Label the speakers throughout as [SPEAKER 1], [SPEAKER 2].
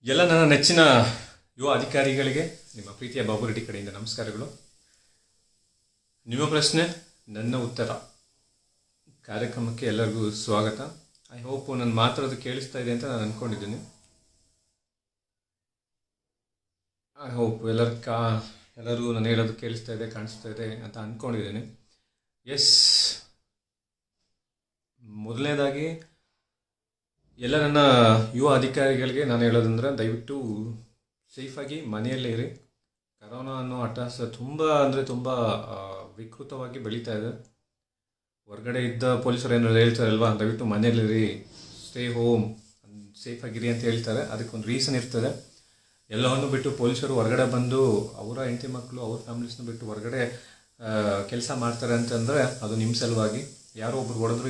[SPEAKER 1] ಎಲ್ಲ ನನ್ನ ನೆಚ್ಚಿನ ಯುವ ಅಧಿಕಾರಿಗಳಿಗೆ ನಿಮ್ಮ ಪ್ರೀತಿಯ ಬಾಬು ರೆಡ್ಡಿ ಕಡೆಯಿಂದ ನಮಸ್ಕಾರಗಳು. ನಿಮ್ಮ ಪ್ರಶ್ನೆ ನನ್ನ ಉತ್ತರ ಕಾರ್ಯಕ್ರಮಕ್ಕೆ ಎಲ್ಲರಿಗೂ ಸ್ವಾಗತ. ಐ ಹೋಪ್ ನನ್ನ ಮಾತಾಡೋದು ಕೇಳಿಸ್ತಾ ಇದೆ ಅಂತ ನಾನು ಅಂದ್ಕೊಂಡಿದ್ದೀನಿ. ಐ ಹೋಪ್ ಎಲ್ಲರೂ ನಾನು ಹೇಳೋದು ಕೇಳಿಸ್ತಾ ಇದೆ, ಕಾಣಿಸ್ತಾ ಇದೆ ಅಂತ ಅಂದ್ಕೊಂಡಿದ್ದೀನಿ. ಎಸ್, ಮೊದಲನೇದಾಗಿ ಎಲ್ಲ ನನ್ನ ಯುವ ಅಧಿಕಾರಿಗಳಿಗೆ ನಾನು ಹೇಳೋದಂದ್ರೆ, ದಯವಿಟ್ಟು ಸೇಫಾಗಿ ಮನೆಯಲ್ಲೇ ಇರಿ. ಕರೋನಾ ಅನ್ನೋ ಅಟ್ಟಾಸ ತುಂಬ ವಿಕೃತವಾಗಿ ಬೆಳೀತಾ ಇದೆ. ಹೊರಗಡೆ ಇದ್ದ ಪೊಲೀಸರು ಏನಾದ್ರು ಹೇಳ್ತಾರಲ್ವಾ, ದಯವಿಟ್ಟು ಮನೆಯಲ್ಲಿರಿ, ಸ್ಟೇ ಹೋಮ್, ಸೇಫಾಗಿರಿ ಅಂತ ಹೇಳ್ತಾರೆ. ಅದಕ್ಕೊಂದು ರೀಸನ್ ಇರ್ತದೆ. ಎಲ್ಲವನ್ನು ಬಿಟ್ಟು ಪೊಲೀಸರು ಹೊರಗಡೆ ಬಂದು ಅವರ ಹೆಂಡತಿ ಮಕ್ಕಳು ಅವ್ರ ಫ್ಯಾಮಿಲೀಸ್ನ ಬಿಟ್ಟು ಹೊರಗಡೆ ಕೆಲಸ ಮಾಡ್ತಾರೆ ಅಂತಂದರೆ ಅದು ನಿಮ್ಮ ಸಲುವಾಗಿ. ಯಾರೋ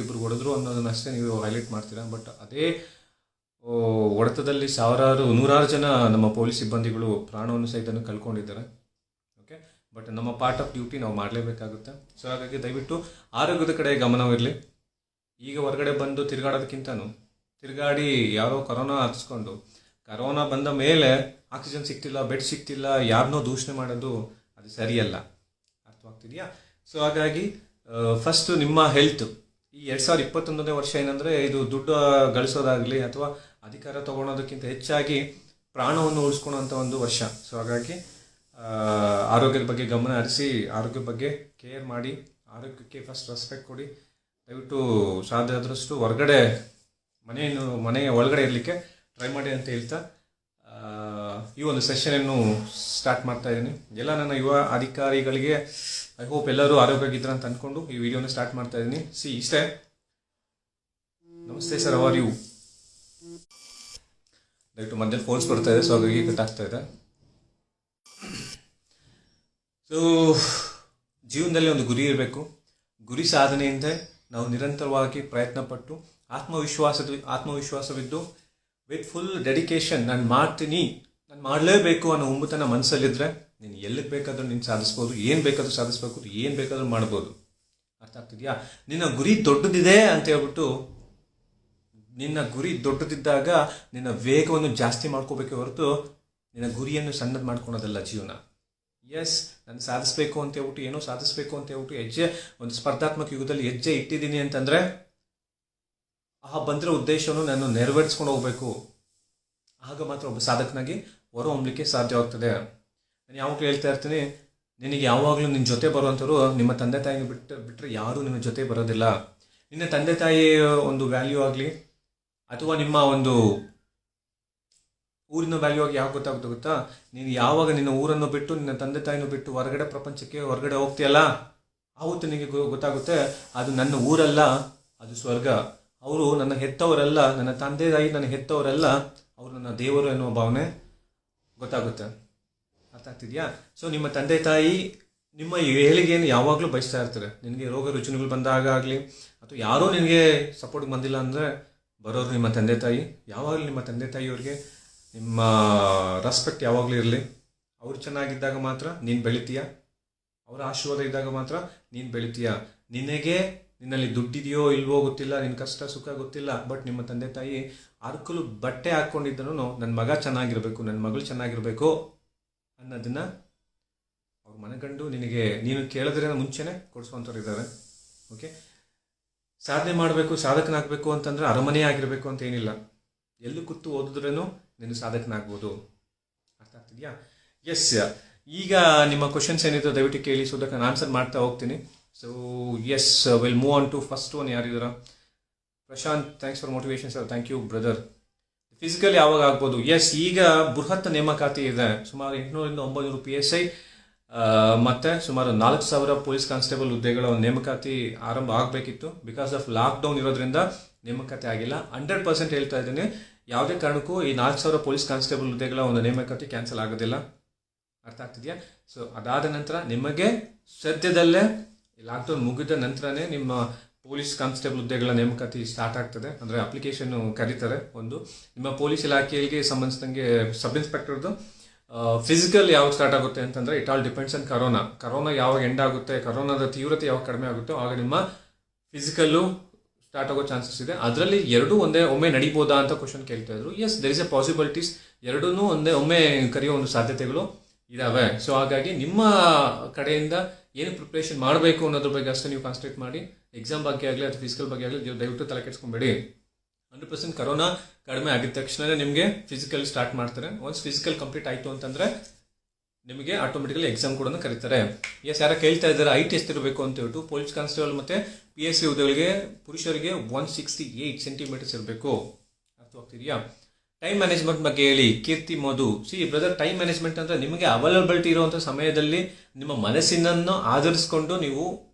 [SPEAKER 1] ಇಬ್ಬರು ಹೊಡೆದ್ರು ಅನ್ನೋದನ್ನಷ್ಟೇ ನೀವು ಹೈಲೈಟ್ ಮಾಡ್ತೀರಾ. ಬಟ್ ಅದೇ ಹೊಡೆತದಲ್ಲಿ ನೂರಾರು ಜನ ನಮ್ಮ ಪೊಲೀಸ್ ಸಿಬ್ಬಂದಿಗಳು ಪ್ರಾಣವನ್ನು ಸಹಿತ ಕಳ್ಕೊಂಡಿದ್ದಾರೆ. ಓಕೆ, ಬಟ್ ನಮ್ಮ ಪಾರ್ಟ್ ಆಫ್ ಡ್ಯೂಟಿ ನಾವು ಮಾಡಲೇಬೇಕಾಗುತ್ತೆ. ಸೊ ಹಾಗಾಗಿ ದಯವಿಟ್ಟು ಆರೋಗ್ಯದ ಕಡೆ ಗಮನವಿರಲಿ. ಈಗ ಹೊರಗಡೆ ಬಂದು ತಿರುಗಾಡಿ ಯಾರೋ ಕರೋನಾ ಹಚ್ಕೊಂಡು ಕರೋನಾ ಬಂದ ಮೇಲೆ ಆಕ್ಸಿಜನ್ ಸಿಗ್ತಿಲ್ಲ, ಬೆಡ್ ಸಿಗ್ತಿಲ್ಲ, ಯಾರನ್ನೋ ದೂಷಣೆ ಮಾಡೋದು ಅದು ಸರಿಯಲ್ಲ. ಅರ್ಥವಾಗ್ತಿದೆಯಾ? ಸೊ ಹಾಗಾಗಿ ಫಸ್ಟು ನಿಮ್ಮ ಹೆಲ್ತ್. ಈ 2021ನೇ ವರ್ಷ ಏನಂದರೆ, ಇದು ದುಡ್ಡು ಗಳಿಸೋದಾಗಲಿ ಅಥವಾ ಅಧಿಕಾರ ತೊಗೊಳೋದಕ್ಕಿಂತ ಹೆಚ್ಚಾಗಿ ಪ್ರಾಣವನ್ನು ಉಳಿಸ್ಕೊಳ್ಳೋಂಥ ಒಂದು ವರ್ಷ. ಸೊ ಹಾಗಾಗಿ ಆರೋಗ್ಯದ ಬಗ್ಗೆ ಗಮನ ಹರಿಸಿ, ಆರೋಗ್ಯದ ಬಗ್ಗೆ ಕೇರ್ ಮಾಡಿ, ಆರೋಗ್ಯಕ್ಕೆ ಫಸ್ಟ್ ರೆಸ್ಪೆಕ್ಟ್ ಕೊಡಿ. ದಯವಿಟ್ಟು ಸಾಧ್ಯ ಆದಷ್ಟು ಮನೆಯ ಒಳಗಡೆ ಇರಲಿಕ್ಕೆ ಟ್ರೈ ಮಾಡಿ ಅಂತ ಹೇಳ್ತಾ ಈ ಒಂದು ಸೆಷನನ್ನು ಸ್ಟಾರ್ಟ್ ಮಾಡ್ತಾ ಇದ್ದೀನಿ. ಎಲ್ಲ ನನ್ನ ಯುವ ಅಧಿಕಾರಿಗಳಿಗೆ ಐ ಹೋಪ್ ಎಲ್ಲರೂ ಆರೋಗ್ಯವಾಗಿದ್ದಾರೆ ಅಂತ ಅಂದ್ಕೊಂಡು ಈ ವಿಡಿಯೋನ ಸ್ಟಾರ್ಟ್ ಮಾಡ್ತಾ ಇದ್ದೀನಿ. ಇಷ್ಟೇ. ನಮಸ್ತೆ ಸರ್, ಅವರ್ ಯು? ದಯವಿಟ್ಟು ಮಧ್ಯದಲ್ಲಿ ಫೋನ್ಸ್ ಬರ್ತಾ ಇದೆ, ಸೊ ಹಾಗಾಗಿ ಕಟ್ ಆಗ್ತಾ ಇದೆ. ಸೊ ಜೀವನದಲ್ಲಿ ಒಂದು ಗುರಿ ಇರಬೇಕು. ಗುರಿ ಸಾಧನೆಯಿಂದ ನಾವು ನಿರಂತರವಾಗಿ ಪ್ರಯತ್ನ ಪಟ್ಟು ಆತ್ಮವಿಶ್ವಾಸವಿದ್ದು ವಿತ್ ಫುಲ್ ಡೆಡಿಕೇಶನ್ ನಾನು ಮಾಡಲೇಬೇಕು ಅನ್ನೋ ಹುಂಬತನ ಮನಸ್ಸಲ್ಲಿದ್ದರೆ ನೀನು ಎಲ್ಲಿಗೆ ಬೇಕಾದ್ರೂ ನೀನು ಸಾಧಿಸ್ಬೋದು, ಏನು ಬೇಕಾದ್ರೂ ಸಾಧಿಸ್ಬೇಕು, ಏನು ಬೇಕಾದ್ರೂ ಮಾಡ್ಬೋದು. ಅರ್ಥ ಆಗ್ತಿದೆಯಾ? ನಿನ್ನ ಗುರಿ ದೊಡ್ಡದಿದೆ ಅಂತ ಹೇಳ್ಬಿಟ್ಟು, ನಿನ್ನ ಗುರಿ ದೊಡ್ಡದಿದ್ದಾಗ ನಿನ್ನ ವೇಗವನ್ನು ಜಾಸ್ತಿ ಮಾಡ್ಕೋಬೇಕೆ ಹೊರತು ನಿನ್ನ ಗುರಿಯನ್ನು ಸಣ್ಣದು ಮಾಡ್ಕೊಳೋದಲ್ಲ ಜೀವನ. ಎಸ್, ನಾನು ಸಾಧಿಸ್ಬೇಕು ಅಂತ ಹೇಳ್ಬಿಟ್ಟು, ಏನೋ ಸಾಧಿಸ್ಬೇಕು ಅಂತ ಹೇಳ್ಬಿಟ್ಟು ಒಂದು ಸ್ಪರ್ಧಾತ್ಮಕ ಯುಗದಲ್ಲಿ ಹೆಜ್ಜೆ ಇಟ್ಟಿದ್ದೀನಿ ಅಂತಂದರೆ ಬಂದಿರೋ ಉದ್ದೇಶವನ್ನು ನಾನು ನೆರವೇರಿಸ್ಕೊಂಡು ಹೋಗ್ಬೇಕು. ಆಗ ಮಾತ್ರ ಒಬ್ಬ ಸಾಧಕನಾಗಿ ಹೊರಹೊಮ್ಮಲಿಕ್ಕೆ ಸಾಧ್ಯವಾಗ್ತದೆ. ನಾನು ಯಾವಾಗಲೂ ಹೇಳ್ತಾ ಇರ್ತೀನಿ, ನಿನಗೆ ಯಾವಾಗಲೂ ನಿನ್ನ ಜೊತೆ ಬರುವಂಥವ್ರು ನಿಮ್ಮ ತಂದೆ ತಾಯಿನ ಬಿಟ್ಟರೆ ಯಾರೂ ನಿನ್ನ ಜೊತೆ ಬರೋದಿಲ್ಲ. ನಿನ್ನ ತಂದೆ ತಾಯಿ ಒಂದು ವ್ಯಾಲ್ಯೂ ಆಗಲಿ ಅಥವಾ ನಿಮ್ಮ ಒಂದು ಊರಿನ ವ್ಯಾಲ್ಯೂ ಆಗಿ ಯಾವಾಗ ಗೊತ್ತಾ, ನೀನು ಯಾವಾಗ ನಿನ್ನ ಊರನ್ನು ಬಿಟ್ಟು ನಿನ್ನ ತಂದೆ ತಾಯಿನ ಬಿಟ್ಟು ಹೊರಗಡೆ ಹೋಗ್ತೀಯಲ್ಲ, ಆವತ್ತು ನಿನಗೆ ಗೊತ್ತಾಗುತ್ತೆ ಅದು ನನ್ನ ಊರಲ್ಲ, ಅದು ಸ್ವರ್ಗ. ಅವರು ನನ್ನ ಹೆತ್ತವರಲ್ಲ, ನನ್ನ ತಂದೆ ತಾಯಿ ನನ್ನ ಹೆತ್ತವರಲ್ಲ, ಅವರು ನನ್ನ ದೇವರು ಎನ್ನುವ ಭಾವನೆ ಗೊತ್ತಾಗುತ್ತೆ. ಅರ್ಥ ಆಗ್ತಿದೆಯಾ? ಸೊ ನಿಮ್ಮ ತಂದೆ ತಾಯಿ ನಿಮ್ಮ ಏಳಿಗೆಯನ್ನು ಯಾವಾಗಲೂ ಬಯಸ್ತಾ ಇರ್ತಾರೆ. ನಿನಗೆ ರೋಗ ರುಜಿನಗಳು ಬಂದಾಗ ಆಗಲಿ ಅಥವಾ ಯಾರೋ ನಿನಗೆ ಸಪೋರ್ಟ್ಗೆ ಬಂದಿಲ್ಲ ಅಂದರೆ ಬರೋರು ನಿಮ್ಮ ತಂದೆ ತಾಯಿ. ಯಾವಾಗಲೂ ನಿಮ್ಮ ತಂದೆ ತಾಯಿಯವ್ರಿಗೆ ನಿಮ್ಮ ರೆಸ್ಪೆಕ್ಟ್ ಯಾವಾಗಲೂ ಇರಲಿ. ಅವ್ರು ಚೆನ್ನಾಗಿದ್ದಾಗ ಮಾತ್ರ ನೀನು ಬೆಳಿತೀಯ, ಅವರ ಆಶೀರ್ವಾದ ಇದ್ದಾಗ ಮಾತ್ರ ನೀನು ಬೆಳಿತೀಯ. ನಿನ್ನಲ್ಲಿ ದುಡ್ಡಿದೆಯೋ ಇಲ್ವೋ ಗೊತ್ತಿಲ್ಲ, ನಿನ್ನ ಕಷ್ಟ ಸುಖ ಗೊತ್ತಿಲ್ಲ, ಬಟ್ ನಿಮ್ಮ ತಂದೆ ತಾಯಿ ಅರ್ಕಲು ಬಟ್ಟೆ ಹಾಕ್ಕೊಂಡಿದ್ದನು ನನ್ನ ಮಗ ಚೆನ್ನಾಗಿರಬೇಕು, ನನ್ನ ಮಗಳು ಚೆನ್ನಾಗಿರಬೇಕು ಅನ್ನೋದನ್ನು ಅವ್ರು ಮನಗಂಡು ನೀನು ಕೇಳಿದ್ರೆ ಮುಂಚೆನೇ ಕೊಡಿಸುವಂಥವ್ರು ಇದ್ದಾರೆ. ಓಕೆ, ಸಾಧನೆ ಮಾಡಬೇಕು, ಸಾಧಕನಾಗಬೇಕು ಅಂತಂದರೆ ಅರಮನೆ ಆಗಿರಬೇಕು ಅಂತ ಏನಿಲ್ಲ. ಎಲ್ಲೂ ಕೂತು ಓದಿದ್ರೂ ನೀನು ಸಾಧಕನಾಗ್ಬೋದು. ಅರ್ಥ ಆಗ್ತಿದೆಯಾ? ಎಸ್, ಈಗ ನಿಮ್ಮ ಕ್ವಶನ್ಸ್ ಏನಿದೆ ದಯವಿಟ್ಟು ಕೇಳಿ, ಸೊ ಅದಕ್ಕೆ ನಾನು ಆನ್ಸರ್ ಮಾಡ್ತಾ ಹೋಗ್ತೀನಿ. So yes, will move on to first one. ಯಾರಿದ್ದೀರಾ? Prashant, thanks for motivation sir. Thank you brother. Physical ಯಾವಾಗ ಆಗ್ಬೋದು? ಎಸ್, ಈಗ ಬೃಹತ್ ನೇಮಕಾತಿ ಇದೆ. ಸುಮಾರು 800ರಿಂದ 900 PSI ಮತ್ತು ಸುಮಾರು 4000 ಪೊಲೀಸ್ ಕಾನ್ಸ್ಟೇಬಲ್ ಹುದ್ದೆಗಳ ಒಂದು ನೇಮಕಾತಿ ಆರಂಭ ಆಗಬೇಕಿತ್ತು. ಬಿಕಾಸ್ ಆಫ್ ಲಾಕ್ಡೌನ್ ಇರೋದ್ರಿಂದ ನೇಮಕಾತಿ ಆಗಿಲ್ಲ. 100% ಹೇಳ್ತಾ ಇದ್ದೀನಿ, ಯಾವುದೇ ಕಾರಣಕ್ಕೂ ಈ 4000 ಪೊಲೀಸ್ ಕಾನ್ಸ್ಟೇಬಲ್ ಹುದ್ದೆಗಳ ಒಂದು ನೇಮಕಾತಿ ಕ್ಯಾನ್ಸಲ್ ಆಗೋದಿಲ್ಲ. ಅರ್ಥ ಆಗ್ತಿದೆಯಾ? ಸೊ ಅದಾದ ನಂತರ ನಿಮಗೆ ಸದ್ಯದಲ್ಲೇ ಲಾಕ್ಡೌನ್ ಮುಗಿದ ನಂತರನೇ ನಿಮ್ಮ ಪೊಲೀಸ್ ಕಾನ್ಸ್ಟೇಬಲ್ ಹುದ್ದೆಗಳ ನೇಮಕಾತಿ ಸ್ಟಾರ್ಟ್ ಆಗ್ತದೆ. ಅಂದರೆ ಅಪ್ಲಿಕೇಶನ್ ಕರೀತಾರೆ. ಒಂದು ನಿಮ್ಮ ಪೊಲೀಸ್ ಇಲಾಖೆಗೆ ಸಂಬಂಧಿಸಿದಂಗೆ ಸಬ್ ಇನ್ಸ್ಪೆಕ್ಟರ್ದು ಫಿಸಿಕಲ್ ಯಾವಾಗ ಸ್ಟಾರ್ಟ್ ಆಗುತ್ತೆ ಅಂತಂದರೆ it all depends on corona ಯಾವಾಗ ಎಂಡ್ ಆಗುತ್ತೆ, ಕರೋನಾದ ತೀವ್ರತೆ ಯಾವಾಗ ಕಡಿಮೆ ಆಗುತ್ತೋ ಆಗ ನಿಮ್ಮ ಫಿಸಿಕಲ್ಲು ಸ್ಟಾರ್ಟ್ ಆಗೋ ಚಾನ್ಸಸ್ ಇದೆ. ಅದರಲ್ಲಿ ಎರಡೂ ಒಮ್ಮೆ ನಡಿಬೋದಾ ಅಂತ ಕ್ವಶನ್ ಕೇಳ್ತಾ ಇದ್ರು. Yes, there is a possibilities, ಎರಡೂ ಒಮ್ಮೆ ಕರೆಯೋ ಒಂದು ಸಾಧ್ಯತೆಗಳು ಇದಾವೆ. ಸೊ ಹಾಗಾಗಿ ನಿಮ್ಮ ಕಡೆಯಿಂದ ಏನು ಪ್ರಿಪ್ರೇಷನ್ ಮಾಡಬೇಕು ಅನ್ನೋದ್ರ ಬಗ್ಗೆ ಅಷ್ಟೇ ನೀವು ಕಾನ್ಸಂಟ್ರೇಟ್ ಮಾಡಿ. ಎಕ್ಸಾಮ್ ಬಗ್ಗೆ ಆಗಲಿ ಅಥವಾ ಫಿಸಿಕಲ್ ಬಗ್ಗೆ ಆಗಲಿ ದಯವಿಟ್ಟು ತಲೆ ಕೆಡಿಸ್ಕೊಂಬೇಡಿ. 100% ಕರೋನಾ ಕಡಿಮೆ ಆಗಿದ ತಕ್ಷಣ ನಿಮಗೆ ಫಿಸಿಕಲ್ ಸ್ಟಾರ್ಟ್ ಮಾಡ್ತಾರೆ. ಒನ್ಸ್ ಫಿಸಿಕಲ್ ಕಂಪ್ಲೀಟ್ ಆಯಿತು ಅಂತಂದರೆ ನಿಮಗೆ ಆಟೋಮೆಟಿಕಲಿ ಎಕ್ಸಾಮ್ ಕೂಡ ಕರೀತಾರೆ. ಎಸ್, ಯಾರ ಕೇಳ್ತಾ ಇದ್ದಾರೆ ಐಟ್ ಎಷ್ಟಿರಬೇಕು ಅಂತ ಹೇಳ್ಬಿಟ್ಟು. ಪೊಲೀಸ್ ಕಾನ್ಸ್ಟೇಬಲ್ ಮತ್ತು PSC ಹುದ್ದೆಗಳಿಗೆ ಪುರುಷರಿಗೆ 168 ಸೆಂಟಿಮೀಟರ್ಸ್ ಇರಬೇಕು. ಅರ್ಥವಾಗ್ತಿದೆಯಾ? ಟೈಮ್ ಮ್ಯಾನೇಜ್ಮೆಂಟ್ ಬಗ್ಗೆ ಹೇಳಿ Keerthi Madhu. Brother, time management ಅಂದರೆ ನಿಮಗೆ ಅವೈಲಬಿಲಿಟಿ ಇರುವಂಥ ಸಮಯದಲ್ಲಿ ನಿಮ್ಮ ಮನಸ್ಸಿನನ್ನು ಆಧರಿಸ್ಕೊಂಡು ನೀವು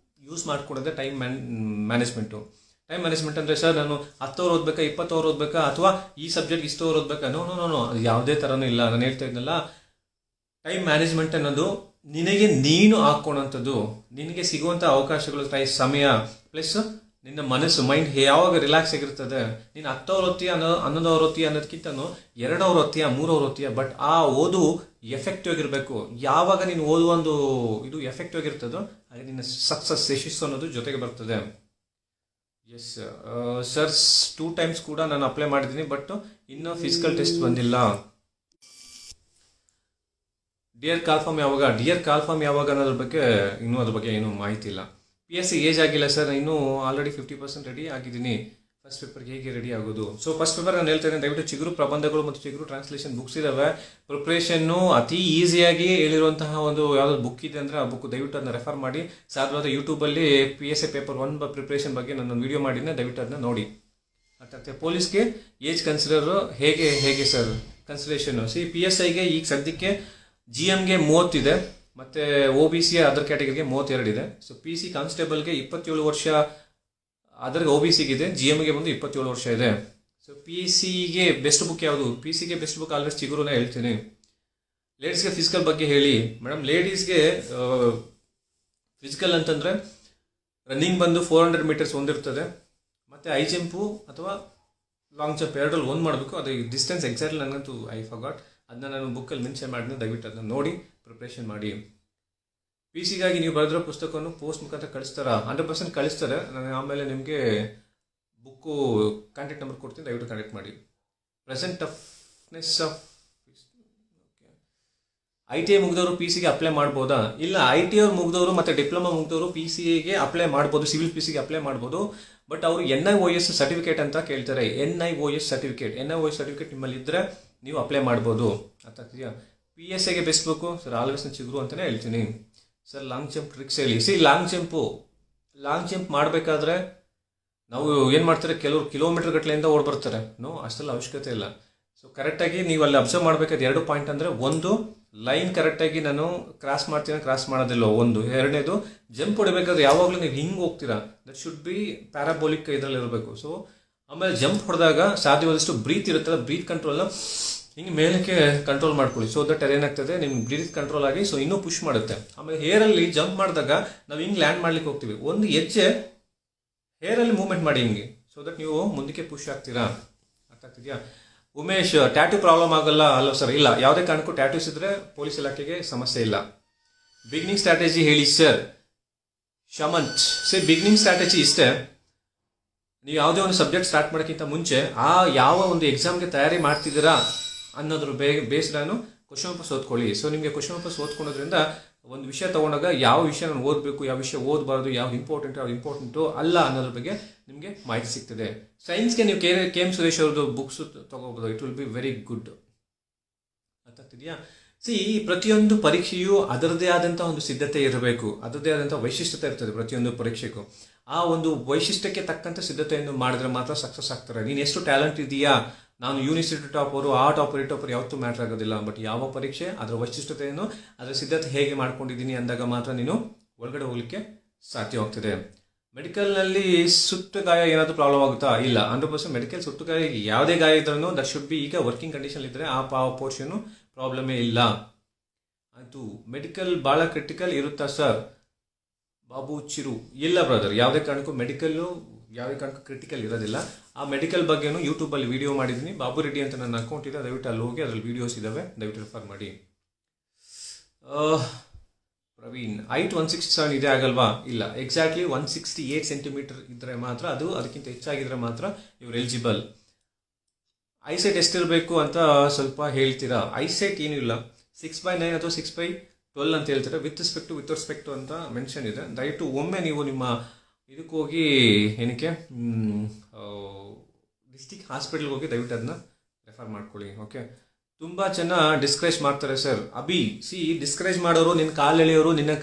[SPEAKER 1] ಯೂಸ್ ಮಾಡ್ಕೊಡೋದೇ ಟೈಮ್ ಮ್ಯಾನೇಜ್ಮೆಂಟು. ಟೈಮ್ ಮ್ಯಾನೇಜ್ಮೆಂಟ್ ಅಂದರೆ ಸರ್ ನಾನು 10 ಅವರ್ ಓದಬೇಕಾ, 20 ಅವರ್ ಓದಬೇಕಾ, ಅಥವಾ ಈ ಸಬ್ಜೆಕ್ಟ್ ಇಷ್ಟು ಅವರ್ ಓದಬೇಕಾ? ನೋ, ಅದು ಯಾವುದೇ ಥರನೂ ಇಲ್ಲ. ನಾನು ಹೇಳ್ತಾ ಇದ್ನಲ್ಲ, ಟೈಮ್ ಮ್ಯಾನೇಜ್ಮೆಂಟ್ ಅನ್ನೋದು ನಿನಗೆ ನೀನು ಹಾಕ್ಕೊಳೋಂಥದ್ದು, ನಿನಗೆ ಸಿಗುವಂಥ ಅವಕಾಶಗಳು, ಸಮಯ ಪ್ಲಸ್ ನಿನ್ನ ಮನಸ್ಸು, ಮೈಂಡ್ ಯಾವಾಗ ರಿಲ್ಯಾಕ್ಸ್ ಆಗಿರ್ತದೆ. ನೀನು 10 ಅವರ್ ಓದ್ತೀಯ, 11 ಅವರ್ ಓದ್ತೀಯ ಅನ್ನೋದಕ್ಕಿಂತ 2 ಅವರ್ ಓದ್ತೀಯ, 3 ಅವರ್ ಓದ್ತೀಯ, ಬಟ್ ಆ ಓದು ಎಫೆಕ್ಟಿವ್ ಆಗಿರಬೇಕು. ಯಾವಾಗ ನೀನು ಓದುವ ಒಂದು ಇದು ಎಫೆಕ್ಟಿವ್ ಆಗಿರ್ತದೋ ಹಾಗೆ ನಿನ್ನ ಸಕ್ಸಸ್, ಯಶಸ್ಸು ಅನ್ನೋದು ಜೊತೆಗೆ ಬರ್ತದೆ. ಎಸ್ ಸರ್, 2 times ಕೂಡ ನಾನು ಅಪ್ಲೈ ಮಾಡಿದ್ದೀನಿ, ಬಟ್ ಇನ್ನೂ ಫಿಸಿಕಲ್ ಟೆಸ್ಟ್ ಬಂದಿಲ್ಲ. ಡಿಯರ್ ಕಾಲ್ಫಾರ್ಮ್ ಯಾವಾಗ ಅನ್ನೋದ್ರ ಬಗ್ಗೆ ಅದ್ರ ಬಗ್ಗೆ ಏನೂ ಮಾಹಿತಿ ಇಲ್ಲ. PSC ಏಜ್ ಆಗಿಲ್ಲ ಸರ್, ಇನ್ನೂ ಆಲ್ರೆಡಿ 50% ರೆಡಿ ಆಗಿದ್ದೀನಿ. ಫಸ್ಟ್ ಪೇಪರ್ಗೆ ಹೇಗೆ ರೆಡಿ ಆಗೋದು? ಸೊ ಫಸ್ಟ್ ಪೇಪರ್ ನಾನು ಹೇಳ್ತಾ ಇದ್ದೀನಿ, ದಯವಿಟ್ಟು ಚಿಗುರು ಪ್ರಬಂಧಗಳು ಮತ್ತು ಚಿಗುರು ಟ್ರಾನ್ಸ್ಲೇಷನ್ ಬುಕ್ಸ್ ಇದಾವೆ. ಪ್ರಿಪ್ರೇಷನ್ನು ಅತಿ ಈಸಿಯಾಗಿ ಹೇಳಿರುವಂತಹ ಒಂದು ಯಾವುದಾದ್ರು ಬುಕ್ ಇದೆ ಅಂದರೆ ಆ ಬುಕ್ ದಯವಿಟ್ಟು ಅದನ್ನ ರೆಫರ್ ಮಾಡಿ. ಸಾಧ್ಯವಾದ ಯೂಟ್ಯೂಬಲ್ಲಿ PSA ಪೇಪರ್ 1 ಪ್ರಿಪ್ರೇಷನ್ ಬಗ್ಗೆ ನಾನು ವಿಡಿಯೋ ಮಾಡಿದ್ದೆ, ದಯವಿಟ್ಟು ಅದನ್ನ ನೋಡಿ. ಅರ್ಥಾಗ್ತದೆ. ಪೊಲೀಸ್ಗೆ ಏಜ್ ಕನ್ಸಿಡರ್ ಹೇಗೆ ಸರ್ ಕನ್ಸಿಡರೇಷನ್ನು? PSIಗೆ ಈಗ ಸದ್ಯಕ್ಕೆ GMಗೆ 30 ಇದೆ, ಮತ್ತು OBC ಅದರ್ ಕ್ಯಾಟಗರಿಗೆ 32 ಇದೆ. ಸೊ PC ಕಾನ್ಸ್ಟೇಬಲ್ಗೆ 27 ವರ್ಷ, ಅದರ OBCಗೆ ಇದೆ, GMಗೆ ಬಂದು 27 ವರ್ಷ ಇದೆ. ಸೊ PCಗೆ ಬೆಸ್ಟ್ ಬುಕ್ ಯಾವುದು? PCಗೆ ಬೆಸ್ಟ್ ಬುಕ್ ಆಲ್ವೇಸ್ ಚಿಗುರುನೇ ಹೇಳ್ತೀನಿ. ಲೇಡೀಸ್ಗೆ ಫಿಸಿಕಲ್ ಬಗ್ಗೆ ಹೇಳಿ ಮೇಡಮ್. ಲೇಡೀಸ್ಗೆ ಫಿಸಿಕಲ್ ಅಂತಂದರೆ ರನ್ನಿಂಗ್ ಬಂದು 400 ಮೀಟರ್ಸ್ ಒಂದಿರ್ತದೆ, ಮತ್ತು ಹೈ ಜಂಪು ಅಥವಾ ಲಾಂಗ್ ಜಂಪ್ ಎರಡರಲ್ಲಿ ಒಂದು ಮಾಡಬೇಕು. ಅದು ಡಿಸ್ಟೆನ್ಸ್ ಎಕ್ಸಾಕ್ಟ್ಲಿ ನನಗಂತೂ ಐ ಫಾರ್ಗಾಟ್, ಅದನ್ನ ನಾನು ಬುಕ್ಕಲ್ಲಿ ಮೆನ್ಷನ್ ಮಾಡಿದ್ರೆ ದಯವಿಟ್ಟು ಅದನ್ನ ನೋಡಿ ಪ್ರಿಪ್ರೇಷನ್ ಮಾಡಿ. PCಗಾಗಿ ನೀವು ಬರೆದಿರೋ ಪುಸ್ತಕವನ್ನು ಪೋಸ್ಟ್ ಮುಖಾಂತರ ಕಳಿಸ್ತಾರಾ? 100% ಕಳಿಸ್ತಾರೆ. ನಾನು ಆಮೇಲೆ ನಿಮಗೆ ಬುಕ್ಕು ಕಾಂಟ್ಯಾಕ್ಟ್ ನಂಬರ್ ಕೊಡ್ತೀನಿ, ದಯವಿಟ್ಟು ಕಾಂಟ್ಯಾಕ್ಟ್ ಮಾಡಿ. ಪ್ರೆಸೆಂಟ್ ಟಫ್ನೆಸ್ ಆಫ್ ITI ಮುಗಿದವರು PCಗೆ ಅಪ್ಲೈ ಮಾಡ್ಬೋದಾ? ಇಲ್ಲ, ITI ಅವ್ರು ಮುಗಿದವರು ಮತ್ತು ಡಿಪ್ಲೊಮಾ ಮುಗಿದವರು PCಗೆ ಅಪ್ಲೈ ಮಾಡ್ಬೋದು, ಸಿವಿಲ್ PCಗೆ ಅಪ್ಲೈ ಮಾಡ್ಬೋದು. ಬಟ್ ಅವರು NIOS ಸರ್ಟಿಫಿಕೇಟ್ ಅಂತ ಕೇಳ್ತಾರೆ. NIOS ಸರ್ಟಿಫಿಕೇಟ್ ನಿಮ್ಮಲ್ಲಿ ಇದ್ದರೆ ನೀವು ಅಪ್ಲೈ ಮಾಡ್ಬೋದು. ಅರ್ಥ ಆಗ್ತಿದೆಯಾ? PSIಗೆ ಬೆಸ್ಟ್ ಬೇಕು ಸರ್, ಆಲ್ವೇಸ್ ಚಿಗುರು ಅಂತಲೇ ಹೇಳ್ತೀನಿ. ಸರ್ ಲಾಂಗ್ ಜಂಪ್ ಟ್ರಿಕ್ಸ್ ಹೇಳಿ. ಲಾಂಗ್ ಜಂಪ್ ಮಾಡಬೇಕಾದ್ರೆ ನಾವು ಏನು ಮಾಡ್ತಾರೆ, ಕೆಲವರು ಕಿಲೋಮೀಟರ್ ಗಟ್ಟಲೆಯಿಂದ ಓಡ್ ಬರ್ತಾರೆ. ಅಷ್ಟೆಲ್ಲ ಅವಶ್ಯಕತೆ ಇಲ್ಲ. ಸೊ ಕರೆಕ್ಟಾಗಿ ನೀವು ಅಲ್ಲಿ ಅಬ್ಸರ್ವ್ ಮಾಡಬೇಕಾದ 2 ಪಾಯಿಂಟ್ ಅಂದರೆ, ಒಂದು ಲೈನ್ ಕರೆಕ್ಟಾಗಿ ನಾನು ಕ್ರಾಸ್ ಮಾಡ್ತೀನಿ, ಕ್ರಾಸ್ ಮಾಡೋದಿಲ್ಲ ಒಂದು. ಎರಡನೇದು ಜಂಪ್ ಹೊಡಿಬೇಕಾದ್ರೆ ಯಾವಾಗಲೂ ನೀವು ಹಿಂಗೆ ಹೋಗ್ತೀರಾ, ದಟ್ ಶುಡ್ ಬಿ ಪ್ಯಾರಾಬೋಲಿಕ್ ಇದರಲ್ಲಿ ಇರಬೇಕು. ಸೊ ಆಮೇಲೆ ಜಂಪ್ ಹೊಡೆದಾಗ ಸಾಧ್ಯವಾದಷ್ಟು ಬ್ರೀತ್ ಇರುತ್ತಲ್ಲ, ಬ್ರೀತ್ ಕಂಟ್ರೋಲ್ನ ಹಿಂಗೆ ಮೇಲಕ್ಕೆ ಕಂಟ್ರೋಲ್ ಮಾಡ್ಕೊಳ್ಳಿ. ಸೊ ದಟ್ ಅದೇನಾಗ್ತದೆ, ನಿಮ್ಗೆ ಬ್ರೀತ್ ಕಂಟ್ರೋಲ್ ಆಗಿ ಸೊ ಇನ್ನೂ ಪುಷ್ ಮಾಡುತ್ತೆ. ಆಮೇಲೆ ಹೇರಲ್ಲಿ ಜಂಪ್ ಮಾಡಿದಾಗ ನಾವು ಹಿಂಗೆ ಲ್ಯಾಂಡ್ ಮಾಡ್ಲಿಕ್ಕೆ ಹೋಗ್ತೀವಿ, ಒಂದು ಹೆಜ್ಜೆ ಹೇರಲ್ಲಿ ಮೂವ್ಮೆಂಟ್ ಮಾಡಿ ಹಿಂಗೆ, ಸೊ ದಟ್ ನೀವು ಮುಂದಕ್ಕೆ ಪುಷ್ ಆಗ್ತೀರಾ. ಅರ್ಥ ಆಗ್ತಿದೆಯಾ? ಉಮೇಶ್, ಟ್ಯಾಟೂ ಪ್ರಾಬ್ಲಮ್ ಆಗಲ್ಲ ಅಲ್ಲ ಸರ್? ಇಲ್ಲ, ಯಾವುದೇ ಕಾರಣಕ್ಕೂ ಟ್ಯಾಟೂಸ್ ಇದ್ರೆ ಪೊಲೀಸ್ ಇಲಾಖೆಗೆ ಸಮಸ್ಯೆ ಇಲ್ಲ. ಬಿಗಿನಿಂಗ್ ಸ್ಟ್ರಾಟಜಿ ಹೇಳಿ ಸರ್. ಶಮಂತ್, ಬಿಗಿನಿಂಗ್ ಸ್ಟ್ರಾಟಜಿ ಇಷ್ಟೇ, ನೀವು ಯಾವುದೇ ಒಂದು ಸಬ್ಜೆಕ್ಟ್ ಸ್ಟಾರ್ಟ್ ಮಾಡೋಕ್ಕಿಂತ ಮುಂಚೆ ಯಾವ ಒಂದು ಎಕ್ಸಾಮ್ಗೆ ತಯಾರಿ ಮಾಡ್ತಿದ್ದೀರಾ ಅನ್ನೋದ್ರ ಬೇಸ್ ನಾನು ಕ್ವಶನ್ ಪೇಪರ್ಸ್ ಓದ್ಕೊಳ್ಳಿ. ಸೊ ನಿಮಗೆ ಕ್ವಶನ್ ಪೇಪರ್ಸ್ ಓದ್ಕೊಳ್ಳೋದ್ರಿಂದ ಒಂದು ವಿಷಯ ತೊಗೊಂಡಾಗ ಯಾವ ವಿಷಯ ನಾನು ಓದಬೇಕು, ಯಾವ ವಿಷಯ ಓದಬಾರ್ದು, ಯಾವ್ದು ಇಂಪಾರ್ಟೆಂಟು ಅಲ್ಲ ಅನ್ನೋದ್ರ ಬಗ್ಗೆ ನಿಮಗೆ ಮಾಹಿತಿ ಸಿಗ್ತದೆ. ಸೈನ್ಸ್ಗೆ ನೀವು KM ಸುರೇಶ್ ಅವ್ರದ್ದು ಬುಕ್ಸ್ ತೊಗೋಬೋದು, it will be very good. ಅರ್ಥ ಆಗ್ತಿದೆಯಾ? ಪ್ರತಿಯೊಂದು ಪರೀಕ್ಷೆಯು ಅದರದೇ ಆದಂಥ ಒಂದು ಸಿದ್ಧತೆ ಇರಬೇಕು, ಅದರದೇ ಆದಂಥ ವೈಶಿಷ್ಟ್ಯತೆ ಇರ್ತದೆ ಪ್ರತಿಯೊಂದು ಪರೀಕ್ಷೆಗೂ. ಆ ಒಂದು ವೈಶಿಷ್ಟ್ಯಕ್ಕೆ ತಕ್ಕಂಥ ಸಿದ್ಧತೆಯನ್ನು ಮಾಡಿದ್ರೆ ಮಾತ್ರ ಸಕ್ಸಸ್ ಆಗ್ತಾರೆ. ನೀನು ಎಷ್ಟು ಟ್ಯಾಲೆಂಟ್ ಇದೆಯಾ, ನಾನು ಯೂನಿವರ್ಸಿಟಿ ಟಾಪರು, ಆ ಟಾಪರ್, ಈ ಟಾಪರ್ ಯಾವತ್ತೂ ಮ್ಯಾಟ್ರ್ ಆಗೋದಿಲ್ಲ. ಬಟ್ ಯಾವ ಪರೀಕ್ಷೆ ಅದರ ವೈಶಿಷ್ಟ್ಯತೆಯನ್ನು, ಅದರ ಸಿದ್ಧತೆ ಹೇಗೆ ಮಾಡ್ಕೊಂಡಿದ್ದೀನಿ ಅಂದಾಗ ಮಾತ್ರ ನೀನು ಒಳಗಡೆ ಹೋಗ್ಲಿಕ್ಕೆ ಸಾಧ್ಯವಾಗ್ತದೆ. ಮೆಡಿಕಲ್ನಲ್ಲಿ ಸುಟ್ಟು ಗಾಯ ಏನಾದರೂ ಪ್ರಾಬ್ಲಮ್ ಆಗುತ್ತಾ? ಇಲ್ಲ, 100% ಮೆಡಿಕಲ್ ಸುಟ್ಟು ಗಾಯ ಯಾವುದೇ ಗಾಯ ಇದ್ರೂ ದಟ್ ಶುಡ್ ಬಿ, ಈಗ ವರ್ಕಿಂಗ್ ಕಂಡೀಷನ್ ಇದ್ದರೆ ಆ ಪೋರ್ಷನ್ನು ಪ್ರಾಬ್ಲಮೇ ಇಲ್ಲ. ಆಯಿತು. ಮೆಡಿಕಲ್ ಭಾಳ ಕ್ರಿಟಿಕಲ್ ಇರುತ್ತಾ ಸರ್? ಬಾಬು ಚಿರು, ಇಲ್ಲ ಬ್ರದರ್, ಯಾವುದೇ ಕಾರಣಕ್ಕೂ ಯಾವುದೇ ಕಾರಣಕ್ಕೂ ಕ್ರಿಟಿಕಲ್ ಇರೋದಿಲ್ಲ. ಆ ಮೆಡಿಕಲ್ ಬಗ್ಗೆನೂ ಯೂಟ್ಯೂಬಲ್ಲಿ ವಿಡಿಯೋ ಮಾಡಿದ್ದೀನಿ, ಬಾಬು ರೆಡ್ಡಿ ಅಂತ ನನ್ನ ಅಕೌಂಟ್ ಇದೆ, ದಯವಿಟ್ಟು ಅಲ್ಲಿ ಹೋಗಿ ಅದರಲ್ಲಿ ವೀಡಿಯೋಸ್ ಇದ್ದಾವೆ, ದಯವಿಟ್ಟು ರೆಫರ್ ಮಾಡಿ. ಪ್ರವೀಣ್ ಹೈಟ್ 167 ಇದೆ ಆಗಲ್ವಾ? ಇಲ್ಲ, ಎಕ್ಸಾಕ್ಟ್ಲಿ 168 ಸೆಂಟಿಮೀಟರ್ ಇದ್ದರೆ ಮಾತ್ರ, ಅದು ಅದಕ್ಕಿಂತ ಹೆಚ್ಚಾಗಿದ್ರೆ ಮಾತ್ರ ಇವ್ರು ಎಲಿಜಿಬಲ್. ಐಸೆಟ್ ಎಷ್ಟಿರಬೇಕು ಅಂತ ಸ್ವಲ್ಪ ಹೇಳ್ತೀರಾ? ಐಸೆಟ್ ಏನೂ ಇಲ್ಲ, 6/9 ಅಥವಾ 6/12 ಅಂತ ಹೇಳ್ತೀರಾ. ವಿತ್ ರೆಸ್ಪೆಕ್ಟು ಅಂತ ಮೆನ್ಷನ್ ಇದೆ. ದಯವಿಟ್ಟು ಒಮ್ಮೆ ನೀವು ನಿಮ್ಮ ಇದಕ್ಕೆ ಹೋಗಿ, ಏನಕ್ಕೆ ಡಿಸ್ಟಿಕ್ ಹಾಸ್ಪಿಟಲ್ಗೆ ಹೋಗಿ ದಯವಿಟ್ಟು ಅದನ್ನ ರೆಫರ್ ಮಾಡ್ಕೊಳ್ಳಿ. ಓಕೆ, ತುಂಬ ಜನ ಡಿಸ್ಕರೇಜ್ ಮಾಡ್ತಾರೆ ಸರ್. ಡಿಸ್ಕರೇಜ್ ಮಾಡೋರು, ನಿನ್ನ ಕಾಲು ಎಳೆಯೋರು, ನಿನ್ನ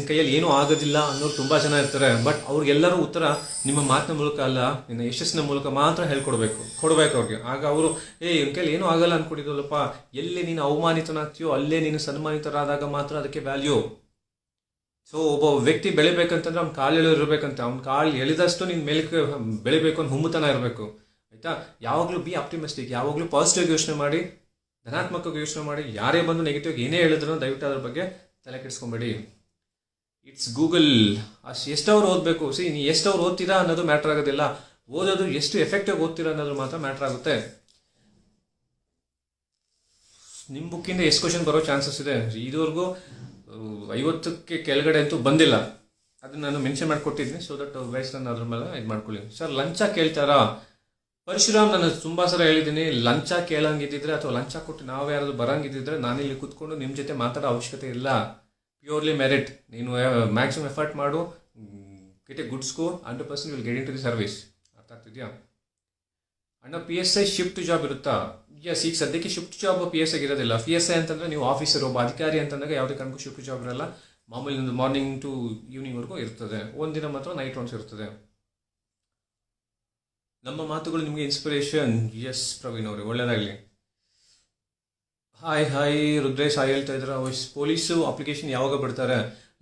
[SPEAKER 1] ಕೈಯಲ್ಲಿ ಏನೂ ಆಗೋದಿಲ್ಲ ಅನ್ನೋರು ತುಂಬ ಜನ ಇರ್ತಾರೆ. ಬಟ್ ಅವ್ರಿಗೆಲ್ಲರೂ ಉತ್ತರ ನಿಮ್ಮ ಮಾತಿನ ಮೂಲಕ ಅಲ್ಲ, ನಿನ್ನ ಯಶಸ್ಸಿನ ಮೂಲಕ ಮಾತ್ರ ಕೊಡಬೇಕು ಅವ್ರಿಗೆ. ಆಗ ಅವರು ಇವ್ನ ಕೈಯಲ್ಲಿ ಏನೂ ಆಗಲ್ಲ ಅನ್ಕೊಂಡಿದ್ವಲ್ಲಪ್ಪ, ಎಲ್ಲಿ ನೀನು ಅವಮಾನಿತನಾಗ್ತೀಯೋ ಅಲ್ಲೇ ನೀನು ಸನ್ಮಾನಿತರಾದಾಗ ಮಾತ್ರ ಅದಕ್ಕೆ ವ್ಯಾಲ್ಯೂ. ಸೊ ಒಬ್ಬ ವ್ಯಕ್ತಿ ಬೆಳಿಬೇಕಂತಂದ್ರೆ ಅವ್ನ ಕಾಲು ಇರಬೇಕಂತ, ಅವ್ನ ಕಾಲು ಎಳೆದಷ್ಟು ನೀನು ಮೇಲಕ್ಕೆ ಬೆಳಿಬೇಕು ಅಂತ ಹುಮ್ಮತನ ಇರಬೇಕು. ಆಯ್ತಾ? ಯಾವಾಗಲೂ ಬಿ ಆಪ್ಟಿಮಿಸ್ಟಿಕ್, ಯಾವಾಗಲೂ ಪಾಸಿಟಿವ್ ಯೋಚನೆ ಮಾಡಿ, ಧನಾತ್ಮಕವಾಗಿ ಯೋಚನೆ ಮಾಡಿ. ಯಾರೇ ಬಂದು ನೆಗೆಟಿವ್ ಏನೇ ಹೇಳಿದ್ರು ದಯವಿಟ್ಟು ಅದ್ರ ಬಗ್ಗೆ ತಲೆ ಕೆಡಿಸ್ಕೊಂಬೇಡಿ. It's Google. ಎಷ್ಟವ್ರು ಓದಬೇಕು? ನೀವು ಎಷ್ಟವ್ರು ಓದ್ತೀರಾ ಅನ್ನೋದು ಮ್ಯಾಟ್ರ್ ಆಗೋದಿಲ್ಲ, ಓದೋದು ಎಷ್ಟು ಎಫೆಕ್ಟಿವ್ ಓದ್ತೀರಾ ಅನ್ನೋದು ಮಾತ್ರ ಮ್ಯಾಟ್ರ್ ಆಗುತ್ತೆ. ನಿಮ್ಮ ಬುಕ್ಕಿಂದ ಎಷ್ಟು ಕ್ವಶನ್ ಬರೋ ಚಾನ್ಸಸ್ ಇದೆ? ಇದುವರೆಗೂ 50ಕ್ಕೆ ಕೆಳಗಡೆ ಅಂತೂ ಬಂದಿಲ್ಲ. ಅದನ್ನ ನಾನು ಮೆನ್ಷನ್ ಮಾಡಿಕೊಟ್ಟಿದ್ದೀನಿ. ಸೊ ದಟ್ ವೈಸ್ ನಾನು ಅದ್ರ ಮೇಲೆ ಇದು ಮಾಡ್ಕೊಳ್ಳಿ. ಸರ್, ಲಂಚ ಕೇಳ್ತಾರಾ? ಪರಶುರಾಮ್, ನಾನು ತುಂಬ ಸಲ ಹೇಳಿದ್ದೀನಿ, ಲಂಚ ಕೇಳಂಗಿದ್ದಿದ್ರೆ ಅಥವಾ ಲಂಚ ಕೊಟ್ಟು ನಾವು ಯಾರಾದ್ರು ಬರಂಗಿದ್ದಿದ್ರೆ ನಾನಿಲ್ಲಿ ಕೂತ್ಕೊಂಡು ನಿಮ್ಮ ಜೊತೆ ಮಾತಾಡೋ ಅವಶ್ಯಕತೆ ಇಲ್ಲ. Purely merit. ನೀನು ಮ್ಯಾಕ್ಸಿಮಮ್ ಎಫರ್ಟ್ ಮಾಡು, get a good score, 100% will get into the service. ಅರ್ಥ ಆಗ್ತಿದ್ಯಾ ಅಣ್ಣ? PSI ಶಿಫ್ಟ್ ಜಾಬ್ ಇರುತ್ತಾ? ಎಸ್, ಈಗ ಸದ್ಯಕ್ಕೆ ಶಿಫ್ಟ್ ಜಾಬ್ PSI ಇರೋದಿಲ್ಲ. PSI ಅಂತಂದರೆ ನೀವು ಆಫೀಸರ್, ಒಬ್ಬ ಅಧಿಕಾರಿ ಅಂತಂದಾಗ ಯಾವುದೇ ಕಾರಣಕ್ಕೂ ಶಿಫ್ಟ್ ಜಾಬ್ ಇರಲ್ಲ. ಮಾಮೂಲಿ ಒಂದು ಮಾರ್ನಿಂಗ್ ಟು ಈವ್ನಿಂಗ್ವರೆಗೂ ಇರ್ತದೆ. ಒಂದಿನ ಮಾತ್ರ ನೈಟ್ ರೌಂಡ್ಸ್ ಇರ್ತದೆ. ನಮ್ಮ ಮಾತುಗಳು ನಿಮಗೆ ಇನ್ಸ್ಪಿರೇಷನ್. ಎಸ್ ಪ್ರವೀಣ್ ಅವರೇ, ಒಳ್ಳೆಯದಾಗಲಿ. ಹಾಯ್ ರುದ್ರೇಶ್ ಹೇಳ್ತಾ ಇದ್ರ. ಪೊಲೀಸು ಅಪ್ಲಿಕೇಶನ್ ಯಾವಾಗ ಬಿಡ್ತಾರೆ?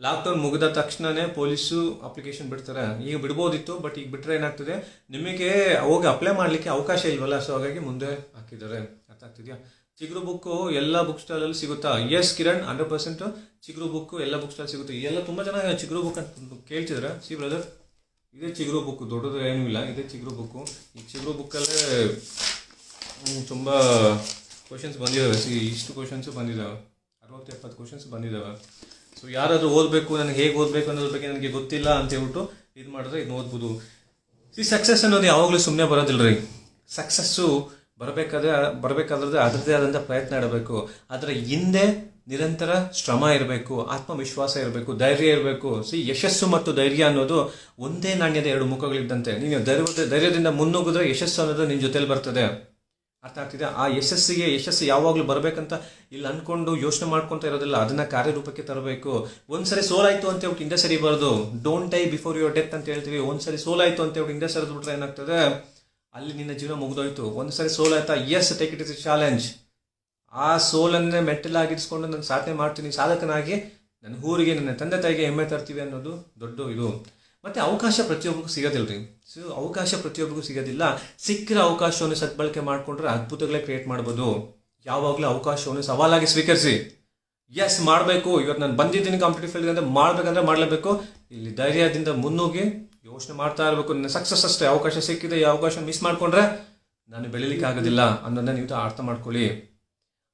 [SPEAKER 1] ಲಾಕ್ಡೌನ್ ಮುಗಿದ ತಕ್ಷಣನೇ ಪೊಲೀಸು ಅಪ್ಲಿಕೇಶನ್ ಬಿಡ್ತಾರೆ. ಈಗ ಬಿಡ್ಬೋದಿತ್ತು, ಬಟ್ ಈಗ ಬಿಟ್ಟರೆ ಏನಾಗ್ತದೆ, ನಿಮಗೆ ಹೋಗಿ ಅಪ್ಲೈ ಮಾಡಲಿಕ್ಕೆ ಅವಕಾಶ ಇಲ್ವಲ್ಲ. ಸೊ ಹಾಗಾಗಿ ಮುಂದೆ ಹಾಕಿದ್ದಾರೆ. ಅರ್ಥ ಆಗ್ತಿದೆಯಾ? ಚಿಗುರು ಬುಕ್ಕು ಎಲ್ಲ ಬುಕ್ ಸ್ಟಾಲಲ್ಲಿ ಸಿಗುತ್ತಾ? ಎಸ್ ಕಿರಣ್, 100% ಚಿಗುರು ಬುಕ್ಕು ಎಲ್ಲ ಬುಕ್ ಸ್ಟಾಲ್ ಸಿಗುತ್ತೆ. ಎಲ್ಲ ತುಂಬ ಜನ ಚಿಗುರು ಬುಕ್ ಅಂತ ಕೇಳ್ತಿದ್ರೆ, ಬ್ರದರ್, ಇದೇ ಚಿಗುರು ಬುಕ್ಕು, ದೊಡ್ಡದು ಏನೂ ಇಲ್ಲ, ಇದೇ ಚಿಗುರು ಬುಕ್ಕು. ಈ ಚಿಗುರು ಬುಕ್ಕಲ್ಲೇ ತುಂಬ ಕ್ವಶನ್ಸ್ ಬಂದಿದ್ದಾವೆ. ಇಷ್ಟು ಕ್ವಶನ್ಸು ಬಂದಿದ್ದಾವೆ, 60-70 ಕ್ವಶನ್ಸ್ ಬಂದಿದ್ದಾವೆ. ಸೊ ಯಾರಾದರೂ ಓದಬೇಕು, ನನಗೆ ಹೇಗೆ ಓದಬೇಕು ಅನ್ನೋದ್ರ ಬಗ್ಗೆ ನನಗೆ ಗೊತ್ತಿಲ್ಲ ಅಂತ ಹೇಳ್ಬಿಟ್ಟು ಇದು ಮಾಡಿದ್ರೆ ಇದನ್ನ ಓದ್ಬೋದು. ಸಕ್ಸಸ್ ಅನ್ನೋದು ಯಾವಾಗಲೂ ಸುಮ್ಮನೆ ಬರೋದಿಲ್ಲ ರೀ. ಸಕ್ಸಸ್ಸು ಬರಬೇಕಾದ್ರೆ ಅದರದ್ದೇ ಆದಂಥ ಪ್ರಯತ್ನ ಇಡಬೇಕು. ಅದರ ಹಿಂದೆ ನಿರಂತರ ಶ್ರಮ ಇರಬೇಕು, ಆತ್ಮವಿಶ್ವಾಸ ಇರಬೇಕು, ಧೈರ್ಯ ಇರಬೇಕು. ಯಶಸ್ಸು ಮತ್ತು ಧೈರ್ಯ ಅನ್ನೋದು ಒಂದೇ ನಾಣ್ಯದ ಎರಡು ಮುಖಗಳಿದ್ದಂತೆ. ನೀನು ಧೈರ್ಯದಿಂದ ಮುನ್ನುಗ್ಗಿದ್ರೆ ಯಶಸ್ಸು ಅನ್ನೋದು ನಿನ್ನ ಜೊತೆಲಿ ಬರ್ತದೆ. ಅರ್ಥ ಆಗ್ತಿದೆ? ಆ ಯಶಸ್ಸು ಯಾವಾಗಲೂ ಬರಬೇಕಂತ ಇಲ್ಲಿ ಅಂದ್ಕೊಂಡು ಯೋಚನೆ ಮಾಡ್ಕೊತ ಇರೋದಿಲ್ಲ, ಅದನ್ನ ಕಾರ್ಯರೂಪಕ್ಕೆ ತರಬೇಕು. ಒಂದ್ಸರಿ ಸೋಲಾಯ್ತು ಅಂತ ಹೇಳ್ಬಿಟ್ಟು ಹಿಂದೆ ಸರಿಬಾರ್ದು. Don't die before your death ಅಂತ ಹೇಳ್ತೀವಿ. ಒಂದ್ಸರಿ ಸೋಲಾಯ್ತು ಅಂತ ಹೇಳ್ಬಿಟ್ಟು ಹಿಂದೆ ಸರಿದ್ಬಿಟ್ರೆ ಏನಾಗ್ತದೆ, ಅಲ್ಲಿ ನಿನ್ನ ಜೀವನ ಮುಗಿದೋಯ್ತು. ಒಂದ್ಸರಿ ಸೋಲಾಯ್ತಾ, yes, take it is a challenge. ಆ ಸೋಲನ್ನೇ ಮೆಟ್ಟಲಾಗಿರಿಸ್ಕೊಂಡು ನಾನು ಸಾಧನೆ ಮಾಡ್ತೀನಿ, ಸಾಧಕನಾಗಿ ನನ್ನ ಊರಿಗೆ, ನನ್ನ ತಂದೆ ತಾಯಿಗೆ ಹೆಮ್ಮೆ ತರ್ತೀವಿ ಅನ್ನೋದು ದೊಡ್ಡ ಇದು. ಮತ್ತು ಅವಕಾಶ ಪ್ರತಿಯೊಬ್ಬರಿಗೂ ಸಿಗೋದಿಲ್ಲ ರೀ. ಸೊ ಅವಕಾಶ ಪ್ರತಿಯೊಬ್ಬರಿಗೂ ಸಿಗೋದಿಲ್ಲ. ಸಿಕ್ಕಿರೋ ಅವಕಾಶವನ್ನು ಸದ್ಬಳಕೆ ಮಾಡಿಕೊಂಡ್ರೆ ಅದ್ಭುತಗಳೇ ಕ್ರಿಯೇಟ್ ಮಾಡ್ಬೋದು. ಯಾವಾಗಲೂ ಅವಕಾಶವನ್ನು ಸವಾಲಾಗಿ ಸ್ವೀಕರಿಸಿ. ಎಸ್, ಮಾಡಬೇಕು, ಇವತ್ತು ನಾನು ಬಂದಿದ್ದೀನಿ ಕಾಂಪಿಟೇಟಿವ್ ಫೀಲ್ಡ್ ಅಂದರೆ ಮಾಡಬೇಕಂದ್ರೆ ಮಾಡಲೇಬೇಕು. ಇಲ್ಲಿ ಧೈರ್ಯದಿಂದ ಮುನ್ನುಗ್ಗಿ ಯೋಚನೆ ಮಾಡ್ತಾ ಇರಬೇಕು. ನನ್ನ ಸಕ್ಸಸ್ ಅಷ್ಟೇ. ಅವಕಾಶ ಸಿಕ್ಕಿದೆ, ಈ ಅವಕಾಶ ಮಿಸ್ ಮಾಡಿಕೊಂಡ್ರೆ ನಾನು ಬೆಳಿಲಿಕ್ಕೆ ಆಗೋದಿಲ್ಲ ಅನ್ನೋದನ್ನ ನೀವು ಅರ್ಥ ಮಾಡ್ಕೊಳ್ಳಿ.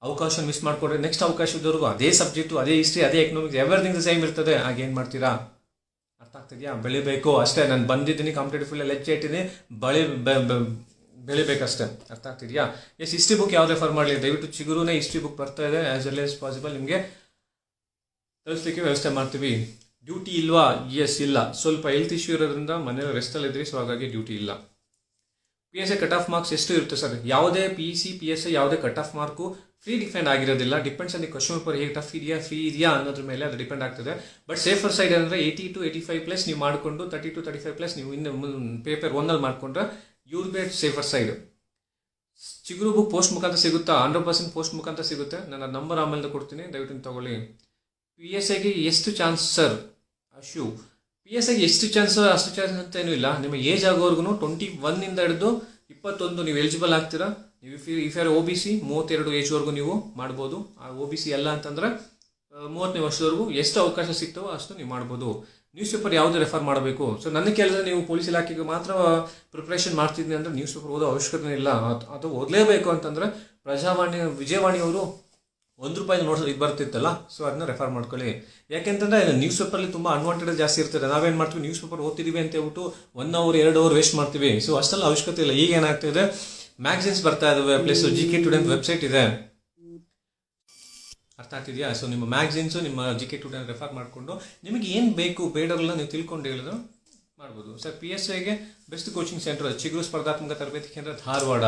[SPEAKER 1] ಅವಕಾಶ ಮಿಸ್ ಮಾಡಿಕೊಂಡ್ರೆ ನೆಕ್ಸ್ಟ್ ಅವಕಾಶ ಇದ್ದವ್ರಿಗೂ ಅದೇ ಸಬ್ಜೆಕ್ಟು, ಅದೇ ಹಿಸ್ಟ್ರಿ, ಅದೇ ಎಕನಾಮಿಕ್ಸ್, ಎವ್ರಿಥಿಂಗ್ ಸೇಮ್ ಇರ್ತದೆ. ಆಗೇನು ಮಾಡ್ತೀರಾ? ಅರ್ಥ ಆಗ್ತಿದೆಯಾ? ಬೆಳಿಬೇಕು ಅಷ್ಟೇ. ನಾನು ಬಂದಿದ್ದೀನಿ ಕಾಂಪಿಟೇಟಿವ್ ಫೀಲ್ಡಲ್ಲಿ, ಹೆಜ್ಜೆ ಇಟ್ಟಿದ್ದೀನಿ, ಬೆಳಿಬೇಕಷ್ಟೇ. ಅರ್ಥ ಆಗ್ತಿದೆಯಾ? ಎಸ್, ಹಿಸ್ಟ್ರಿ ಬುಕ್ ಯಾವ್ದು ರೆಫರ್ ಮಾಡಲಿ? ದಯವಿಟ್ಟು ಚಿಗುರುನೇ ಹಿಸ್ಟ್ರಿ ಬುಕ್ ಬರ್ತಾ ಇದೆ. ಆಸ್ ವೆಲ್ ಆಸ್ ಪಾಸಿಬಲ್ ನಿಮಗೆ ತರಿಸ್ಲಿಕ್ಕೆ ವ್ಯವಸ್ಥೆ ಮಾಡ್ತೀವಿ. ಡ್ಯೂಟಿ ಇಲ್ವಾ? ಎಸ್, ಇಲ್ಲ. ಸ್ವಲ್ಪ ಹೆಲ್ತ್ ಇಶ್ಯೂ ಇರೋದ್ರಿಂದ ಮನೇಲಿ ರೆಸ್ಟಲ್ಲಿ ಇದ್ರಿ. ಸೊ ಹಾಗಾಗಿ ಡ್ಯೂಟಿ ಇಲ್ಲ. PSI ಕಟ್ ಆಫ್ ಮಾರ್ಕ್ಸ್ ಎಷ್ಟು ಇರುತ್ತೆ ಸರ್? ಯಾವುದೇ PEC PSI ಯಾವುದೇ cut off mark free defend ಆಗಿರೋದಿಲ್ಲ. Depends on the question paper, ಹೇಗೆ ಟಫ್ ಇದೆಯಾ, ಫ್ರೀ ಇದೆಯಾ ಅನ್ನೋದ್ರ ಮೇಲೆ ಅದು ಡಿಪೆಂಡ್ ಆಗ್ತದೆ. ಬಟ್ ಸೇಫರ್ ಸೈಡ್ ಅಂದರೆ 80 to 85+ ನೀವು ಮಾಡಿಕೊಂಡು 30 to 35+ ನೀವು ಇನ್ನು ಪೇಪರ್ 1ಅಲ್ಲಿ ಮಾಡಿಕೊಂಡ್ರೆ you will be at safer side. Chiguru book post ಮುಖಾಂತರ ಸಿಗುತ್ತಾ? 100% ಪೋಸ್ಟ್ ಮುಖಾಂತರ ಸಿಗುತ್ತೆ. ನನ್ನ ನಂಬರ್ ಆಮೇಲೆ ಕೊಡ್ತೀನಿ, ದಯವಿಟ್ಟು ತಗೊಳ್ಳಿ. PSIಗೆ ಎಷ್ಟು ಚಾನ್ಸ್ ಸರ್? ಅಶ್ಯೂ, PSIಗೆ ಎಷ್ಟು ಚಾನ್ಸ್? ಅಷ್ಟು ಚಾನ್ಸ್ ಅಂತ ಏನೂ ಇಲ್ಲ. ನಿಮ್ಮ ಏಜ್ ಆಗೋವರೆಗೂ 21 ಹಿಡಿದು 21 ನೀವು ಎಲಿಜಿಬಲ್ ಆಗ್ತೀರಾ. ನೀವು ಇಫ್ ಯಾರು OBC 32 ಏಜ್ವರೆಗೂ ನೀವು ಮಾಡ್ಬೋದು. ಆ OBC ಎಲ್ಲ ಅಂತಂದರೆ 30ನೇ ವರ್ಷದವರೆಗೂ ಎಷ್ಟು ಅವಕಾಶ ಸಿಗ್ತವೋ ಅಷ್ಟು ನೀವು ಮಾಡ್ಬೋದು. ನ್ಯೂಸ್ ಪೇಪರ್ ಯಾವುದು ರೆಫರ್ ಮಾಡಬೇಕು? ಸೊ ನನ್ನ ಕೇಳಿದ್ರೆ ನೀವು ಪೊಲೀಸ್ ಇಲಾಖೆಗೆ ಮಾತ್ರ ಪ್ರಿಪ್ರೇಷನ್ ಮಾಡ್ತಿದ್ದೀನಿ ಅಂದರೆ ನ್ಯೂಸ್ ಪೇಪರ್ ಓದೋ ಅವಶ್ಯಕತೆ ಇಲ್ಲ. ಅದು ಓದಲೇಬೇಕು ಅಂತಂದರೆ ವಿಜಯವಾಣಿಯವರು ₹1 ನೋಟ್ಸ್ ಇದು ಬರ್ತಿತ್ತಲ್ಲ, ಸೊ ಅದನ್ನ ರೆಫರ್ ಮಾಡ್ಕೊಳ್ಳಿ. ಯಾಕೆಂತಂದ್ರೆ ನ್ಯೂಸ್ ಪೇಪರಲ್ಲಿ ತುಂಬ ಅನ್ವಾಂಟೆಡ್ ಜಾಸ್ತಿ ಇರ್ತದೆ. ನಾವೇನು ಮಾಡ್ತೀವಿ, ನ್ಯೂಸ್ ಪೇಪರ್ ಓದ್ತಿದೀವಿ ಅಂತ ಹೇಳ್ಬಿಟ್ಟು 1 ಅವರ್ 2 ಅವರ್ ವೇಸ್ಟ್ ಮಾಡ್ತೀವಿ. ಸೊ ಅಷ್ಟೆಲ್ಲ ಅವಶ್ಯಕತೆ ಇಲ್ಲ. ಈಗ ಏನಾಗ್ತಿದೆ, ಮ್ಯಾಗಝಿನ್ಸ್ ಬರ್ತಾ ಇದಾವೆ, ಪ್ಲಸ್ GK ಟುಡೇ ವೆಬ್ಸೈಟ್ ಇದೆ. ಅರ್ಥ ಆಗ್ತಿದೆಯಾ? ಸೊ ನಿಮ್ಮ ಮ್ಯಾಗಝಿನ್ಸು, ನಿಮ್ಮ GK ಟುಡೇ ರೆಫರ್ ಮಾಡಿಕೊಂಡು ನಿಮಗೆ ಏನು ಬೇಕು ಬೇಡಲ್ಲ ನೀವು ತಿಳ್ಕೊಂಡು ಹೇಳಿದ್ರು ಮಾಡ್ಬೋದು. ಸರ್ PSIಗೆ ಬೆಸ್ಟ್ ಕೋಚಿಂಗ್ ಸೆಂಟರ್ ಚಿಗುರು ಸ್ಪರ್ಧಾತ್ಮಕ ತರಬೇತಿ ಕೇಂದ್ರ ಧಾರವಾಡ.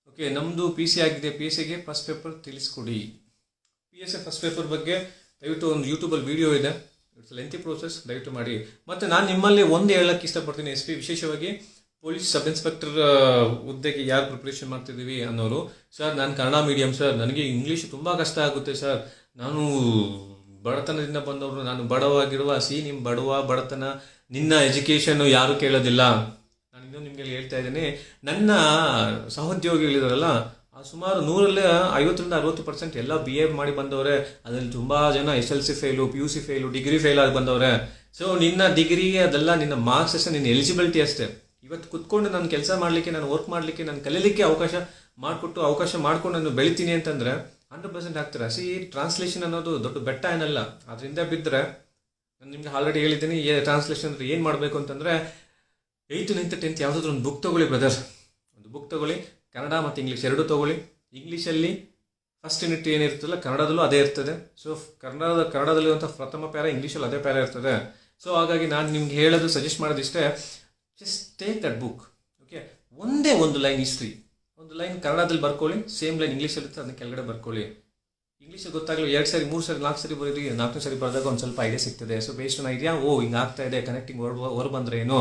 [SPEAKER 1] ಓಕೆ, ನಮ್ಮದು PC ಆಗಿದೆ. PSIಗೆ ಫಸ್ಟ್ ಪೇಪರ್ ತಿಳಿಸ್ಕೊಡಿ. PSI ಫಸ್ಟ್ ಪೇಪರ್ ಬಗ್ಗೆ ದಯವಿಟ್ಟು ಒಂದು ಯೂಟ್ಯೂಬಲ್ಲಿ ವಿಡಿಯೋ ಇದೆ, ಇಟ್ಸ್ ಲೆಂತಿ ಪ್ರೋಸೆಸ್, ದಯವಿಟ್ಟು ಮಾಡಿ. ಮತ್ತು ನಾನು ನಿಮ್ಮಲ್ಲಿ ಒಂದು ಹೇಳಕ್ಕೆ ಇಷ್ಟಪಡ್ತೀನಿ, SP ವಿಶೇಷವಾಗಿ ಪೊಲೀಸ್ ಸಬ್ ಇನ್ಸ್ಪೆಕ್ಟರ್ ಹುದ್ದೆಗೆ ಯಾರು ಪ್ರಿಪ್ರೇಷನ್ ಮಾಡ್ತಿದ್ದೀವಿ ಅನ್ನೋರು. ಸರ್ ನಾನು ಕನ್ನಡ ಮೀಡಿಯಂ ಸರ್, ನನಗೆ ಇಂಗ್ಲೀಷ್ ತುಂಬ ಕಷ್ಟ ಆಗುತ್ತೆ ಸರ್, ನಾನು ಬಡತನದಿಂದ ಬಂದವರು, ನಾನು ಬಡವಾಗಿರುವ ನಿಮ್ಮ ಬಡತನ, ನಿನ್ನ ಎಜುಕೇಷನ್ನು ಯಾರು ಕೇಳೋದಿಲ್ಲ. ನಾನು ಇನ್ನೂ ನಿಮಗೆ ಹೇಳ್ತಾ ಇದ್ದೀನಿ, ನನ್ನ ಸಹೋದ್ಯೋಗಿಗಳಿದಾರಲ್ಲ, ಸುಮಾರು 100ರಲ್ಲಿ 50-60% ಎಲ್ಲ BA ಮಾಡಿ ಬಂದವ್ರೆ. ಅದರಲ್ಲಿ ತುಂಬ ಜನ SLC fail, PUC fail, degree fail ಆಗಿ ಬಂದವ್ರೆ. ಸೊ ನಿನ್ನ ಡಿಗ್ರಿ ಅದೆಲ್ಲ ನಿನ್ನ ಮಾರ್ಕ್ಸ್ ಅಷ್ಟೇ, ನಿನ್ನ ಎಲಿಜಿಬಿಲಿಟಿ ಅಷ್ಟೇ. ಇವತ್ತು ಕುತ್ಕೊಂಡು ನಾನು ಕೆಲಸ ಮಾಡಲಿಕ್ಕೆ, ನಾನು ವರ್ಕ್ ಮಾಡಲಿಕ್ಕೆ, ನಾನು ಕಲೀಲಿಕ್ಕೆ ಅವಕಾಶ ಮಾಡ್ಕೊಂಡು ನಾನು ಬೆಳಿತೀನಿ ಅಂತಂದರೆ 100% ಆಗ್ತಾರೆ. ಟ್ರಾನ್ಸ್ಲೇಷನ್ ಅನ್ನೋದು ದೊಡ್ಡ ಬೆಟ್ಟ ಏನಲ್ಲ, ಅದರಿಂದ ಬಿದ್ದರೆ ನಾನು ನಿಮ್ಗೆ ಆಲ್ರೆಡಿ ಹೇಳಿದ್ದೀನಿ. ಟ್ರಾನ್ಸ್ಲೇಷನ್ ಅಂದರೆ ಏನು ಮಾಡಬೇಕು ಅಂತಂದರೆ 8th, 9th, 10th ಯಾವುದಾದ್ರೂ ಒಂದು ಬುಕ್ ತೊಗೊಳ್ಳಿ ಬ್ರದರ್. ಒಂದು ಬುಕ್ ತೊಗೊಳ್ಳಿ, ಕನ್ನಡ ಮತ್ತು ಇಂಗ್ಲೀಷ್ ಎರಡೂ ತೊಗೊಳ್ಳಿ. ಇಂಗ್ಲೀಷಲ್ಲಿ ಫಸ್ಟ್ ಯೂನಿಟ್ ಏನಿರ್ತಲ್ಲ, ಕನ್ನಡದಲ್ಲೂ ಅದೇ ಇರ್ತದೆ. ಸೊ ಕನ್ನಡದಲ್ಲಿರುವಂಥ ಪ್ರಥಮ ಪ್ಯಾರ, ಇಂಗ್ಲೀಷಲ್ಲಿ ಅದೇ ಪ್ಯಾರ ಇರ್ತದೆ. ಸೊ ಹಾಗಾಗಿ ನಾನು ನಿಮ್ಗೆ ಹೇಳೋದು, ಸಜೆಸ್ಟ್ ಮಾಡೋದಿಷ್ಟೇ, just take that book. Okay, ಒಂದೇ ಒಂದು ಲೈನ್ ಹಿಸ್ಟ್ರಿ, ಒಂದು ಲೈನ್ ಕನ್ನಡದಲ್ಲಿ ಬರ್ಕೊಳ್ಳಿ, ಸೇಮ್ ಲೈನ್ ಇಂಗ್ಲೀಷಲ್ಲಿ ಇರುತ್ತೆ, ಅದನ್ನ ಕೆಳಗಡೆ ಬರ್ಕೊಳ್ಳಿ. ಇಂಗ್ಲೀಷಲ್ಲಿ ಗೊತ್ತಾಗಲಿ 2 ಸರಿ 3 ಸರಿ 4 ಸರಿ ಬರೀರಿ, 4ನೇ ಸರಿ ಬರೆದಾಗ ಒಂದು ಸ್ವಲ್ಪ ಐಡಿಯಾ ಸಿಗ್ತದೆ. ಸೊ ಬೇಸ್ಡ್ ಆನ್ ಐಡಿಯಾ, ಹಿಂಗೆ ಆಗ್ತಾ ಇದೆ, ಕನೆಕ್ಟಿಂಗ್ ವರ್ಡ್ ಬಂದರೆ ಏನು,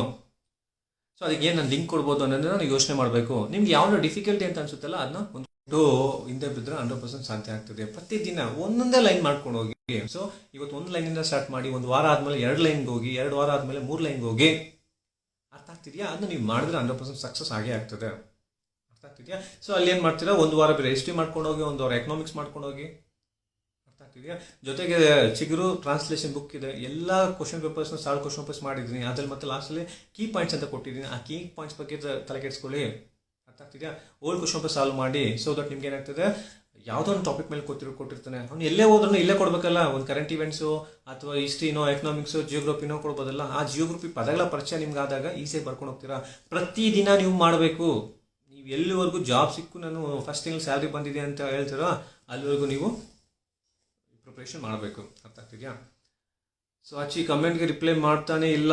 [SPEAKER 1] ಸೊ ಅದಕ್ಕೆ ಏನು ನಾನು ಲಿಂಕ್ ಕೊಡ್ಬೋದು ಅನ್ನೋದನ್ನ ನೀವು ಯೋಚನೆ ಮಾಡಬೇಕು. ನಿಮ್ಗೆ ಯಾವ್ದು ಡಿಫಿಕಲ್ಟಿ ಅಂತ ಅನ್ಸುತ್ತಲ್ಲ, ಅದನ್ನ ಒಂದು ಹಿಂದೆ ಬಿದ್ದರೆ 100% ಶಾಂತಿ ಆಗ್ತದೆ. ಪ್ರತಿದಿನ ಒಂದೊಂದೇ ಲೈನ್ ಮಾಡ್ಕೊಂಡು ಹೋಗಿ. ಸೊ ಇವತ್ತು 1 ಲೈನಿಂದ ಸ್ಟಾರ್ಟ್ ಮಾಡಿ, 1 ವಾರ ಆದಮೇಲೆ 2 ಲೈನ್ಗೆ ಹೋಗಿ, 2 ವಾರ ಆದಮೇಲೆ 3 ಲೈನ್ಗೆ ಹೋಗಿ. ಅರ್ಥ ಆಗ್ತಿದೆಯಾ? ಅದನ್ನ ನೀವು ಮಾಡಿದ್ರೆ 100% ಸಕ್ಸಸ್ ಆಗೇ ಆಗ್ತದೆ. ಅರ್ಥ ಆಗ್ತಿದೆಯಾ? ಸೊ ಅಲ್ಲಿ ಏನು ಮಾಡ್ತೀರಾ, 1 ವಾರ ಬೇರೆ ಹಿಸ್ಟ್ರಿ ಮಾಡ್ಕೊಂಡು ಹೋಗಿ, 1 ವಾರ ಎಕನಾಮಿಕ್ಸ್ ಮಾಡ್ಕೊಂಡು ಹೋಗಿ. ಅರ್ಥ ಆಗ್ತಿದೆಯಾ? ಜೊತೆಗೆ ಚಿಗುರು ಟ್ರಾನ್ಸ್ಲೇಷನ್ ಬುಕ್ ಇದೆ, ಎಲ್ಲ ಕ್ವಶನ್ ಪೇಪರ್ಸ್ನ ಸಾಲ್ವ್ ಕ್ವಶನ್ ಪೇಪರ್ಸ್ ಮಾಡಿದ್ದೀನಿ. ಅದ್ರಲ್ಲಿ ಮತ್ತೆ ಲಾಸ್ಟಲ್ಲಿ ಕೀ ಪಾಯಿಂಟ್ಸ್ ಅಂತ ಕೊಟ್ಟಿದ್ದೀನಿ. ಆ ಕೀ ಪಾಯಿಂಟ್ಸ್ ಬಗ್ಗೆ ತಲೆ ಕೆಡಿಸ್ಕೊಳ್ಳಿ. ಅರ್ಥ ಆಗ್ತಿದೆಯಾ? ಓಲ್ಡ್ ಕ್ವಶನ್ ಪೇಪರ್ ಸಾಲ್ವ್ ಮಾಡಿ. ಸೊ ದಟ್ ನಿಮ್ಗೆ ಏನಾಗ್ತದೆ, ಯಾವುದೋ ಒಂದು ಟಾಪಿಕ್ ಮೇಲೆ ಕೊಟ್ಟಿರ್ತಾನೆ, ಅವ್ನು ಎಲ್ಲೇ ಹೋದ್ರೂ ಇಲ್ಲೇ ಕೊಡಬೇಕಲ್ಲ. ಒಂದು ಕರೆಂಟ್ ಇವೆಂಟ್ಸು ಅಥವಾ ಹಿಸ್ಟ್ರಿನೋ, ಎಕನಾಮಿಕ್ಸು, ಜಿಯೋಗ್ರಫಿನೋ ಕೊಡ್ಬೋದಲ್ಲ. ಆ ಜಿಯೋಗ್ರಫಿ ಪದಗಳ ಪರಿಚಯ ನಿಮ್ಗೆ ಆದಾಗ ಈಸಿಯಾಗಿ ಬರ್ಕೊಂಡು ಹೋಗ್ತೀರಾ. ಪ್ರತಿದಿನ ನೀವು ಮಾಡಬೇಕು. ನೀವು ಎಲ್ಲಿವರೆಗೂ ಜಾಬ್ ಸಿಕ್ಕು ನಾನು ಫಸ್ಟ್ ತಿಂಗಳು ಸ್ಯಾಲ್ರಿ ಬಂದಿದೆ ಅಂತ ಹೇಳ್ತೀರೋ ಅಲ್ಲಿವರೆಗೂ ನೀವು ಪ್ರಿಪ್ರೇಷನ್ ಮಾಡಬೇಕು. ಅರ್ಥ ಆಗ್ತಿದೆಯಾ? ಸೊ ಕಮೆಂಟ್ಗೆ ರಿಪ್ಲೈ ಮಾಡ್ತಾನೆ ಇಲ್ಲ,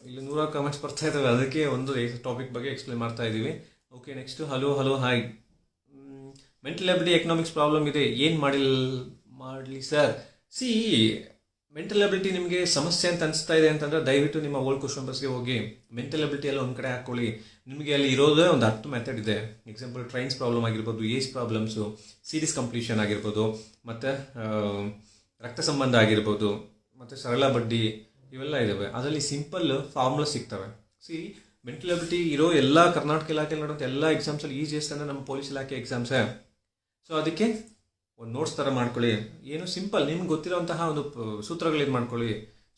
[SPEAKER 1] ಇಲ್ಲಿ 100 ಕಮೆಂಟ್ಸ್ ಬರ್ತಾ ಇದ್ದಾವೆ, ಅದಕ್ಕೆ ಒಂದು ಟಾಪಿಕ್ ಬಗ್ಗೆ ಎಕ್ಸ್ಪ್ಲೇನ್ ಮಾಡ್ತಾ ಇದ್ದೀವಿ. Okay, next hello hi. Mental ability economics problem ಇದೆ, ಏನು ಮಾಡಲಿ ಸರ್? ಮೆಂಟಲ್ ಎಬಿಲಿಟಿ ನಿಮಗೆ ಸಮಸ್ಯೆ ಅಂತ ಅನಿಸ್ತಾ ಇದೆ ಅಂತಂದರೆ ದಯವಿಟ್ಟು ನಿಮ್ಮ ಓಲ್ಡ್ ಕ್ವಶನ್ ಪೇಪರ್ಸ್ಗೆ ಹೋಗಿ. ಮೆಂಟಲ್ ಎಬಿಲಿಟಿ ಎಲ್ಲ ಒಂದು ಕಡೆ ಹಾಕ್ಕೊಳ್ಳಿ. ನಿಮಗೆ ಅಲ್ಲಿ ಇರೋದೇ ಒಂದು 10 ಮೆಥಡ್ ಇದೆ. ಎಕ್ಸಾಂಪಲ್ ಟ್ರೈನ್ಸ್ ಪ್ರಾಬ್ಲಮ್ ಆಗಿರ್ಬೋದು, ಏಜ್ ಪ್ರಾಬ್ಲಮ್ಸು, ಸೀರೀಸ್ ಕಂಪ್ಲೀಷನ್ ಆಗಿರ್ಬೋದು, ಮತ್ತು ರಕ್ತ ಸಂಬಂಧ ಆಗಿರ್ಬೋದು, ಮತ್ತು ಸರಳ ಬಡ್ಡಿ, ಇವೆಲ್ಲ ಇದ್ದಾವೆ. ಅದರಲ್ಲಿ ಸಿಂಪಲ್ ಫಾರ್ಮುಲಾ ಸಿಗ್ತವೆ. ಮೆಂಟಲ್ ಎಬಿಲಿಟಿ ಇರೋ ಎಲ್ಲ ಕರ್ನಾಟಕ ಇಲಾಖೆಯಲ್ಲಿ ನಡೆಯುವಂಥ ಎಲ್ಲ ಎಕ್ಸಾಮ್ಸಲ್ಲಿ ಈಸಿಯೆಸ್ಟ್ ಅಂದರೆ ನಮ್ಮ ಪೊಲೀಸ್ ಇಲಾಖೆ ಎಕ್ಸಾಮ್ಸೇ. ಸೊ ಅದಕ್ಕೆ ಒಂದು ನೋಟ್ಸ್ ಥರ ಮಾಡ್ಕೊಳ್ಳಿ. ಏನು ಸಿಂಪಲ್, ನಿಮ್ಗೆ ಗೊತ್ತಿರೋಂತಹ ಒಂದು ಸೂತ್ರಗಳು ಮಾಡ್ಕೊಳ್ಳಿ.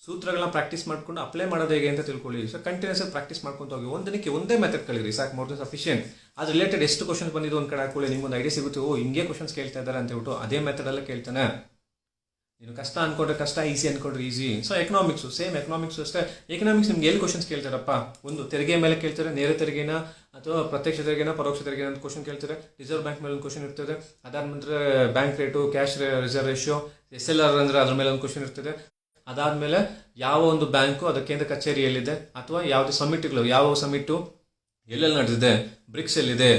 [SPEAKER 1] ಸೂತ್ರಗಳನ್ನ ಪ್ರಾಕ್ಟೀಸ್ ಮಾಡ್ಕೊಂಡು ಅಪ್ಲೈ ಮಾಡೋದು ಹೇಗೆ ಅಂತ ತಿಳ್ಕೊಳ್ಳಿ. ಸೊ ಕಂಟಿನ್ಯೂಸ್ ಆಗಿ ಪ್ರಾಕ್ಟೀಸ್ ಮಾಡ್ಕೊಂಡು ಹೋಗಿ. ಒಂದಿನಕ್ಕೆ ಒಂದೇ ಮೆಥಡ್ ಕಳೀರಿ ಸಾಕು, ಮೋರ್ ದನ್ ಸಫಿಷಿಯೆಂಟ್. ಅದು ರಿಲೇಟೆಡ್ ಎಷ್ಟು ಕ್ವಶನ್ಸ್ ಬಂದಿದ್ದು ಒಂದು ಕಡೆ ಹಾಕೊಳ್ಳಿ, ನಿಮ್ಗೊಂದು ಐಡಿಯಾ ಸಿಗುತ್ತೆ. ಹಿಂಗೆ ಕ್ವಶನ್ಸ್ ಕೇಳ್ತಾ ಇದ್ದಾರೆ ಅಂತ ಹೇಳ್ಬಿಟ್ಟು ಅದೇ ಮೆಥಡಲ್ಲೇ ಕೇಳ್ತಾನೆ. ನೀನು ಕಷ್ಟ ಅನ್ಕೊಂಡ್ರೆ ಕಷ್ಟ, ಈಸಿ ಅನ್ಕೊಂಡ್ರೆ easy. So economics same, economics ಅಷ್ಟೇ. ಎಕನಾಮಿಕ್ಸ್ ನಿಮ್ಗೆ ಎಲ್ಲಿ ಕ್ವಶನ್ಸ್ ಕೇಳ್ತಾರಪ್ಪ, ಒಂದು ತೆರಿಗೆ ಮೇಲೆ ಕೇಳ್ತಾರೆ, ನೇರ ತೆರಿಗೆನ ಅಥವಾ ಪ್ರತ್ಯಕ್ಷ ತೆರಿಗೆನ, ಪರೋಕ್ಷ ತೆರಿಗೆ ಅಂತ ಕ್ವಶನ್ ಕೇಳ್ತಾರೆ. ರಿಸರ್ವ್ ಬ್ಯಾಂಕ್ ಮೇಲೆ ಒಂದು ಕ್ವಶನ್ ಇರ್ತದೆ. ಅದಾದ ನಂತರ bank rate, cash reserve ratio, SLR ಅಂದರೆ ಅದ್ರ ಮೇಲೆ ಒಂದು ಕ್ವಶನ್ ಇರ್ತದೆ. ಅದಾದಮೇಲೆ ಯಾವ ಒಂದು ಬ್ಯಾಂಕು ಅದರ ಕೇಂದ್ರ ಕಚೇರಿಯಲ್ಲಿದೆ, ಅಥವಾ ಯಾವುದೇ ಸಮಿಟ್ಗಳು, ಯಾವ ಸಮಿಟ್ಟು ಎಲ್ಲೆಲ್ಲಿ ನಡೆದಿದೆ, ಬ್ರಿಕ್ಸ್ ಎಲ್ಲಿದೆ,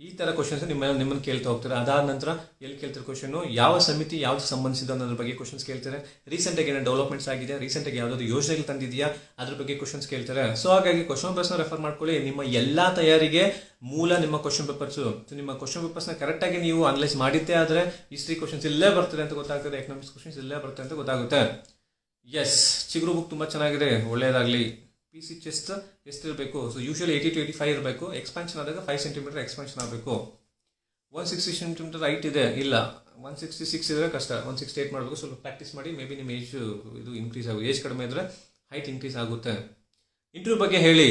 [SPEAKER 1] ಈ ಥರ ಕ್ವಶನ್ಸ್ ನಿಮ್ಮನ್ನು ಕೇಳ್ತಾ ಹೋಗ್ತಾರೆ. ಅದಾದ ನಂತರ ಎಲ್ಲಿ ಕೇಳ್ತಾರೆ ಕ್ವಶನು, ಯಾವ ಸಮಿತಿ ಯಾವ್ದು ಸಂಬಂಧಿಸಿದ ಅನ್ನೋದ್ರ ಬಗ್ಗೆ ಕ್ವಶನ್ಸ್ ಕೇಳ್ತಾರೆ. ರೀಸೆಂಟಾಗಿ ಏನೋ ಡೆವಲಪ್ಮೆಂಟ್ಸ್ ಆಗಿದೆ, ರೀಸೆಂಟಾಗಿ ಯಾವುದಾದ್ರು ಯೋಜನೆಗಳು ತಂದಿದೆಯಾ ಅದ್ರ ಬಗ್ಗೆ ಕ್ವಶನ್ಸ್ ಕೇಳ್ತಾರೆ. ಸೊ ಹಾಗಾಗಿ ಕ್ವಶನ್ ಪೇಪರ್ಸ್ನ ರೆಫರ್ ಮಾಡ್ಕೊಳ್ಳಿ. ನಿಮ್ಮ ಎಲ್ಲ ತಯಾರಿಗೆ ಮೂಲ ನಿಮ್ಮ ಕ್ವಶನ್ ಪೇಪರ್ಸು. ಸೊ ನಿಮ್ಮ ಕ್ವಶನ್ ಪೇಪರ್ಸ್ನ ಕರೆಕ್ಟಾಗಿ ನೀವು ಅನಲೈಸ್ ಮಾಡಿದ್ದೇ ಆದರೆ ಹಿಸ್ಟ್ರಿ ಕ್ವಶನ್ಸ್ ಇಲ್ಲೇ ಬರ್ತದೆ ಅಂತ ಗೊತ್ತಾಗ್ತದೆ, ಎಕನಾಮಿಕ್ಸ್ ಕ್ವಶನ್ಸ್ ಇಲ್ಲೇ ಬರ್ತದೆ ಅಂತ ಗೊತ್ತಾಗುತ್ತೆ. ಎಸ್, ಚಿಗುರು ಬುಕ್ ತುಂಬ ಚೆನ್ನಾಗಿದೆ, ಒಳ್ಳೆಯದಾಗಲಿ. PC ಚೆಸ್ಟ್ ಎಷ್ಟಿರಬೇಕು? ಸೊ ಯೂಶಲಿ 80 to 85 ಇರಬೇಕು. ಎಕ್ಸ್ಪಾನ್ಷನ್ ಆದಾಗ 5 cm ಎಕ್ಸ್ಪಾನ್ಷನ್ ಆಗಬೇಕು. 160 cm ಹೈಟ್ ಇದೆ, ಇಲ್ಲ 166 ಇದ್ರೆ ಕಷ್ಟ, 168 ಮಾಡಬೇಕು. ಸ್ವಲ್ಪ ಪ್ರಾಕ್ಟೀಸ್ ಮಾಡಿ, ಮೇ ಬಿ ನಿಮ್ಮ ಏಜ್ ಇದು ಇನ್ಕ್ರೀಸ್ ಆಗುತ್ತೆ. ಏಜ್ ಕಡಿಮೆ ಇದ್ದರೆ ಹೈಟ್ ಇನ್ಕ್ರೀಸ್ ಆಗುತ್ತೆ. ಇಂಟರ್ವ್ಯೂ ಬಗ್ಗೆ ಹೇಳಿ.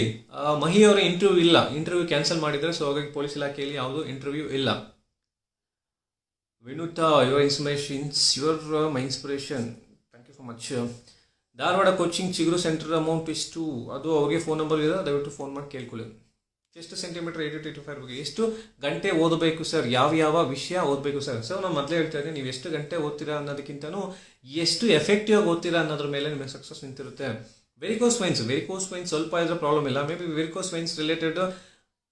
[SPEAKER 1] ಮಹಿ ಅವರ ಇಂಟರ್ವ್ಯೂ ಇಲ್ಲ, ಇಂಟರ್ವ್ಯೂ ಕ್ಯಾನ್ಸಲ್ ಮಾಡಿದರೆ. ಸೊ ಹಾಗಾಗಿ ಪೊಲೀಸ್ ಇಲಾಖೆಯಲ್ಲಿ ಯಾವುದೂ ಇಂಟರ್ವ್ಯೂ ಇಲ್ಲ. Vinutha your my inspiration, thank you so much. Dharwad coaching Chiguru centre amount ಇಷ್ಟು, ಅದು ಅವ್ರಿಗೆ ಫೋನ್ ನಂಬರ್ ಇದೆ, ದಯವಿಟ್ಟು ಫೋನ್ ಮಾಡಿ ಕೇಳ್ಕೊಳ್ಳಿ. ಎಷ್ಟು ಸೆಂಟಿಮೀಟರ್ 80-85 ಬಗ್ಗೆ ಎಷ್ಟು ಗಂಟೆ ಓದಬೇಕು ಸರ್, ಯಾವ ವಿಷಯ ಓದಬೇಕು ಸರ್? ಸೊ ನಾನು ಮೊದಲೇ ಹೇಳ್ತಾ ಇದ್ದೀನಿ, ನೀವು ಎಷ್ಟು ಗಂಟೆ ಓದ್ತೀರಾ ಅನ್ನೋದಕ್ಕಿಂತನೂ ಎಷ್ಟು ಎಫೆಕ್ಟಿವ್ ಆಗಿ ಓದ್ತೀರಾ ಅನ್ನೋದ್ರ ಮೇಲೆ ನಿಮಗೆ ಸಕ್ಸಸ್ ನಿಂತಿರುತ್ತೆ. ವೆರಿಕೋಸ್ ವೈನ್ಸ್ ಸ್ವಲ್ಪ ಇದ್ರೆ ಪ್ರಾಬ್ಲಮ್ ಇಲ್ಲ. May be varicose wines related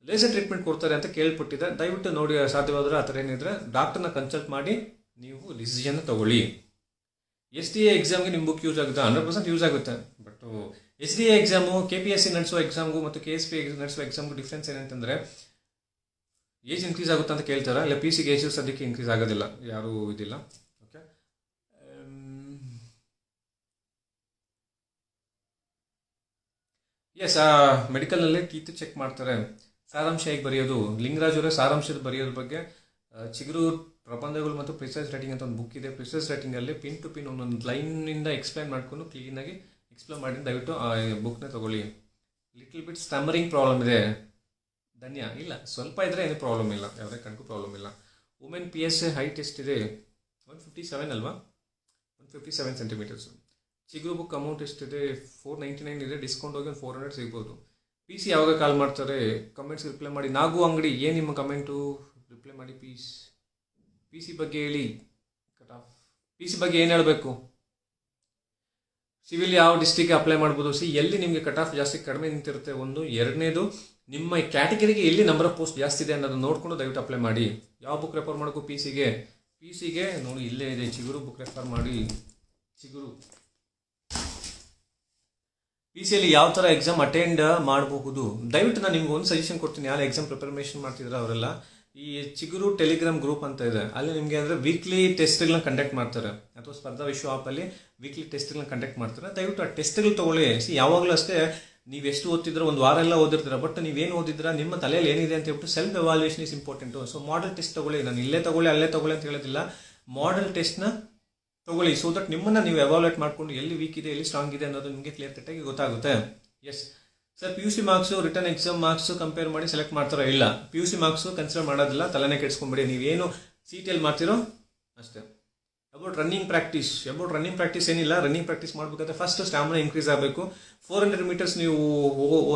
[SPEAKER 1] laser treatment ಕೊಡ್ತಾರೆ ಅಂತ ಕೇಳ್ಪಟ್ಟಿದೆ. ದಯವಿಟ್ಟು ನೋಡಿ, ಸಾಧ್ಯವಾದರೆ ಆ ಥರ ಏನಿದ್ರೆ ಡಾಕ್ಟರ್ನ ಕನ್ಸಲ್ಟ್ ಮಾಡಿ ನೀವು ಡಿಸಿಷನ್ ತಗೊಳ್ಳಿ. SDA ಎಕ್ಸಾಮ್ಗೆ ನಿಮ್ಮ ಬುಕ್ ಯೂಸ್ ಆಗುತ್ತೆ, 100% ಯೂಸ್ ಆಗುತ್ತೆ. ಬಟ್ SDA ಎಕ್ಸಾಮು KPSC ನಡೆಸೋ ಎಕ್ಸಾಮ್ಗೂ ಮತ್ತು KSP ನಡೆಸೋ ಎಕ್ಸಾಮ್ಗೂ ಡಿಫ್ರೆನ್ಸ್ ಏನಂತಂದರೆ, ಏಜ್ ಇನ್ಕ್ರೀಸ್ ಆಗುತ್ತೆ ಅಂತ ಕೇಳ್ತಾರೆ. ಇಲ್ಲ PC ಏಜ್ ಸದ್ಯಕ್ಕೆ ಇನ್ಕ್ರೀಸ್ ಆಗೋದಿಲ್ಲ, ಯಾರೂ ಇದಿಲ್ಲ. ಓಕೆ, ಎಸ್, ಮೆಡಿಕಲ್ನಲ್ಲಿ ಟೀತ್ ಚೆಕ್ ಮಾಡ್ತಾರೆ. ಸಾರಾಂಶ ಹೇಗೆ ಬರೆಯೋದು? ಲಿಂಗರಾಜ್ ಅವರೇ, ಸಾರಾಂಶದ ಬರೆಯೋದ್ರ ಬಗ್ಗೆ ಚಿಗುರು ಪ್ರಬಂಧಗಳು ಮತ್ತು ಪ್ರಿಸೈಸ್ ರೈಟಿಂಗ್ ಅಂತ ಒಂದು ಬುಕ್ ಇದೆ. ಪ್ರಿಸೈಸ್ ರೈಟಿಂಗಲ್ಲಿ ಪಿನ್ ಟು ಪಿನ್ ಒಂದೊಂದು ಲೈನಿಂದ ಎಕ್ಸ್ಪ್ಲೈನ್ ಮಾಡ್ಕೊಂಡು ಕ್ಲೀನಾಗಿ ಎಕ್ಸ್ಪ್ಲೈನ್ ಮಾಡಿ ದಯವಿಟ್ಟು ಆ ಬುಕ್ನ ತಗೊಳ್ಳಿ. ಲಿಟಲ್ ಬಿಟ್ ಸ್ಟಮರಿಂಗ್ ಪ್ರಾಬ್ಲಮ್ ಇದೆ ಧನ್ಯ, ಇಲ್ಲ ಸ್ವಲ್ಪ ಇದ್ದರೆ ಏನು ಪ್ರಾಬ್ಲಮ್ ಇಲ್ಲ, ಯಾವುದೇ ಕಣಕ್ಕೂ ಪ್ರಾಬ್ಲಮ್ ಇಲ್ಲ. ವುಮೆನ್ PSA ಹೈಟ್ ಎಷ್ಟಿದೆ? 157 ಅಲ್ವಾ? 157 ಸೆಂಟಿಮೀಟರ್ಸು. ಚಿಗುರು ಬುಕ್ ಅಮೌಂಟ್ ಎಷ್ಟಿದೆ? 499 ಇದೆ, ಡಿಸ್ಕೌಂಟ್ ಹೋಗಿ ಒಂದು 400 ಸಿಗ್ಬೋದು. PC ಯಾವಾಗ ಕಾಲ್ ಮಾಡ್ತಾರೆ? ಕಮೆಂಟ್ಸ್ ರಿಪ್ಲೈ ಮಾಡಿ. ನಾಗು ಅಂಗಡಿ, ಏನು ನಿಮ್ಮ ಕಮೆಂಟು? ರಿಪ್ಲೈ ಮಾಡಿ ಪ್ಲೀಸ್. PC ಬಗ್ಗೆ ಹೇಳಿ. ಕಟ್ ಆಫ್ PC ಬಗ್ಗೆ ಏನು ಹೇಳಬೇಕು? ಸಿವಿಲ್ ಯಾವ ಡಿಸ್ಟಿಕ್ಗೆ ಅಪ್ಲೈ ಮಾಡ್ಬೋದು? ಎಲ್ಲಿ ನಿಮಗೆ ಕಟ್ ಆಫ್ ಜಾಸ್ತಿ ಕಡಿಮೆ ನಿಂತಿರುತ್ತೆ ಒಂದು. ಎರಡನೇದು, ನಿಮ್ಮ ಕ್ಯಾಟಗರಿಗೆ ಎಲ್ಲಿ ನಂಬರ್ ಆಫ್ ಪೋಸ್ಟ್ ಜಾಸ್ತಿ ಇದೆ ಅನ್ನೋದನ್ನು ನೋಡಿಕೊಂಡು ದಯವಿಟ್ಟು ಅಪ್ಲೈ ಮಾಡಿ. ಯಾವ ಬುಕ್ ರೆಫರ್ ಮಾಡಬೇಕು PCಗೆ ನೋಡಿ, ಇಲ್ಲೇ ಇದೆ, ಚಿಗುರು ಬುಕ್ ರೆಫರ್ ಮಾಡಿ. ಚಿಗುರು PCಯಲ್ಲಿ ಯಾವ ಥರ ಎಕ್ಸಾಮ್ ಅಟೆಂಡ್ ಮಾಡಬಹುದು? ದಯವಿಟ್ಟು ನಾನು ನಿಮ್ಗೆ ಒಂದು ಸಜೆಷನ್ ಕೊಡ್ತೀನಿ. ಯಾರು ಎಕ್ಸಾಮ್ ಪ್ರಿಪರೇಷನ್ ಮಾಡ್ತಿದ್ರೆ ಅವರೆಲ್ಲ ಈ ಚಿಗುರು ಟೆಲಿಗ್ರಾಮ್ ಗ್ರೂಪ್ ಅಂತ ಇದೆ, ಅಲ್ಲಿ ನಿಮಗೆ ಅಂದರೆ ವೀಕ್ಲಿ ಟೆಸ್ಟ್ಗಳನ್ನ ಕಂಡಕ್ಟ್ ಮಾಡ್ತಾರೆ, ಅಥವಾ ಸ್ಪರ್ಧಾ ವಿಶ್ವ ಆ್ಯಪಲ್ಲಿ ವೀಕ್ಲಿ ಟೆಸ್ಟ್ಗಳನ್ನ ಕಂಡಕ್ಟ್ ಮಾಡ್ತಾರೆ. ದಯವಿಟ್ಟು ಆ ಟೆಸ್ಟ್ಗಳು ತೊಗೊಳ್ಳಿ. ಯಾವಾಗಲೂ ಅಷ್ಟೇ, ನೀವು ಎಷ್ಟು ಓದ್ತಿದ್ರೆ ಒಂದು ವಾರ ಎಲ್ಲ ಓದಿರ್ತೀರ, ಬಟ್ ನೀವೇನು ಓದಿದ್ರೆ ನಿಮ್ಮ ತಲೆಯಲ್ಲಿ ಏನಿದೆ ಅಂತ ಹೇಳ್ಬಿಟ್ಟು self evolution is important. So model test ತೊಗೊಳ್ಳಿ. ನಾನು ಇಲ್ಲೇ ತೊಗೊಳ್ಳಿ ಅಲ್ಲೇ ತೊಗೊಳ್ಳಿ ಅಂತ ಹೇಳೋದಿಲ್ಲ, ಮಾಡೆಲ್ ಟೆಸ್ಟ್ನ ತೊಗೊಳ್ಳಿ. ಸೊ ದಟ್ ನಿಮ್ಮನ್ನು ನೀವು ಎವಾಲ್ಯೂಟ್ ಮಾಡಿಕೊಂಡು ಎಲ್ಲಿ ವೀಕ್ ಇದೆ, ಎಲ್ಲಿ ಸ್ಟ್ರಾಂಗ್ ಇದೆ ಅನ್ನೋದು ನಿಮಗೆ ಕ್ಲಿಯರ್ ಕಟ್ಟಾಗಿ ಗೊತ್ತಾಗುತ್ತೆ. Yes sir, PUC marks return exam marks compare ಮಾಡಿ ಸೆಲೆಕ್ಟ್ ಮಾಡ್ತಾರೋ? ಇಲ್ಲ, PUC ಮಾರ್ಕ್ಸು ಕನ್ಸಿಡರ್ ಮಾಡೋದಿಲ್ಲ, ತಲೆನೇ ಕೆಡಿಸ್ಕೊಂಬಿಡಿ. ನೀವೇನು CTL ಮಾಡ್ತಿರೋ ಅಷ್ಟೇ. ಅಬೌಟ್ ರನ್ನಿಂಗ್ ಪ್ರಾಕ್ಟೀಸ್ ಏನಿಲ್ಲ. ರನ್ನಿಂಗ್ ಪ್ರಾಕ್ಟೀಸ್ ಮಾಡಬೇಕಾದ್ರೆ ಫಸ್ಟ್ ಸ್ಟಾಮಿನಾ ಇನ್ಕ್ರೀಸ್ ಆಗಬೇಕು. 400 ಮೀಟರ್ಸ್ ನೀವು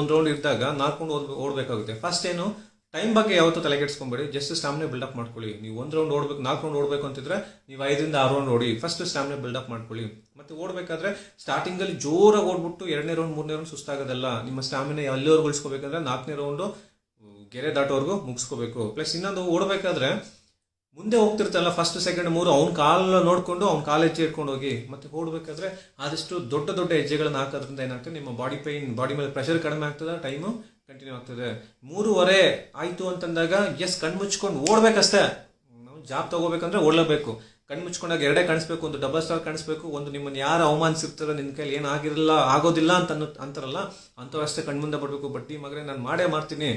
[SPEAKER 1] ಒಂದು ರೌಂಡ್ ಇದ್ದಾಗ 4 ರೌಂಡ್ ಓಡಬೇಕಾಗುತ್ತೆ. ಫಸ್ಟ್ ಏನು, ಟೈಮ್ ಬಗ್ಗೆ ಯಾವತ್ತೂ ತಲೆ ಕೆಡಿಸ್ಕೊಂಬೇಡಿ, ಜಸ್ಟ್ ಸ್ಟಾಮಿನಾ ಬಿಲ್ಡಪ್ ಮಾಡ್ಕೊಳ್ಳಿ. ನೀವು 1 ರೌಂಡ್ ಓಡಬೇಕು, 4 ರೌಂಡ್ ಓಡಬೇಕು ಅಂತಿದ್ರೆ ನೀವು 5ರಿಂದ 6 ರೌಂಡ್ ಓಡಿ. ಫಸ್ಟ್ ಸ್ಟಾಮಿನಾ ಬಿಲ್ಡಪ್ ಮಾಡ್ಕೊಳ್ಳಿ. ಮತ್ತು ಓಡಬೇಕಾದ್ರೆ ಸ್ಟಾರ್ಟಿಂಗಲ್ಲಿ ಜೋರಾಗಿ ಓಡ್ಬಿಟ್ಟು 2ನೇ ರೌಂಡ್ 3ನೇ ರೌಂಡ್ ಸುಸ್ತಾಗೋದಲ್ಲ. ನಿಮ್ಮ ಸ್ಟಾಮಿನಾ ಎಲ್ಲಿವರೆಗೂ ಉಳಿಸ್ಕೋಬೇಕಂದ್ರೆ 4ನೇ ರೌಂಡು ಗೆರೆ ದಾಟೋವರೆಗೂ ಮುಗಿಸ್ಕೋಬೇಕು. ಪ್ಲಸ್ ಇನ್ನೊಂದು, ಓಡಬೇಕಾದ್ರೆ ಮುಂದೆ ಹೋಗ್ತಿರ್ತಲ್ಲ ಫಸ್ಟ್ ಸೆಕೆಂಡ್ 3, ಅವ್ನ ಕಾಲು ನೋಡಿಕೊಂಡು ಅವ್ನ ಕಾಲು ಹೆಜ್ಜೆ ಇಟ್ಕೊಂಡು ಹೋಗಿ. ಮತ್ತು ಓಡಬೇಕಾದ್ರೆ ಆದಷ್ಟು ದೊಡ್ಡ ಹೆಜ್ಜೆಗಳನ್ನು ಹಾಕೋದ್ರಿಂದ ಏನಾಗ್ತದೆ, ನಿಮ್ಮ ಬಾಡಿ ಮೇಲೆ ಪ್ರೆಷರ್ ಕಡಿಮೆ ಆಗ್ತದೆ, ಟೈಮು ಕಂಟಿನ್ಯೂ ಆಗ್ತದೆ. 3:15 ಆಯಿತು ಅಂತಂದಾಗ ಕಣ್ಣು ಮುಚ್ಕೊಂಡು ಓಡಬೇಕಷ್ಟೇ. ನಾವು ಜಾಬ್ ತೊಗೋಬೇಕಂದ್ರೆ ಓಡಲೇಬೇಕು. ಕಣ್ಣು ಮುಚ್ಕೊಂಡಾಗ ಎರಡೇ ಕಾಣಿಸ್ಬೇಕು, ಒಂದು ಡಬಲ್ ಸ್ಟಾರ್ ಕಾಣಿಸ್ಬೇಕು, ಒಂದು ನಿಮ್ಮನ್ನು ಯಾರು ಅವಮಾನಿಸಿರ್ತಾರೋ, ನಿನ್ನ ಕೈಲಿ ಏನು ಆಗೋದಿಲ್ಲ ಅಂತಾರಲ್ಲ, ಅಂಥವಷ್ಟೇ ಕಣ್ಣು ಮುಂದೆ ಬರಬೇಕು. ಬಟ್ಟಿ ಮಗನೇ ನಾನು ಮಾಡೇ ಮಾಡ್ತೀನಿ,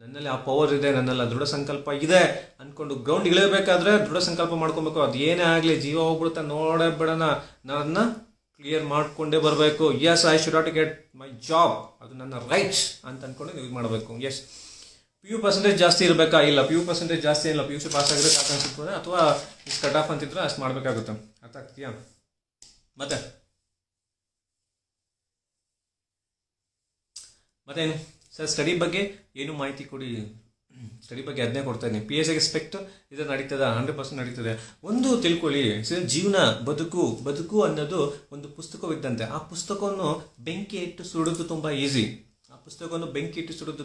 [SPEAKER 1] ನನ್ನಲ್ಲಿ ಆ ಪವರ್ ಇದೆ, ನನ್ನಲ್ಲಿ ದೃಢ ಸಂಕಲ್ಪ ಇದೆ ಅಂದ್ಕೊಂಡು ಗ್ರೌಂಡ್ ಇಳಿಬೇಕಾದ್ರೆ ದೃಢ ಸಂಕಲ್ಪ ಮಾಡ್ಕೊಬೇಕು. ಅದು ಏನೇ ಆಗಲಿ, ಜೀವ ಹೋಗ್ಬಿಡುತ್ತಾ ನೋಡೇ ಬಿಡೋಣ, ನಾನು ಕ್ಲಿಯರ್ ಮಾಡಿಕೊಂಡೇ ಬರಬೇಕು. I should not get my job, ಅದು ನನ್ನ ರೈಟ್ಸ್ ಅಂತ ಅಂದ್ಕೊಂಡು ನೀವು ಮಾಡಬೇಕು. PU ಪರ್ಸೆಂಟೇಜ್ ಜಾಸ್ತಿ ಇರಬೇಕಾ? ಇಲ್ಲ, PU ಪರ್ಸೆಂಟೇಜ್ ಜಾಸ್ತಿ ಇಲ್ಲ. PUC ಪಾಸ್ ಆಗಿದ್ರೆ ಸಾಕು ಅನ್ಸುತ್ತೆ, ಅಥವಾ ಇಷ್ಟು ಕಟ್ ಆಫ್ ಅಂತಿದ್ರೆ ಅಷ್ಟು ಮಾಡಬೇಕಾಗುತ್ತೆ. ಅರ್ಥ ಆಗ್ತೀಯಾ? ಮತ್ತೇನು ಸರ್, ಸ್ಟಡಿ ಬಗ್ಗೆ ಏನು ಮಾಹಿತಿ ಕೊಡಿ. ಸ್ಟಡಿ ಬಗ್ಗೆ ಅದನ್ನೇ ಕೊಡ್ತಾ ಇದ್ದೀನಿ. PSI ಎಕ್ಸ್ಪೆಕ್ಟ್ ಇದು ನಡೀತದ, 100% ನಡೀತದೆ. ಒಂದು ತಿಳ್ಕೊಳ್ಳಿ ಸರ್, ಜೀವನ ಬದುಕು ಅನ್ನೋದು ಒಂದು ಪುಸ್ತಕವಿದ್ದಂತೆ. ಆ ಪುಸ್ತಕವನ್ನು ಬೆಂಕಿ ಇಟ್ಟು ಸುಡೋದು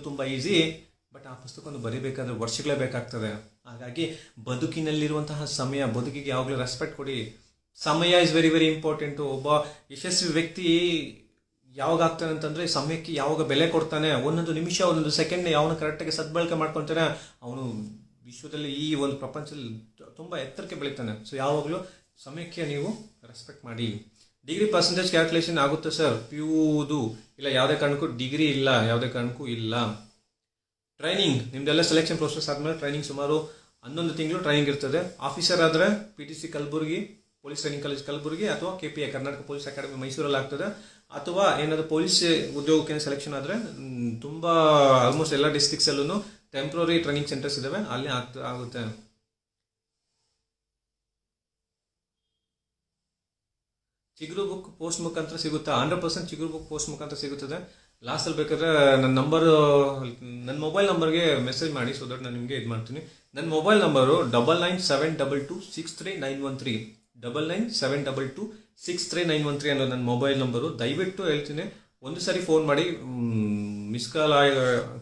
[SPEAKER 1] ತುಂಬ ಈಸಿ, ಬಟ್ ಆ ಪುಸ್ತಕವನ್ನು ಬರೀಬೇಕಾದ್ರೆ ವರ್ಷಗಳೇ ಬೇಕಾಗ್ತದೆ. ಹಾಗಾಗಿ ಬದುಕಿನಲ್ಲಿರುವಂತಹ ಸಮಯ, ಬದುಕಿಗೆ ಯಾವಾಗಲೂ ರೆಸ್ಪೆಕ್ಟ್ ಕೊಡಿ. ಸಮಯ ಇಸ್ ವೆರಿ ವೆರಿ ಇಂಪಾರ್ಟೆಂಟು. ಒಬ್ಬ ಯಶಸ್ವಿ ವ್ಯಕ್ತಿ ಯಾವಾಗ ಆಗ್ತಾನೆ ಅಂತಂದರೆ, ಸಮಯಕ್ಕೆ ಯಾವಾಗ ಬೆಲೆ ಕೊಡ್ತಾನೆ, ಒಂದೊಂದು ನಿಮಿಷ ಒಂದೊಂದು ಸೆಕೆಂಡ್ ಯಾವನು ಕರೆಕ್ಟಾಗಿ ಸದ್ಬಳಕೆ ಮಾಡ್ಕೊತಾನೆ, ಅವನು ವಿಶ್ವದಲ್ಲಿ ಈ ಒಂದು ಪ್ರಪಂಚದಲ್ಲಿ ತುಂಬ ಎತ್ತರಕ್ಕೆ ಬೆಳೀತಾನೆ. ಸೊ ಯಾವಾಗಲೂ ಸಮಯಕ್ಕೆ ನೀವು ರೆಸ್ಪೆಕ್ಟ್ ಮಾಡಿ. ಡಿಗ್ರಿ ಪರ್ಸೆಂಟೇಜ್ ಕ್ಯಾಲ್ಕುಲೇಷನ್ ಆಗುತ್ತೆ ಸರ್ PUದು? ಇಲ್ಲ, ಯಾವುದೇ ಕಾರಣಕ್ಕೂ ಡಿಗ್ರಿ ಇಲ್ಲ, ಯಾವುದೇ ಕಾರಣಕ್ಕೂ ಇಲ್ಲ. ಟ್ರೈನಿಂಗ್ ನಿಮ್ದೆಲ್ಲ ಸೆಲೆಕ್ಷನ್ ಪ್ರೋಸೆಸ್ ಆದಮೇಲೆ ಟ್ರೈನಿಂಗ್ ಸುಮಾರು 11 ತಿಂಗಳು ಟ್ರೈನಿಂಗ್ ಇರ್ತದೆ. ಆಫೀಸರ್ ಆದರೆ PTC Kalaburagi, police training college Kalaburagi, ಅಥವಾ KPI ಕರ್ನಾಟಕ ಪೊಲೀಸ್ ಅಕಾಡೆಮಿ ಮೈಸೂರಲ್ಲಿ ಆಗ್ತದೆ. ಅಥವಾ ಏನಾದರೂ ಪೊಲೀಸ್ ಉದ್ಯೋಗಕ್ಕೆ ಸೆಲೆಕ್ಷನ್ ಆದರೆ ತುಂಬ ಆಲ್ಮೋಸ್ಟ್ ಎಲ್ಲ ಡಿಸ್ಟ್ರಿಕ್ಸಲ್ಲೂ ಟೆಂಪ್ರರಿ ಟ್ರೈನಿಂಗ್ ಸೆಂಟರ್ಸ್ ಇದ್ದಾವೆ, ಅಲ್ಲಿ ಆಗುತ್ತೆ. ಚಿಗುರು ಬುಕ್ ಪೋಸ್ಟ್ ಮುಖಾಂತರ ಸಿಗುತ್ತಾ? 100% ಚಿಗುರು ಬುಕ್ ಪೋಸ್ಟ್ ಮುಖಾಂತರ ಸಿಗುತ್ತದೆ. ಲಾಸ್ಟಲ್ಲಿ ಬೇಕಾದ್ರೆ ನನ್ನ ಮೊಬೈಲ್ ನಂಬರ್ಗೆ ಮೆಸೇಜ್ ಮಾಡಿ, ಸೊ ದಟ್ ನಾನು ನಿಮಗೆ ಇದು ಮಾಡ್ತೀನಿ. ನನ್ನ ಮೊಬೈಲ್ ನಂಬರು 9972263913 9972263913 ಅನ್ನೋ ನನ್ನ ಮೊಬೈಲ್ ನಂಬರು. ದಯವಿಟ್ಟು ಹೇಳ್ತೀನಿ, ಒಂದು ಸಾರಿ ಫೋನ್ ಮಾಡಿ, ಮಿಸ್ ಕಾಲ್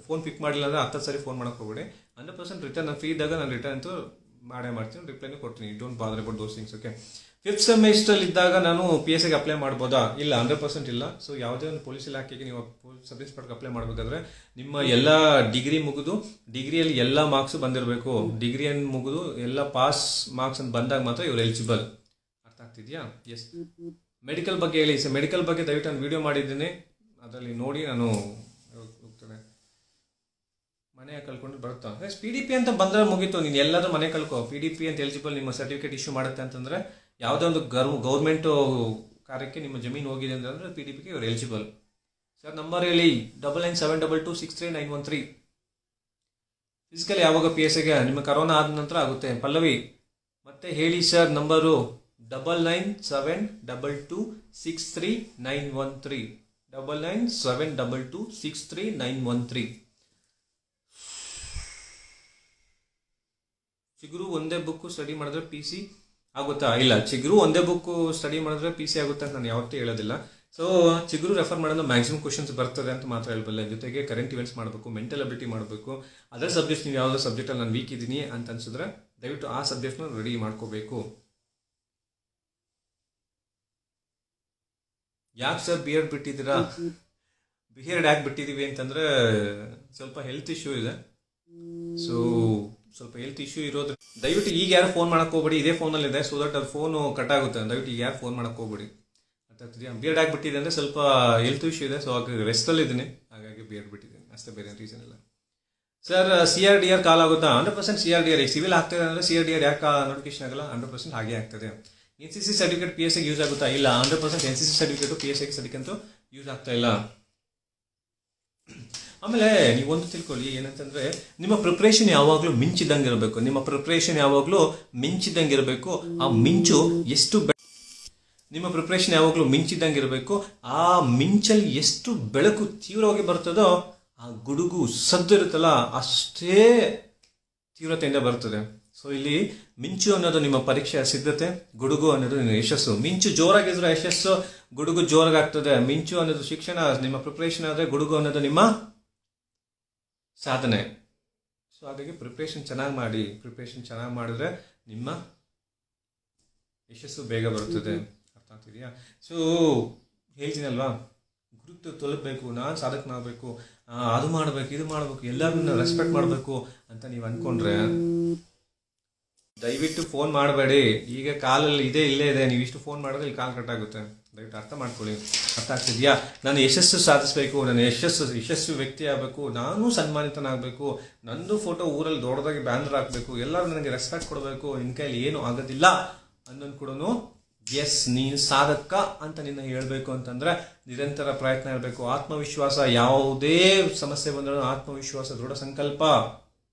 [SPEAKER 1] ಫೋನ್ ಪಿಕ್ ಮಾಡಿಲ್ಲ ಅಂದರೆ 10 ಸಾರಿ ಫೋನ್ ಮಾಡೋಕೆ ಹೋಗ್ಬೇಡಿ. 100% ರಿಟರ್ನ್ ನಾನು ಫ್ರೀ ಇದ್ದಾಗ ನಾನು ರಿಟರ್ನ್ ಅಂತೂ ಮಾಡ್ತೀನಿ, ರಿಪ್ಲೈನೂ ಕೊಡ್ತೀನಿ. Don't bother about those things. Okay, 5th semester ಇದ್ದಾಗ ನಾನು PSIಗೆ ಅಪ್ಲೈ ಮಾಡ್ಬೋದಾ? ಇಲ್ಲ, 100% ಇಲ್ಲ. ಸೊ ಯಾವುದೇ ಒಂದು ಪೊಲೀಸ್ ಇಲಾಖೆಗೆ ನೀವು ಸಬ್ ಇನ್ಸ್ಪೆಕ್ಟರ್ಗೆ ಅಪ್ಲೈ ಮಾಡಬೇಕಾದ್ರೆ ನಿಮ್ಮ ಎಲ್ಲ ಡಿಗ್ರಿ ಮುಗಿದು, ಡಿಗ್ರಿಯಲ್ಲಿ ಎಲ್ಲ ಮಾರ್ಕ್ಸ್ ಬಂದಿರಬೇಕು. ಡಿಗ್ರಿಯನ್ನು ಮುಗಿದು ಎಲ್ಲ ಪಾಸ್ ಮಾರ್ಕ್ಸ್ ಅಂತ ಬಂದಾಗ ಮಾತ್ರ ಇವ್ರು ಎಲಿಜಿಬಲ್. ಅರ್ಥ ಆಗ್ತಿದೆಯಾ? ಎಸ್. ಮೆಡಿಕಲ್ ಬಗ್ಗೆ ಹೇಳಿ ಸರ್. ಮೆಡಿಕಲ್ ಬಗ್ಗೆ ದಯವಿಟ್ಟು ನಾನು ವಿಡಿಯೋ ಮಾಡಿದ್ದೀನಿ, ಅದರಲ್ಲಿ ನೋಡಿ. ನಾನು ಹೋಗ್ತೇನೆ, ಮನೆ ಕಳ್ಕೊಂಡು ಬರುತ್ತಾ? PDP ಅಂತ ಬಂದರೆ ಮುಗೀತು, ನೀನು ಎಲ್ಲಾದ್ರೂ ಮನೆ ಕಳ್ಕೊ. PDP ಅಂತ ಎಲಿಜಿಬಲ್, ನಿಮ್ಮ ಸರ್ಟಿಫಿಕೇಟ್ ಇಶ್ಯೂ ಮಾಡುತ್ತೆ ಅಂತಂದರೆ, ಯಾವುದೇ ಒಂದು ಗೌರ್ಮೆಂಟ್ ಕಾರ್ಯಕ್ಕೆ ನಿಮ್ಮ ಜಮೀನು ಹೋಗಿದೆ ಅಂತಂದರೆ PDPಗೆ ಇವರು ಎಲಿಜಿಬಲ್. ಸರ್ ನಂಬರ್ ಹೇಳಿ, 9972263913. ಫಿಸಿಕಲ್ ಯಾವಾಗ PSIಗೆ? ನಿಮ್ಮ ಕರೋನಾ ಆದ ನಂತರ ಆಗುತ್ತೆ. ಪಲ್ಲವಿ ಮತ್ತೆ ಹೇಳಿ ಸರ್ ನಂಬರು. 9972263913 9972263913. ಚಿಗುರು ಒಂದೇ ಬುಕ್ ಸ್ಟಡಿ ಮಾಡಿದ್ರೆ PC ಆಗುತ್ತಾ? ಇಲ್ಲ, ಚಿಗುರು ಒಂದೇ ಬುಕ್ ಸ್ಟಡಿ ಮಾಡಿದ್ರೆ PC ಆಗುತ್ತೆ ಅಂತ ನಾನು ಯಾವತ್ತೂ ಹೇಳೋದಿಲ್ಲ. ಸೊ ಚಿಗುರು ರೆಫರ್ ಮಾಡೋದು ಮ್ಯಾಕ್ಸಿಮಮ್ ಕ್ವಶನ್ಸ್ ಬರ್ತದೆ ಅಂತ ಮಾತ್ರ ಹೇಳ್ಬಲ್ಲ. ಜೊತೆಗೆ ಕರೆಂಟ್ ಇವೆಂಟ್ಸ್ ಮಾಡಬೇಕು, ಮೆಂಟಲ್ ಅಬಿಲಿಟಿ ಮಾಡಬೇಕು. ಅದರ್ ಸಬ್ಜೆಕ್ಟ್ಸ್ ನೀವು ಯಾವುದೋ ಸಬ್ಜೆಕ್ಟಲ್ಲಿ ನಾನು ವೀಕ್ ಇದ್ದೀನಿ ಅಂತ ಅನ್ಸಿದ್ರೆ ದಯವಿಟ್ಟು ಆ ಸಬ್ಜೆಕ್ಟ್ನ ರೆಡಿ ಮಾಡ್ಕೋಬೇಕು. ಯಾಕೆ ಸರ್ BEd ಬಿಟ್ಟಿದ್ದೀರಾ? BEd ಯಾಕೆ ಬಿಟ್ಟಿದ್ದೀವಿ ಅಂತಂದರೆ ಸ್ವಲ್ಪ ಹೆಲ್ತ್ ಇಶ್ಯೂ ಇದೆ. ಸೊ ಸ್ವಲ್ಪ ಹೆಲ್ತ್ ಇಶ್ಯೂ ಇರೋದು. ದಯವಿಟ್ಟು ಈಗ ಯಾರು ಫೋನ್ ಮಾಡಕ್ಕೆ ಹೋಗ್ಬೇಡಿ, ಇದೇ ಫೋನಲ್ಲಿ ಇದೆ, ಸೊ ದಟ್ ಅದು ಫೋನು ಕಟ್ ಆಗುತ್ತೆ. ದಯವಿಟ್ಟು ಈಗ ಯಾರು ಫೋನ್ ಮಾಡಕ್ಕೆ ಹೋಗ್ಬೇಡಿ. ಅರ್ಥ ಆಗ್ತಿದೆಯಾ? BEd ಆಗಿಬಿಟ್ಟಿದೆ ಅಂದರೆ ಸ್ವಲ್ಪ ಹೆಲ್ತ್ ಇಶ್ಯೂ ಇದೆ, ಸೊ ಹಾಗಾಗಿ ರೆಸ್ಟಲ್ಲಿ ಇದ್ದೀನಿ, ಹಾಗಾಗಿ BEd ಬಿಟ್ಟಿದ್ದೀನಿ ಅಷ್ಟೇ, ಬೇರೆ ರೀಸನ್ ಇಲ್ಲ. ಸರ್ CRDR ಕಾಲ್ ಆಗುತ್ತಾ? 100% CRDR. ಈಗ ಸಿವಿಲ್ ಆಗ್ತದೆ ಅಂದರೆ CRDR ಯಾಕೆ ನೋಟಿಫಿಕೇಶನ್ ಆಗಲ್ಲ? 100% ಹಾಗೆ ಆಗ್ತದೆ. NCC ಸರ್ಟಿಫಿಕೇಟ್ PSIಗೆ ಯೂಸ್ ಆಗುತ್ತಾ? ಇಲ್ಲ, 100% NCC ಸರ್ಟಿಫಿಕೇಟು PSIಗೆ ಸದ್ಯಕ್ಕಂತೂ ಯೂಸ್ ಆಗ್ತಾ ಇಲ್ಲ. ಆಮೇಲೆ ನೀವೊಂದು ತಿಳ್ಕೊಳ್ಳಿ, ಏನಂತಂದರೆ ನಿಮ್ಮ ಪ್ರಿಪ್ರೇಷನ್ ಯಾವಾಗಲೂ ಮಿಂಚಿದಂಗೆ ಇರಬೇಕು. ನಿಮ್ಮ ಪ್ರಿಪ್ರೇಷನ್ ಯಾವಾಗಲೂ ಮಿಂಚಿದಂಗೆ ಇರಬೇಕು. ಆ ಮಿಂಚು ಎಷ್ಟು ನಿಮ್ಮ ಪ್ರಿಪ್ರೇಷನ್ ಯಾವಾಗಲೂ ಮಿಂಚಿದಂಗೆ ಇರಬೇಕು. ಆ ಮಿಂಚಲ್ಲಿ ಎಷ್ಟು ಬೆಳಕು ತೀವ್ರವಾಗಿ ಬರ್ತದೋ ಆ ಗುಡುಗು ಸದ್ದು ಇರುತ್ತಲ್ಲ ಅಷ್ಟೇ ತೀವ್ರತೆಯಿಂದ ಬರ್ತದೆ. ಸೊ ಇಲ್ಲಿ ಮಿಂಚು ಅನ್ನೋದು ನಿಮ್ಮ ಪರೀಕ್ಷೆಯ ಸಿದ್ಧತೆ, ಗುಡುಗು ಅನ್ನೋದು ನಿಮ್ಮ ಯಶಸ್ಸು. ಮಿಂಚು ಜೋರಾಗಿದ್ರೆ ಯಶಸ್ಸು, ಗುಡುಗು ಜೋರಾಗ್ತದೆ. ಮಿಂಚು ಅನ್ನೋದು ಶಿಕ್ಷಣ, ನಿಮ್ಮ ಪ್ರಿಪ್ರೇಷನ್ ಆದರೆ ಗುಡುಗು ಅನ್ನೋದು ನಿಮ್ಮ ಸಾಧನೆ. ಸೊ ಹಾಗಾಗಿ ಪ್ರಿಪ್ರೇಷನ್ ಚೆನ್ನಾಗಿ ಮಾಡಿ. ಪ್ರಿಪ್ರೇಷನ್ ಚೆನ್ನಾಗಿ ಮಾಡಿದ್ರೆ ನಿಮ್ಮ ಯಶಸ್ಸು ಬೇಗ ಬರುತ್ತದೆ. ಅರ್ಥ ಆಗ್ತಿದೆಯಾ? ಸೊ ಹೇಳ್ತೀನಲ್ವಾ, ಗುರುತು ತಲುಪಬೇಕು, ನಾನು ಸಾಧಕನಾಗಬೇಕು, ಅದು ಮಾಡಬೇಕು, ಇದು ಮಾಡಬೇಕು, ಎಲ್ಲರನ್ನ ರೆಸ್ಪೆಕ್ಟ್ ಮಾಡಬೇಕು ಅಂತ ನೀವು ಅಂದ್ಕೊಂಡ್ರೆ ದಯವಿಟ್ಟು ಫೋನ್ ಮಾಡಬೇಡಿ. ಈಗ ಕಾಲಲ್ಲಿ ಇಲ್ಲೇ ಇದೆ, ನೀವು ಇಷ್ಟು ಫೋನ್ ಮಾಡಿದ್ರೆ ಇಲ್ಲಿ ಕಾಲ್ ಕಟ್ಟಾಗುತ್ತೆ. ದಯವಿಟ್ಟು ಅರ್ಥ ಮಾಡ್ಕೊಳ್ಳಿ. ಅರ್ಥ ಆಗ್ತಿದೆಯಾ? ನಾನು ಯಶಸ್ಸು ಸಾಧಿಸಬೇಕು, ನಾನು ಯಶಸ್ವಿ ವ್ಯಕ್ತಿ ಆಗಬೇಕು, ನಾನು ಸನ್ಮಾನಿತನಾಗಬೇಕು, ನಂದು ಫೋಟೋ ಊರಲ್ಲಿ ದೊಡ್ಡದಾಗಿ ಬ್ಯಾನರ್ ಹಾಕಬೇಕು, ಎಲ್ಲರೂ ನನಗೆ ರೆಸ್ಪೆಕ್ಟ್ ಕೊಡಬೇಕು, ನಿನ್ನ ಕೈಯಲ್ಲಿ ಏನು ಆಗೋದಿಲ್ಲ ಅನ್ನೋದು ಕೂಡ ಎಸ್ ನೀನು ಸಾಧಕ ಅಂತ ನಿನ್ನ ಹೇಳಬೇಕು ಅಂತಂದರೆ ನಿರಂತರ ಪ್ರಯತ್ನ ಇರಬೇಕು. ಆತ್ಮವಿಶ್ವಾಸ, ಯಾವುದೇ ಸಮಸ್ಯೆ ಬಂದರೂ ಆತ್ಮವಿಶ್ವಾಸ, ದೃಢ ಸಂಕಲ್ಪ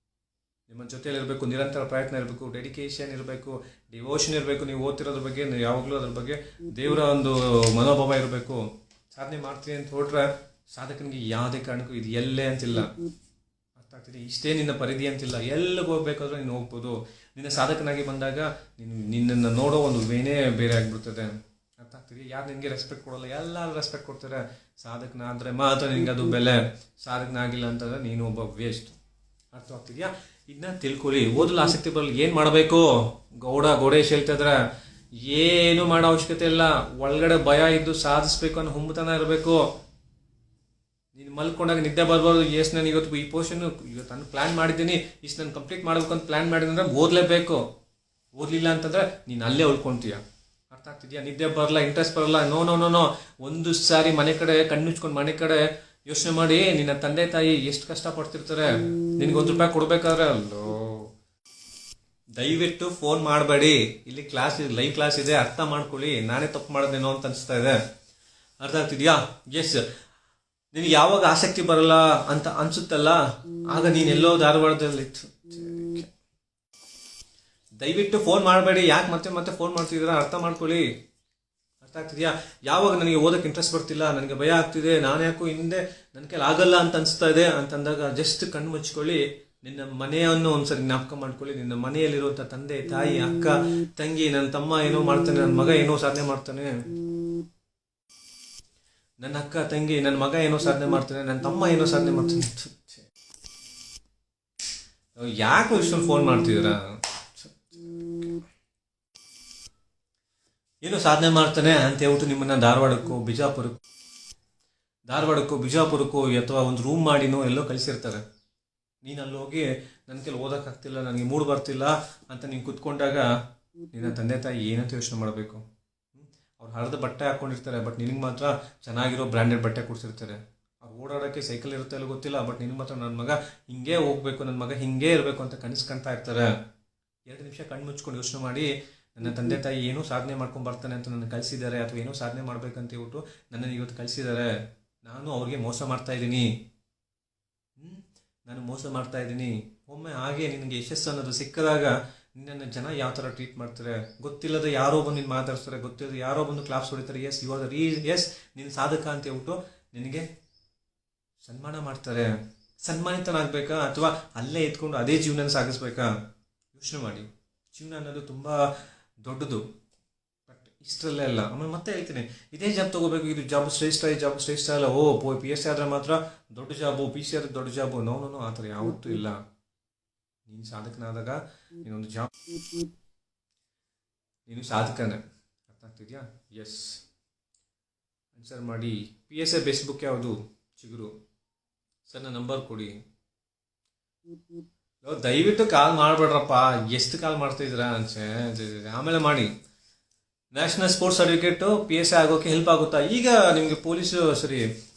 [SPEAKER 1] ನಿಮ್ಮ ಜೊತೆಯಲ್ಲಿ ಇರಬೇಕು. ನಿರಂತರ ಪ್ರಯತ್ನ ಇರಬೇಕು, ಡೆಡಿಕೇಶನ್ ಇರಬೇಕು, ಡಿವೋಷನ್ ಇರಬೇಕು. ನೀವು ಓದ್ತಿರೋದ್ರ ಬಗ್ಗೆ ಯಾವಾಗಲೂ ಅದ್ರ ಬಗ್ಗೆ ದೇವರ ಒಂದು ಮನೋಭಾವ ಇರಬೇಕು. ಸಾಧನೆ ಮಾಡ್ತೀನಿ ಅಂತ ಹೊರಟ್ರೆ ಸಾಧಕನಿಗೆ ಯಾವುದೇ ಕಾರಣಕ್ಕೂ ಇದು ಎಲ್ಲೇ ಅಂತಿಲ್ಲ. ಅರ್ಥ ಆಗ್ತಿದೆ? ಇಷ್ಟೇ ನಿನ್ನ ಪರಿಧಿ ಅಂತಿಲ್ಲ. ಎಲ್ಲಿಗೆ ಹೋಗ್ಬೇಕಾದ್ರೂ ನೀನು ಹೋಗ್ಬೋದು. ನಿನ್ನ ಸಾಧಕನಾಗಿ ಬಂದಾಗ ನಿನ್ನನ್ನು ನೋಡೋ ಒಂದು ವೇನೇ ಬೇರೆ ಆಗಿಬಿಡ್ತದೆ. ಅರ್ಥ ಆಗ್ತಿದೆ? ಯಾರು ನಿನಗೆ ರೆಸ್ಪೆಕ್ಟ್ ಕೊಡೋಲ್ಲ, ಎಲ್ಲರೂ ರೆಸ್ಪೆಕ್ಟ್ ಕೊಡ್ತಾರೆ. ಸಾಧಕನಾದರೆ ಮಾತ್ರ ನಿನಗೆ ಅದು ಬೆಲೆ. ಸಾಧಕನಾಗಿಲ್ಲ ಅಂತಂದರೆ ನೀನು ಒಬ್ಬ ವೇಸ್ಟ್. ಅರ್ಥ ಆಗ್ತಿದೆಯಾ? ಇದನ್ನ ತಿಳ್ಕೊಳ್ಳಿ. ಓದಲು ಆಸಕ್ತಿ ಬರಲಿ, ಏನು ಮಾಡಬೇಕು? ಗೌಡೇಶ್ ಹೇಳ್ತಾ ಇದ್ರೆ ಏನು ಮಾಡೋ ಅವಶ್ಯಕತೆ ಇಲ್ಲ. ಒಳಗಡೆ ಭಯ ಇದ್ದು ಸಾಧಿಸ್ಬೇಕು ಅನ್ನೋ ಹುಮ್ಮತನ ಇರಬೇಕು. ನೀನು ಮಲ್ಕೊಂಡಾಗ ನಿದ್ದೆ ಬರ್ಬಾರ್ದು. ನಾನು ಇವತ್ತು ಈ ಪೋರ್ಷನ್ ಇವತ್ತು ನಾನು ಪ್ಲ್ಯಾನ್ ಮಾಡಿದ್ದೀನಿ, ಇಷ್ಟು ನಾನು ಕಂಪ್ಲೀಟ್ ಮಾಡಬೇಕು ಅಂತ ಪ್ಲ್ಯಾನ್ ಮಾಡಿದ್ರೆ ಓದಲೇಬೇಕು. ಓದಲಿಲ್ಲ ಅಂತಂದರೆ ನೀನು ಅಲ್ಲೇ ಉಳ್ಕೊತೀಯ. ಅರ್ಥ ಆಗ್ತಿದೆಯಾ? ನಿದ್ದೆ ಬರಲ್ಲ, ಇಂಟ್ರೆಸ್ಟ್ ಬರಲ್ಲ. ನೋ ಒಂದು ಸಾರಿ ಮನೆ ಕಡೆ ಕಣ್ಣುಚ್ಕೊಂಡು ಮನೆ ಕಡೆ ಯೋಚನೆ ಮಾಡಿ. ನಿನ್ನ ತಂದೆ ತಾಯಿ ಎಷ್ಟು ಕಷ್ಟಪಡ್ತಿರ್ತಾರೆ, ನಿನಗೆ ₹1 ಕೊಡ್ಬೇಕಾದ್ರೆ ಅಲ್ಲೋ. ದಯವಿಟ್ಟು ಫೋನ್ ಮಾಡಬೇಡಿ. ಇಲ್ಲಿ ಕ್ಲಾಸ್ ಇದೆ, ಲೈವ್ ಕ್ಲಾಸ್ ಇದೆ, ಅರ್ಥ ಮಾಡ್ಕೊಳ್ಳಿ. ನಾನೇ ತಪ್ಪು ಮಾಡೋದೇನೋ ಅಂತ ಅನಿಸ್ತಾ ಇದೆ. ಅರ್ಥ ಆಗ್ತಿದೆಯಾ? ಎಸ್, ನಿನಗೆ ಯಾವಾಗ ಆಸಕ್ತಿ ಬರಲ್ಲ ಅಂತ ಅನ್ಸುತ್ತಲ್ಲ, ಆಗ ನೀನೆಲ್ಲೋ ಧಾರವಾಡದಲ್ಲಿ. ದಯವಿಟ್ಟು ಫೋನ್ ಮಾಡಬೇಡಿ. ಯಾಕೆ ಮತ್ತೆ ಫೋನ್ ಮಾಡ್ತಿದ್ದೀರಾ? ಅರ್ಥ ಮಾಡ್ಕೊಳ್ಳಿ. ಅರ್ಥ ಆಗ್ತಿದೆಯಾ? ಯಾವಾಗ ನನಗೆ ಓದೋಕ್ಕೆ ಇಂಟ್ರೆಸ್ಟ್ ಬರ್ತಿಲ್ಲ, ನನಗೆ ಭಯ ಆಗ್ತಿದೆ, ನಾನು ಯಾಕೋ ಹಿಂದೆ ನನ್ನ ಕೈಲಿ ಆಗಲ್ಲ ಅಂತ ಅನಿಸ್ತಾ ಇದೆ ಅಂತಂದಾಗ ಜಸ್ಟ್ ಕಣ್ಣು ಮುಚ್ಕೊಳ್ಳಿ, ನಿನ್ನ ಮನೆಯನ್ನು ಒಂದ್ಸರಿ ಜ್ಞಾಪಕ ಮಾಡ್ಕೊಳ್ಳಿ. ನಿನ್ನ ಮನೆಯಲ್ಲಿರುವಂಥ ತಂದೆ ತಾಯಿ, ಅಕ್ಕ ತಂಗಿ, ನನ್ನ ತಮ್ಮ ಏನೋ ಮಾಡ್ತಾನೆ, ನನ್ನ ಮಗ ಏನೋ ಸಾಧನೆ ಮಾಡ್ತಾನೆ, ನನ್ನ ಅಕ್ಕ ತಂಗಿ, ನನ್ನ ಮಗ ಏನೋ ಸಾಧನೆ ಮಾಡ್ತಾನೆ, ನನ್ನ ತಮ್ಮ ಏನೋ ಸಾಧನೆ ಮಾಡ್ತಾನೆ. ಯಾಕೆ ಇಷ್ಟೊಂದು ಫೋನ್ ಮಾಡ್ತಿದ್ದೀರಾ? ಏನೋ ಸಾಧನೆ ಮಾಡ್ತಾನೆ ಅಂತ ಹೇಳ್ಬಿಟ್ಟು ನಿಮ್ಮನ್ನ ಧಾರವಾಡಕ್ಕೋ ಬಿಜಾಪುರಕ್ಕೋ ಅಥವಾ ಒಂದು ರೂಮ್ ಮಾಡಿನೋ ಎಲ್ಲೋ ಕಳಿಸಿರ್ತಾರೆ. ನೀನು ಅಲ್ಲಿ ಹೋಗಿ ನನ್ನ ಕೈಲಿ ಓದೋಕ್ಕಾಗ್ತಿಲ್ಲ, ನನಗೆ ಮೂಡ್ ಬರ್ತಿಲ್ಲ ಅಂತ ನೀನು ಕುತ್ಕೊಂಡಾಗ ನಿನ್ನ ತಂದೆ ತಾಯಿ ಏನಂತ ಯೋಚನೆ ಮಾಡಬೇಕು? ಅವ್ರು ಹರಿದ ಬಟ್ಟೆ ಹಾಕ್ಕೊಂಡಿರ್ತಾರೆ, ಬಟ್ ನಿನಗೆ ಮಾತ್ರ ಚೆನ್ನಾಗಿರೋ ಬ್ರ್ಯಾಂಡೆಡ್ ಬಟ್ಟೆ ಕೊಡ್ಸಿರ್ತಾರೆ. ಅವ್ರು ಓಡಾಡೋಕ್ಕೆ ಸೈಕಲ್ ಇರುತ್ತೆ ಅಲ್ಲ ಗೊತ್ತಿಲ್ಲ, ಬಟ್ ನಿನಗೆ ಮಾತ್ರ ನನ್ನ ಮಗ ಹಿಂಗೇ ಹೋಗ್ಬೇಕು, ನನ್ನ ಮಗ ಹಿಂಗೇ ಇರಬೇಕು ಅಂತ ಕನಸು ಕಾಣ್ತಾ ಇರ್ತಾರೆ. 2 ನಿಮಿಷ ಕಣ್ಣು ಮುಚ್ಕೊಂಡು ಯೋಚನೆ ಮಾಡಿ, ನನ್ನ ತಂದೆ ತಾಯಿ ಏನೋ ಸಾಧನೆ ಮಾಡ್ಕೊಂಡು ಬರ್ತಾನೆ ಅಂತ ನನ್ನ ಕಳಿಸಿದ್ದಾರೆ, ಅಥವಾ ಏನೋ ಸಾಧನೆ ಮಾಡ್ಬೇಕಂತ ಹೇಳ್ಬಿಟ್ಟು ನನ್ನನ್ನು ಇವತ್ತು ಕಳಿಸಿದ್ದಾರೆ. ನಾನು ಅವ್ರಿಗೆ ಮೋಸ ಮಾಡ್ತಾ ಇದ್ದೀನಿ, ಒಮ್ಮೆ ಹಾಗೆ ನಿನಗೆ ಯಶಸ್ಸು ಅನ್ನೋದು ಸಿಕ್ಕದಾಗ ನಿನ್ನನ್ನು ಜನ ಯಾವ ಥರ ಟ್ರೀಟ್ ಮಾಡ್ತಾರೆ, ಗೊತ್ತಿಲ್ಲದ ಯಾರೋ ಬಂದು ನಿನ್ನ ಮಾತಾಡ್ತಾರೆ, ಗೊತ್ತಿಲ್ಲದ ಯಾರೋ ಬಂದು ಕ್ಲಾಪ್ಸ್ ಹೊಡಿತಾರೆ, yes you are the yes ನೀನು ಸಾಧಕ ಅಂತ ಹೇಳ್ಬಿಟ್ಟು ನಿನಗೆ ಸನ್ಮಾನ ಮಾಡ್ತಾರೆ. ಸನ್ಮಾನಿತನಾಗಬೇಕಾ ಅಥವಾ ಅಲ್ಲೇ ಎತ್ಕೊಂಡು ಅದೇ ಜೀವನ ಸಾಗಿಸ್ಬೇಕಾ? ಯೋಚನೆ ಮಾಡಿ. ಜೀವನ ಅನ್ನೋದು ತುಂಬ ದೊಡ್ಡದು, ಬಟ್ ಇಷ್ಟರಲ್ಲೇ ಅಲ್ಲ. ಆಮೇಲೆ ಮತ್ತೆ ಹೇಳ್ತೀನಿ, ಇದೇ ಜಾಬ್ ತೊಗೋಬೇಕು, ಇದು ಜಾಬ್ ಶ್ರೇಷ್ಠ, ಈ ಜಾಬ್ ಶ್ರೇಷ್ಠ ಅಲ್ಲ. PSC ಆದರೆ ಮಾತ್ರ ದೊಡ್ಡ ಜಾಬು, PC ಆದರೆ ದೊಡ್ಡ ಜಾಬು. ನೋ ಆ ಥರ ಯಾವತ್ತೂ ಇಲ್ಲ. ನೀನು ಸಾಧಕನಾದಾಗ ನೀನು ಸಾಧಕನೇ. ಅರ್ಥ ಆಗ್ತಿದ್ಯಾ? ಎಸ್, ಆನ್ಸರ್ ಮಾಡಿ. PSI ಬೆಸ್ಟ್ ಬುಕ್ ಯಾವುದು? ಚಿಗುರು. ಸರ್ ನನ್ನ ನಂಬರ್ ಕೊಡಿ. ದಯವಿಟ್ಟು ಕಾಲ್ ಮಾಡಬೇಡ್ರಪ್ಪ, ಎಷ್ಟು ಕಾಲ್ ಮಾಡ್ತಾಯಿದ್ದೀರಾ ಅನ್ಸೆ. ಆಮೇಲೆ ಮಾಡಿ. ನ್ಯಾಷನಲ್ ಸ್ಪೋರ್ಟ್ಸ್ ಸರ್ಟಿಫಿಕೇಟು PSI ಆಗೋಕ್ಕೆ ಹೆಲ್ಪ್ ಆಗುತ್ತಾ? ಈಗ ನಿಮಗೆ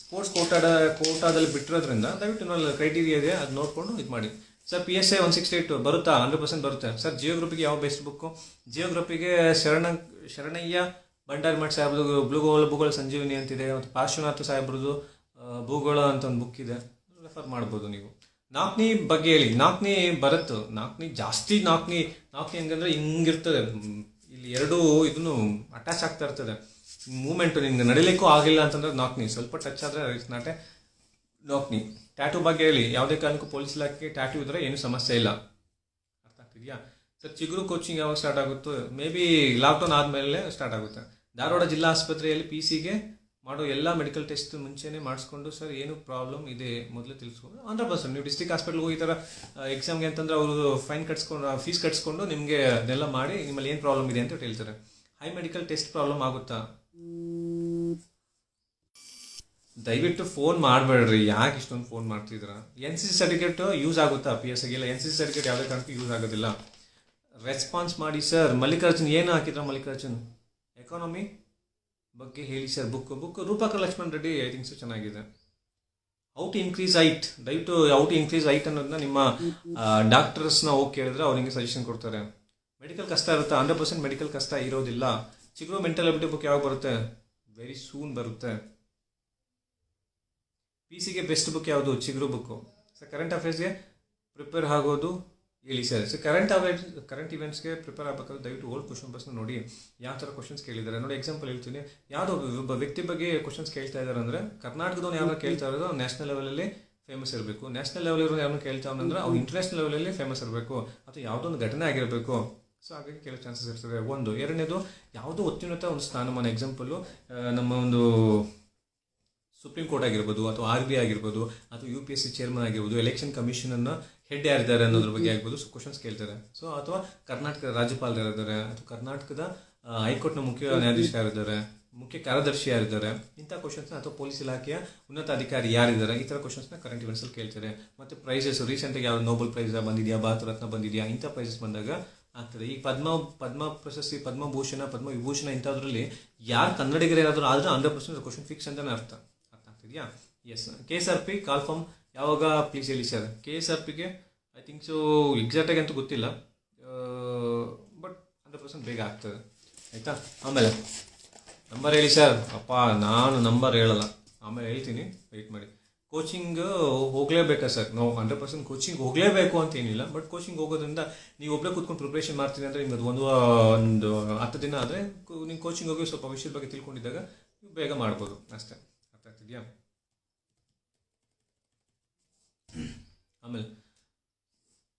[SPEAKER 1] ಸ್ಪೋರ್ಟ್ಸ್ ಕೋಟಾದಲ್ಲಿ ಬಿಟ್ಟಿರೋದ್ರಿಂದ ದಯವಿಟ್ಟು ನೋಡಿ ಕ್ರೈಟೀರಿಯಾ ಇದೆ, ಅದು ನೋಡಿಕೊಂಡು ಇದು ಮಾಡಿ. ಸರ್ PSI 168 ಬರುತ್ತಾ? 100% ಬರುತ್ತೆ. ಸರ್ ಜಿಯೋಗ್ರಫಿಗೆ ಯಾವ ಬೆಸ್ಟ್ ಬುಕ್ಕು? ಜಿಯೋಗ್ರಫಿಗೆ ಶರಣಯ್ಯ ಬಂಡಾರ್ಮಠ್ ಸಾಹೇಬ್ರದ್ದು ಭೂಗೋಳ ಸಂಜೀವಿನಿ ಅಂತಿದೆ, ಮತ್ತು ಪಾರ್ಶ್ವನಾಥ ಸಾಹೇಬ್ರದ್ದು ಭೂಗೋಳ ಅಂತ ಒಂದು ಬುಕ್ ಇದೆ, ರೆಫರ್ ಮಾಡ್ಬೋದು ನೀವು. ನಾಲ್ಕನೇ ಬಗ್ಗೆ ಹೇಳಿ. ನಾಲ್ಕನೇ ಬರುತ್ತೆ. ನಾಲ್ಕನೇ ಹೆಂಗಂದ್ರೆ ಹಿಂಗಿರ್ತದೆ, ಇಲ್ಲಿ ಎರಡು ಇದನ್ನು ಅಟ್ಯಾಚ್ ಆಗ್ತಾ ಇರ್ತದೆ. ಮೂಮೆಂಟು ನಿಮ್ಗೆ ನಡಿಲಿಕ್ಕೂ ಆಗಿಲ್ಲ ಅಂತಂದ್ರೆ ನಾಲ್ಕನೇ, ಸ್ವಲ್ಪ ಟಚ್ ಆದರೆ ಇಟ್ಸ್ ನಾಟ್ ಎ ನಾಲ್ಕನೇ. ಟ್ಯಾಟೂ ಬಗ್ಗೆ ಹೇಳಿ. ಯಾವುದೇ ಕಾರಣಕ್ಕೂ ಪೊಲೀಸ್ ಇಲಾಖೆ ಟ್ಯಾಟೂ ಇದ್ರೆ ಏನೂ ಸಮಸ್ಯೆ ಇಲ್ಲ. ಅರ್ಥ ಆಗ್ತಿದೆಯಾ? ಸರ್ ಚಿಗುರು ಕೋಚಿಂಗ್ ಯಾವಾಗ ಸ್ಟಾರ್ಟ್ ಆಗುತ್ತೋ? ಮೇ ಬಿ ಲಾಕ್ಡೌನ್ ಆದಮೇಲೆ ಸ್ಟಾರ್ಟ್ ಆಗುತ್ತೆ. ಧಾರವಾಡ ಜಿಲ್ಲಾ ಆಸ್ಪತ್ರೆಯಲ್ಲಿ PCಗೆ ಮಾಡೋ ಎಲ್ಲ ಮೆಡಿಕಲ್ ಟೆಸ್ಟ್ ಮುಂಚೆನೇ ಮಾಡಿಸ್ಕೊಂಡು, ಸರ್ ಏನು ಪ್ರಾಬ್ಲಮ್ ಇದೆ ಮೊದಲು ತಿಳಿಸ್ಕೊಂಡು 100%. ನೀವು ಡಿಸ್ಟ್ರಿಕ್ಟ್ ಹಾಸ್ಪಿಟ್ಲ್ಗೆ ಹೋಗಿ ಈ ಥರ ಎಕ್ಸಾಮ್ಗೆ ಅಂತಂದ್ರೆ ಅವರು ಫೀಸ್ ಕಟ್ಸ್ಕೊಂಡು ನಿಮಗೆ ಅದೆಲ್ಲ ಮಾಡಿ ನಿಮ್ಮಲ್ಲಿ ಏನು ಪ್ರಾಬ್ಲಮ್ ಇದೆ ಅಂತ ಹೇಳ್ತಾರೆ. ಹೈ ಮೆಡಿಕಲ್ ಟೆಸ್ಟ್ ಪ್ರಾಬ್ಲಮ್ ಆಗುತ್ತಾ? ದಯವಿಟ್ಟು ಫೋನ್ ಮಾಡಬೇಡ್ರಿ. ಯಾಕೆ ಇಷ್ಟೊಂದು ಫೋನ್ ಮಾಡ್ತಿದ್ದೀರಾ? NCC ಸರ್ಟಿಫಿಕೇಟ್ ಯೂಸ್ ಆಗುತ್ತಾ PSIಗೆ? ಇಲ್ಲ, NCC ಸರ್ಟಿಫಿಕೇಟ್ ಯಾವುದೇ ಕಾರಣಕ್ಕೂ ಯೂಸ್ ಆಗೋದಿಲ್ಲ. ರೆಸ್ಪಾನ್ಸ್ ಮಾಡಿ ಸರ್. ಮಲ್ಲಿಕಾರ್ಜುನ್ ಏನು ಹಾಕಿದ್ರ? ಮಲ್ಲಿಕಾರ್ಜುನ್ ಎಕಾನಮಿ ಬಗ್ಗೆ ಹೇಳಿ sir. Book Roopaka Lakshman Reddy I think so ಚೆನ್ನಾಗಿದೆ. How to increase height. ದಯವಿಟ್ಟು ಹೌ ಟು ಇನ್ಕ್ರೀಸ್ ಹೈಟ್ ಅನ್ನೋದನ್ನ ನಿಮ್ಮ ಡಾಕ್ಟರ್ಸ್ನ ಹೋಗಿ ಕೇಳಿದ್ರೆ ಅವ್ರು ನಿಮಗೆ ಸಜೆಷನ್ ಕೊಡ್ತಾರೆ. ಮೆಡಿಕಲ್ ಕಷ್ಟ ಇರುತ್ತೆ? 100% ಮೆಡಿಕಲ್ ಕಷ್ಟ ಇರೋದಿಲ್ಲ. ಚಿಗುರು ಮೆಂಟಲ್ ಅಬಿಲಿಟಿ ಬುಕ್ ಯಾವಾಗ ಬರುತ್ತೆ? ವೆರಿ ಸೂನ್ ಬರುತ್ತೆ. PCಗೆ ಬೆಸ್ಟ್ ಬುಕ್ ಯಾವುದು? ಚಿಗುರು ಬುಕ್ಕು. ಸರ್ ಕರೆಂಟ್ ಅಫೇರ್ಸ್ಗೆ ಪ್ರಿಪೇರ್ ಆಗೋದು ಹೇಳಿ ಸರ್. ಸೊ ಕರೆಂಟ್ ಇವೆಂಟ್ಸ್ಗೆ ಪ್ರಿಪೇರ್ ಆಗಬೇಕಾದ್ರೆ ದಯವಿಟ್ಟು ಓಲ್ಡ್ ಕ್ವಶನ್ ಪೇಪರ್ಸ್ನ ನೋಡಿ, ಯಾವ ಥರ ಕ್ವಶನ್ಸ್ ಕೇಳಿದ್ದಾರೆ ನೋಡಿ. ಎಕ್ಸಾಂಪಲ್ ಹೇಳ್ತೀನಿ, ಯಾವುದೋ ಒಬ್ಬ ವ್ಯಕ್ತಿ ಬಗ್ಗೆ ಕ್ವಶನ್ಸ್ ಕೇಳ್ತಾ ಇದ್ದಾರೆ ಅಂದರೆ, ಕರ್ನಾಟಕದವ್ನು ಯಾರು ಕೇಳ್ತಾ ಇರೋದು ನ್ಯಾಷನಲ್ ಲೆವೆಲಲ್ಲಿ ಫೇಮಸ್ ಇರಬೇಕು. ನ್ಯಾಷನಲ್ ಲೆವೆಲ್ ಇರೋ ಯಾರನ್ನು ಕೇಳ್ತಾವನಂದ್ರೆ ಅವ್ರು ಇಂಟರ್ನ್ಯಾಷನಲ್ ಲೆವೆಲಲ್ಲಿ ಫೇಮಸ್ ಇರಬೇಕು, ಅಥವಾ ಯಾವುದೋ ಒಂದು ಘಟನೆ ಆಗಿರಬೇಕು. ಸೊ ಹಾಗಾಗಿ ಕೆಲವು ಚಾನ್ಸಸ್ ಇರ್ತದೆ. ಒಂದು. ಎರಡನೇದು, ಯಾವುದೋ ಅತ್ಯುನ್ನತ ಒಂದು ಸ್ಥಾನಮಾನ. ಎಕ್ಸಾಂಪಲು ನಮ್ಮ ಒಂದು ಸುಪ್ರೀಂ ಕೋರ್ಟ್ ಆಗಿರ್ಬೋದು, ಅಥವಾ RBI ಆಗಿರ್ಬೋದು, ಅಥವಾ UPSC ಚೇರ್ಮನ್ ಆಗಿರ್ಬೋದು, ಎಲೆಕ್ಷನ್ ಕಮಿಷನನ್ನು ಹೆಡ್ ಯಾರಿದ್ದಾರೆ ಅನ್ನೋದ್ರ ಬಗ್ಗೆ ಆಗ್ಬೋದು. ಸೊ ಕ್ವಶನ್ಸ್ ಕೇಳ್ತಾರೆ. ಸೊ ಅಥವಾ ಕರ್ನಾಟಕದ ರಾಜ್ಯಪಾಲರು ಯಾರಿದ್ದಾರೆ, ಅಥವಾ ಕರ್ನಾಟಕದ ಹೈಕೋರ್ಟ್ನ ಮುಖ್ಯ ನ್ಯಾಯಾಧೀಶ ಯಾರಿದ್ದಾರೆ, ಮುಖ್ಯ ಕಾರ್ಯದರ್ಶಿ ಯಾರಿದ್ದಾರೆ, ಇಂಥ ಕ್ವಶನ್ಸ್ನ, ಅಥವಾ ಪೊಲೀಸ್ ಇಲಾಖೆಯ ಉನ್ನತ ಅಧಿಕಾರಿ ಯಾರಿದ್ದಾರೆ, ಈ ಥರ ಕ್ವಶನ್ಸ್ನ ಕರೆಂಟ್ ಇವೆಂಟ್ಸಲ್ಲಿ ಕೇಳ್ತಾರೆ. ಮತ್ತು ಪ್ರೈಸಸ್ ರೀಸೆಂಟಾಗಿ ಯಾವ್ದು ನೋಬೆಲ್ ಪ್ರೈಸ್ ಬಂದಿದೆಯಾ, ಭಾರತ ರತ್ನ ಬಂದಿದೆಯಾ, ಇಂಥ ಪ್ರೈಸಸ್ ಬಂದಾಗ ಆಗ್ತದೆ. ಈಗ ಪದ್ಮ ಪ್ರಶಸ್ತಿ, ಪದ್ಮಭೂಷಣ, ಪದ್ಮವಿಭೂಷಣ ಇಂಥದ್ರಲ್ಲಿ ಯಾರು ಕನ್ನಡಿಗರು ಏನಾದರೂ ಆದರೆ 100% ಕ್ವಶನ್ ಫಿಕ್ಸ್ ಅಂತಲೇ ಅರ್ಥ ಆಗ್ತಿದೆಯಾ? ಎಸ್. KSRP ಕಾಲ್ ಫಾರ್ಮ್ ಯಾವಾಗ ಪ್ಲೀಸ್ ಹೇಳಿ ಸರ್. KSRPಗೆ ಐ ಥಿಂಕ್ ಸೊ ಎಕ್ಸಾಕ್ಟಾಗಿ ಅಂತೂ ಗೊತ್ತಿಲ್ಲ, ಬಟ್ 100% ಬೇಗ ಆಗ್ತದೆ. ಆಯಿತಾ? ಆಮೇಲೆ ನಂಬರ್ ಹೇಳಿ ಸರ್. ಅಪ್ಪ ನಾನು ನಂಬರ್ ಹೇಳಲ್ಲ, ಆಮೇಲೆ ಹೇಳ್ತೀನಿ, ವೆಯ್ಟ್ ಮಾಡಿ. ಕೋಚಿಂಗ್ ಹೋಗಲೇಬೇಕಾ ಸರ್? ನಾವು 100% ಕೋಚಿಂಗ್ ಹೋಗಲೇಬೇಕು ಅಂತ ಏನಿಲ್ಲ, ಬಟ್ ಕೋಚಿಂಗ್ ಹೋಗೋದ್ರಿಂದ ನೀವು ಒಬ್ಬರೇ ಕೂತ್ಕೊಂಡು ಪ್ರಿಪ್ರೇಷನ್ ಮಾಡ್ತೀನಿ ಅಂದರೆ ನಿಮ್ಮದು ಒಂದು 10 ದಿನ ಆದರೆ ನೀವು ಕೋಚಿಂಗ್ ಹೋಗಿ ಸ್ವಲ್ಪ ವಿಷಯದ ಬಗ್ಗೆ ತಿಳ್ಕೊಂಡಿದ್ದಾಗ ನೀವು ಬೇಗ ಮಾಡ್ಬೋದು ಅಷ್ಟೇ. ಅರ್ಥ ಆಗ್ತಿದೆಯಾ? ಆಮೇಲೆ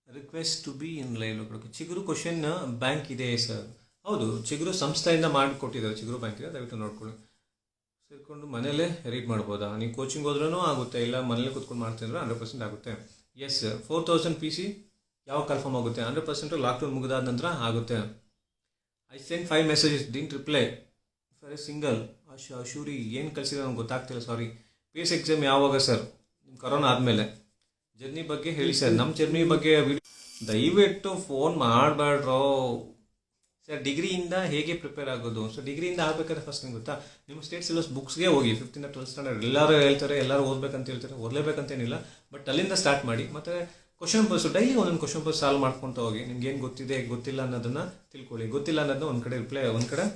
[SPEAKER 1] request to be in live ಕೊಡೋಕೆ ಚಿಗುರು ಕ್ವಶನ್ ಬ್ಯಾಂಕ್ ಇದೆ ಸರ್. ಹೌದು, ಚಿಗುರು ಸಂಸ್ಥೆಯಿಂದ ಮಾಡಿಕೊಟ್ಟಿದ್ದಾರೆ, ಚಿಗುರು ಬ್ಯಾಂಕ್ ಇದೆ, ದಯವಿಟ್ಟು ನೋಡ್ಕೊಳ್ಳಿ. ಸೇರಿಕೊಂಡು ಮನೇಲೇ ರೀಡ್ ಮಾಡ್ಬೋದಾ? ನೀವು ಕೋಚಿಂಗ್ ಹೋದ್ರೂ ಆಗುತ್ತೆ, ಇಲ್ಲ ಮನೇಲಿ ಕೂತ್ಕೊಂಡು ಮಾಡ್ತಿದ್ರೆ 100% ಆಗುತ್ತೆ. ಎಸ್, 4000 PC ಯಾವಾಗ ಕನ್ಫರ್ಮ್ ಆಗುತ್ತೆ? 100% ಲಾಕ್ಡೌನ್ ಮುಗಿದಾದ ನಂತರ ಆಗುತ್ತೆ. I send 5 messages, didn't reply for a single. ಶೂರಿ ಏನು ಕಳಿಸಿದ್ರೆ ನಮ್ಗೆ ಗೊತ್ತಾಗ್ತಿಲ್ಲ, ಸಾರಿ. PS ಎಕ್ಸಾಮ್ ಯಾವಾಗ ಸರ್? ನಿಮ್ಮ ಕರೋನಾ ಆದಮೇಲೆ. ಜರ್ನಿ ಬಗ್ಗೆ ಹೇಳಿ ಸರ್. ನಮ್ಮ ಜರ್ನಿ ಬಗ್ಗೆ ದಯವಿಟ್ಟು ಫೋನ್ ಮಾಡಬೇಡ್ರೋ ಸರ್. ಡಿಗ್ರಿಯಿಂದ ಹೇಗೆ ಪ್ರಿಪೇರ್ ಆಗೋದು? ಸೊ ಡಿಗ್ರಿಯಿಂದ ಆಗಬೇಕಾದ್ರೆ ಫಸ್ಟ್ ನಿಮ್ಗೆ ಗೊತ್ತಾ, ನಿಮ್ಮ ಸ್ಟೇಟ್ ಸಿಲೆಬಸ್ ಬುಕ್ಸ್ಗೆ ಹೋಗಿ. 5th ಇಂದ 12th ಸ್ಟ್ಯಾಂಡರ್ಡ್ ಎಲ್ಲರೂ ಹೇಳ್ತಾರೆ, ಎಲ್ಲರೂ ಓದಬೇಕಂತ ಹೇಳ್ತಾರೆ, ಓದಲೇಬೇಕಂತೇನಿಲ್ಲ, ಬಟ್ ಅಲ್ಲಿಂದ ಸ್ಟಾರ್ಟ್ ಮಾಡಿ. ಮತ್ತು ಕ್ವಶನ್ ಪೇಪರ್ಸು ಡೈಲಿ ಒಂದೊಂದು ಕ್ವಶನ್ ಪೇಪರ್ ಸಾಲ್ವ್ ಮಾಡ್ಕೊತ ಹೋಗಿ. ನಿಮ್ಗೆ ಏನು ಗೊತ್ತಿದೆ ಗೊತ್ತಿಲ್ಲ ಅನ್ನೋದನ್ನು ತಿಳ್ಕೊಳ್ಳಿ. ಗೊತ್ತಿಲ್ಲ ಅನ್ನೋದನ್ನ ಒಂದು ಕಡೆ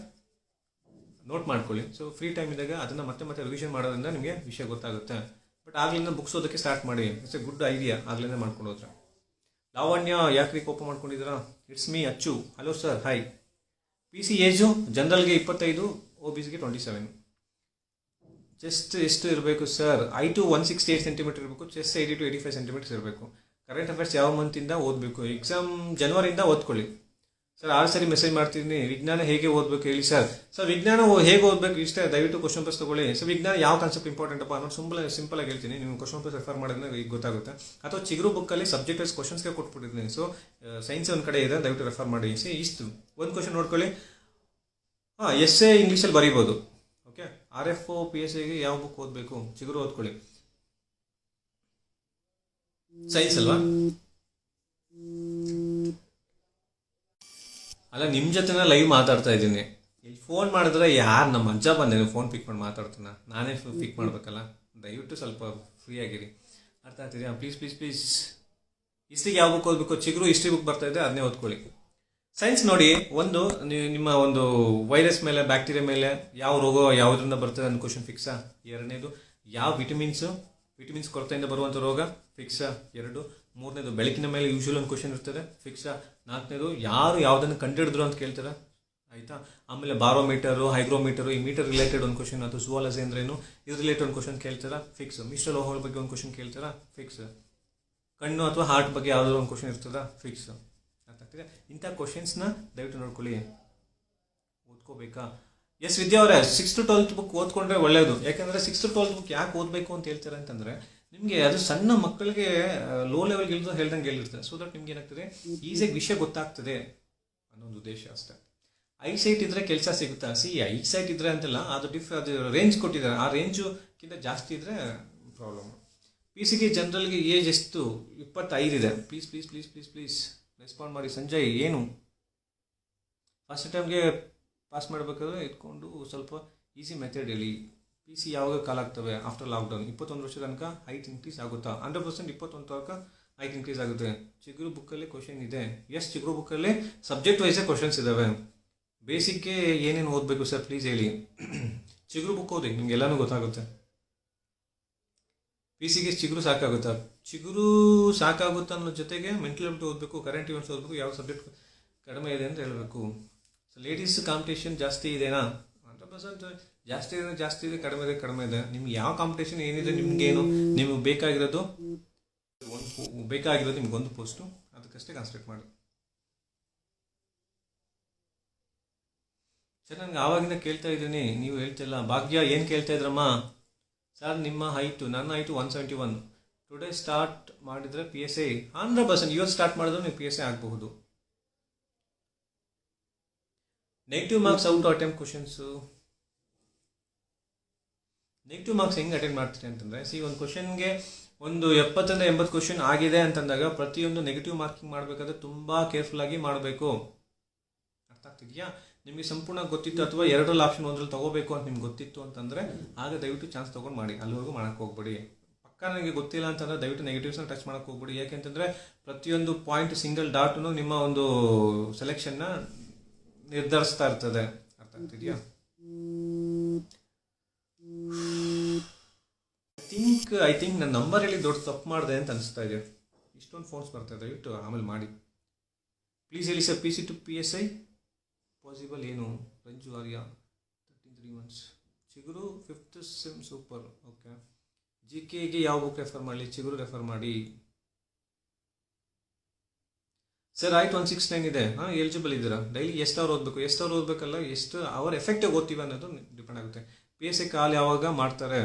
[SPEAKER 1] ನೋಟ್ ಮಾಡ್ಕೊಳ್ಳಿ. ಸೊ ಫ್ರೀ ಟೈಮ್ ಇದ್ದಾಗ ಅದನ್ನು ಮತ್ತೆ ರಿವಿಷನ್ ಮಾಡೋದ್ರಿಂದ ನಿಮಗೆ ವಿಷಯ ಗೊತ್ತಾಗುತ್ತೆ. ಬಟ್ ಆಗ್ಲಿಂದ ಬುಕ್ಸ್ ಓದೋಕ್ಕೆ ಸ್ಟಾರ್ಟ್ ಮಾಡಿ. It's a good idea. ಆಗ್ಲಿಂದ ಮಾಡ್ಕೊಂಡು ಹೋದ್ರೆ. ಲಾವಣ್ಯ, ಯಾಕ್ರಿ ಕೋಪ ಮಾಡ್ಕೊಂಡಿದ್ದೀರಾ? It's me Achu. Hello sir, hi. PC age ಜನರಲ್ಗೆ 25, OBCಗೆ 27. ಚೆಸ್ಟ್ ಎಷ್ಟು ಇರಬೇಕು ಸರ್? height 168 ಸೆಂಟಿಮೀಟರ್ ಇರಬೇಕು, ಚೆಸ್ಟ್ 80 to 85 ಸೆಂಟಿಮೀಟರ್ಸ್ ಇರಬೇಕು. ಕರೆಂಟ್ ಅಫೇರ್ಸ್ ಯಾವ ಮಂತಿಂದ ಓದಬೇಕು? ಎಕ್ಸಾಮ್ ಜನವರಿಯಿಂದ ಓದ್ಕೊಳ್ಳಿ ಸರ್. 6 ಸರಿ ಮೆಸೇಜ್ ಮಾಡ್ತಿದ್ದೀನಿ. ವಿಜ್ಞಾನ ಹೇಗೆ ಓದಬೇಕು ಹೇಳಿ ಸರ್. ಸರ್ ವಿಜ್ಞಾನ ಹೇಗೆ ಓದಬೇಕು ಇಷ್ಟೇ, ದಯವಿಟ್ಟು ಕ್ವಶನ್ ಪೇಪರ್ಸ್ ತಗೊಳ್ಳಿ. ಸರ್ ವಿಜ್ಞಾನ ಯಾವ ಕಾನ್ಸೆಪ್ಟ್ ಇಂಪಾರ್ಟೆಂಟ್ ಅಪ್ಪ ಅನ್ನೋದು ಸಿಂಪಲ್ ಆಗಿ ಹೇಳ್ತೀನಿ. ನೀವು ಕ್ವಶನ್ ಪೇಪರ್ ರೆಫರ್ ಮಾಡಿದ್ರೆ ಈಗ ಗೊತ್ತಾಗುತ್ತೆ. ಅಥವಾ ಚಿಗುರು ಬುಕ್ಕಲ್ಲಿ ಸಬ್ಜೆಕ್ಟ್ ವೈಸ್ ಕ್ವಶನ್ಸ್ಗೆ ಕೊಟ್ಬಿಟ್ಟಿದ್ದೀನಿ. ಸೊ ಸೈನ್ಸ್ ಒಂದು ಕಡೆ ಇದೆ, ದಯವಿಟ್ಟು ರೆಫರ್ ಮಾಡಿ. ಇಷ್ಟು ಒಂದು ಕ್ವಶನ್ ನೋಡ್ಕೊಳ್ಳಿ. ಎಸ್ಸೆ ಇಂಗ್ಲೀಷಲ್ಲಿ ಬರೀಬೋದು. ಓಕೆ, RFO PSIಗೆ ಯಾವ ಬುಕ್ ಓದಬೇಕು? ಚಿಗುರು ಓದ್ಕೊಳ್ಳಿ. ಸೈನ್ಸ್ ಅಲ್ವಾ? ಅಲ್ಲ, ನಿಮ್ಮ ಜೊತೆನ ಲೈವ್ ಮಾತಾಡ್ತಾ ಇದ್ದೀನಿ. ಇಲ್ಲಿ ಫೋನ್ ಮಾಡಿದ್ರೆ ಯಾರು ನಮ್ಮ ಅಜ್ಜ ಬಂದೇನೆ ಫೋನ್ ಪಿಕ್ ಮಾಡಿ ಮಾತಾಡ್ತಾನೆ, ನಾನೇ ಪಿಕ್ ಮಾಡಬೇಕಲ್ಲ. ದಯವಿಟ್ಟು ಸ್ವಲ್ಪ ಫ್ರೀ ಆಗಿರಿ. ಅರ್ಥ ಆಗ್ತಿದೆಯಾ? ಪ್ಲೀಸ್. ಹಿಸ್ಟ್ರಿಗೆ ಯಾವ ಬುಕ್ ಓದಬೇಕು? ಚಿಗುರು ಹಿಸ್ಟ್ರಿ ಬುಕ್ ಬರ್ತಾ ಇದೆ, ಅದನ್ನೇ ಓದ್ಕೊಳ್ಳಿ. ಸೈನ್ಸ್ ನೋಡಿ, ಒಂದು ನಿಮ್ಮ ಒಂದು ವೈರಸ್ ಮೇಲೆ, ಬ್ಯಾಕ್ಟೀರಿಯಾ ಮೇಲೆ ಯಾವ ರೋಗ ಯಾವುದರಿಂದ ಬರ್ತದೆ ಅನ್ನೋ ಕ್ವಶನ್ ಫಿಕ್ಸಾ? 2ನೇದು, ಯಾವ ವಿಟಮಿನ್ಸ್ ಕೊರತೆಯಿಂದ ಬರುವಂಥ ರೋಗ ಫಿಕ್ಸಾ? 2. 3ನೇದು, ಬೆಳಕಿನ ಮೇಲೆ ಯೂಶುವಲ್ ಒಂದು ಕ್ವಶನ್ ಇರ್ತದೆ, ಫಿಕ್ಸಾ? 4ನೇದು, ಯಾರು ಯಾವುದನ್ನು ಕಂಡುಹಿಡಿದ್ರು ಅಂತ ಕೇಳ್ತಾರೆ, ಆಯಿತಾ? ಆಮೇಲೆ ಬಾರೋಮೀಟರು, ಹೈಗ್ರೋಮೀಟರು, ಈ ಮೀಟರ್ ರಿಲೇಟೆಡ್ ಒಂದು ಕ್ವಶನ್, ಅಥವಾ ಝೂವಾಲಜಿ ಅಂದ್ರೇನು, ಇದು ರಿಲೇಟೆಡ್ ಒಂದು ಕ್ವಶನ್ ಕೇಳ್ತಾರಾ? ಫಿಕ್ಸ್. ಮಿಶ್ರ ಲೋಹಗಳ ಬಗ್ಗೆ ಒಂದು ಕ್ವಶನ್ ಕೇಳ್ತಾರಾ? ಫಿಕ್ಸ್. ಕಣ್ಣು ಅಥವಾ ಹಾರ್ಟ್ ಬಗ್ಗೆ ಯಾವುದಾದ್ರು ಒಂದು ಕ್ವಶನ್ ಇರ್ತದಾ? ಫಿಕ್ಸ್. ಅರ್ಥ ಆಗ್ತದೆ? ಇಂಥ ಕ್ವಶನ್ಸ್ನ ದಯವಿಟ್ಟು ನೋಡ್ಕೊಳ್ಳಿ. ಓದ್ಕೋಬೇಕಾ? ಎಸ್ ವಿದ್ಯಾ ಅವರೇ, 6th to 12th ಬುಕ್ ಓದ್ಕೊಂಡ್ರೆ ಒಳ್ಳೆಯದು. ಯಾಕಂದರೆ 6th to 12th ಬುಕ್ ಯಾಕೆ ಓದಬೇಕು ಅಂತ ಹೇಳ್ತಾರೆ ಅಂತಂದರೆ, ನಿಮಗೆ ಅದು ಸಣ್ಣ ಮಕ್ಕಳಿಗೆ ಲೋ ಲೆವೆಲ್ಗೆ ಇಳಿದು ಹೇಳಿರ್ತದೆ. ಸೊ ದಟ್ ನಿಮ್ಗೆ ಏನಾಗ್ತದೆ, ಈಸಿಯಾಗಿ ವಿಷಯ ಗೊತ್ತಾಗ್ತದೆ ಅನ್ನೊಂದು ಉದ್ದೇಶ ಅಷ್ಟೇ. ಐಸೈಟ್ ಇದ್ರೆ ಕೆಲಸ ಸಿಗುತ್ತಾ? ಐಸೈಟ್ ಇದ್ರೆ ಅಂತಲ್ಲ, ಅದು ರೇಂಜ್ ಕೊಟ್ಟಿದ್ದಾರೆ, ಆ ರೇಂಜುಕ್ಕಿಂತ ಜಾಸ್ತಿ ಇದ್ರೆ ಪ್ರಾಬ್ಲಮ್. PCಗೆ ಜನರಲ್ಗೆ ಏಜ್ ಎಷ್ಟು? 25 ಇದೆ. ಪ್ಲೀಸ್ ರೆಸ್ಪಾಂಡ್ ಮಾಡಿ. ಸಂಜಯ್, ಏನು ಫಸ್ಟ್ ಟೈಮ್ಗೆ ಪಾಸ್ ಮಾಡಬೇಕಾದ್ರೆ ಇಟ್ಕೊಂಡು ಸ್ವಲ್ಪ ಈಸಿ ಮೆಥಡ್ ಹೇಳಿ. PC ಯಾವಾಗ ಕಾಲ್ ಆಗ್ತವೆ? After lockdown. 21 ವರ್ಷದ ತನಕ ಹೈಟ್ ಇನ್ಕ್ರೀಸ್ ಆಗುತ್ತಾ? 100% 21 ತನಕ ಹೈಟ್ ಇನ್ಕ್ರೀಸ್ ಆಗುತ್ತೆ. ಚಿಗುರು ಬುಕ್ಕಲ್ಲಿ ಕ್ವಶನ್ ಇದೆ. ಎಸ್, ಚಿಗುರು ಬುಕ್ಕಲ್ಲಿ ಸಬ್ಜೆಕ್ಟ್ ವೈಸೇ ಕ್ವಶನ್ಸ್ ಇದ್ದಾವೆ. ಬೇಸಿಕ್ಗೆ ಏನೇನು ಓದಬೇಕು ಸರ್ ಪ್ಲೀಸ್ ಹೇಳಿ. ಚಿಗುರು ಬುಕ್ ಓದಿ, ನಿಮ್ಗೆಲ್ಲನೂ ಗೊತ್ತಾಗುತ್ತೆ. PCಗೆ ಚಿಗುರು ಸಾಕಾಗುತ್ತಾ? ಚಿಗುರು ಸಾಕಾಗುತ್ತಾ ಅನ್ನೋ ಜೊತೆಗೆ ಮೆಂಟಲ್ ಅಬಿಲಿಟಿ ಓದಬೇಕು, ಕರೆಂಟ್ ಇವೆಂಟ್ಸ್ ಓದಬೇಕು, ಯಾವ ಸಬ್ಜೆಕ್ಟ್ ಕಡಿಮೆ ಇದೆ ಅಂತ ಹೇಳಬೇಕು. ಸೊ ಲೇಡೀಸ್ ಕಾಂಪಿಟೇಷನ್ ಜಾಸ್ತಿ ಇದೆನಾ? 100% ಜಾಸ್ತಿ ಇದೆ, ಕಡಿಮೆ ಇದೆ. ನಿಮ್ಗೆ ಯಾವ ಕಾಂಪಿಟೇಷನ್ ಏನಿದೆ, ನಿಮಗೇನು ನಿಮಗೆ ಬೇಕಾಗಿರೋದು ನಿಮ್ಗೊಂದು ಪೋಸ್ಟು, ಅದಕ್ಕಷ್ಟೇ ಕಾನ್ಸಂಟ್ರೇಟ್ ಮಾಡಿ ಸರ್. ನನಗೆ ಆವಾಗಿಂದ ಕೇಳ್ತಾ ಇದ್ದೀನಿ, ನೀವು ಹೇಳ್ತಿಲ್ಲ. ಭಾಗ್ಯ, ಏನು ಕೇಳ್ತಾ ಇದ್ರಮ್ಮ? ಸರ್ ನಿಮ್ಮ ಹೈಟು, ನನ್ನ ಹೈಟು 171. ಟುಡೇ ಸ್ಟಾರ್ಟ್ ಮಾಡಿದರೆ PSI 100%. ಇವತ್ತು ಸ್ಟಾರ್ಟ್ ಮಾಡಿದ್ರೆ ನೀವು PSI ಆಗಬಹುದು. Negative marks out attempt questions. Negative marks ಹೆಂಗೆ ಅಟೆಂಡ್ ಮಾಡ್ತೀನಿ ಅಂತಂದರೆ, ಒಂದು ಕ್ವಶನ್ಗೆ ಒಂದು 70 to 80 ಕ್ವಶನ್ ಆಗಿದೆ ಅಂತಂದಾಗ ಪ್ರತಿಯೊಂದು ನೆಗೆಟಿವ್ ಮಾರ್ಕಿಂಗ್ ಮಾಡಬೇಕಾದ್ರೆ ತುಂಬ ಕೇರ್ಫುಲ್ ಆಗಿ ಮಾಡಬೇಕು. ಅರ್ಥ ಆಗ್ತಿದೆಯಾ? ನಿಮಗೆ ಸಂಪೂರ್ಣ ಗೊತ್ತಿತ್ತು, ಅಥವಾ 2ರಲ್ಲಿ ಆಪ್ಷನ್ 1ರಲ್ಲಿ ತಗೋಬೇಕು ಅಂತ ನಿಮ್ಗೆ ಗೊತ್ತಿತ್ತು ಅಂತಂದರೆ ಆಗ ದಯವಿಟ್ಟು ಚಾನ್ಸ್ ತೊಗೊಂಡು ಮಾಡಿ. ಅಲ್ಲಿವರೆಗೂ ಮಾಡೋಕ್ಕೆ ಹೋಗ್ಬೇಡಿ. ಪಕ್ಕ ನನಗೆ ಗೊತ್ತಿಲ್ಲ ಅಂತಂದರೆ ದಯವಿಟ್ಟು ನೆಗೆಟಿವ್ಸ್ನ ಟಚ್ ಮಾಡೋಕ್ಕೆ ಹೋಗ್ಬೇಡಿ. ಯಾಕೆಂತಂದರೆ ಪ್ರತಿಯೊಂದು ಪಾಯಿಂಟ್, ಸಿಂಗಲ್ ಡಾಟು ನಿಮ್ಮ ಒಂದು ಸೆಲೆಕ್ಷನ್ನ ನಿರ್ಧರಿಸ್ತಾ ಇರ್ತದೆ. ಅರ್ಥ ಆಗ್ತಿದೆಯಾ? ಐ ಥಿಂಕ್ ನನ್ನ ನಂಬರಲ್ಲಿ ದೊಡ್ಡ ತಪ್ಪು ಮಾಡಿದೆ ಅಂತ ಅನಿಸ್ತಾ ಇದೆ. ಇಷ್ಟೊಂದು ಫೋನ್ಸ್ ಬರ್ತಾ ದಯವಿಟ್ಟು ಆಮೇಲೆ ಮಾಡಿ. ಪ್ಲೀಸ್ ಹೇಳಿ sir, PC to PSI possible ಏನು? ರಂಜು ಆರ್ಯ 13 months. ಚಿಗುರು 5th ಸೆಮ್ ಸೂಪರ್. ಓಕೆ, GKಗೆ ಯಾವ ಬುಕ್ ರೆಫರ್ ಮಾಡಲಿ? ಚಿಗುರು ರೆಫರ್ ಮಾಡಿ ಸರ್. ಆಯ್ತು, 169 ಇದೆ. ಎಲಿಜಿಬಲ್ ಇದ್ದೀರಾ. ಡೈಲಿ ಎಷ್ಟು ಅವ್ರು ಓದಬೇಕು? ಎಷ್ಟು ಅವ್ರು ಓದಬೇಕಲ್ಲ, ಎಷ್ಟು ಅವರ್ ಎಫೆಕ್ಟಿವ್ ಓದ್ತೀವಿ ಅನ್ನೋದು ಡಿಪೆಂಡ್ ಆಗುತ್ತೆ. PSI ಕಾಲ್ ಯಾವಾಗ ಮಾಡ್ತಾರೆ?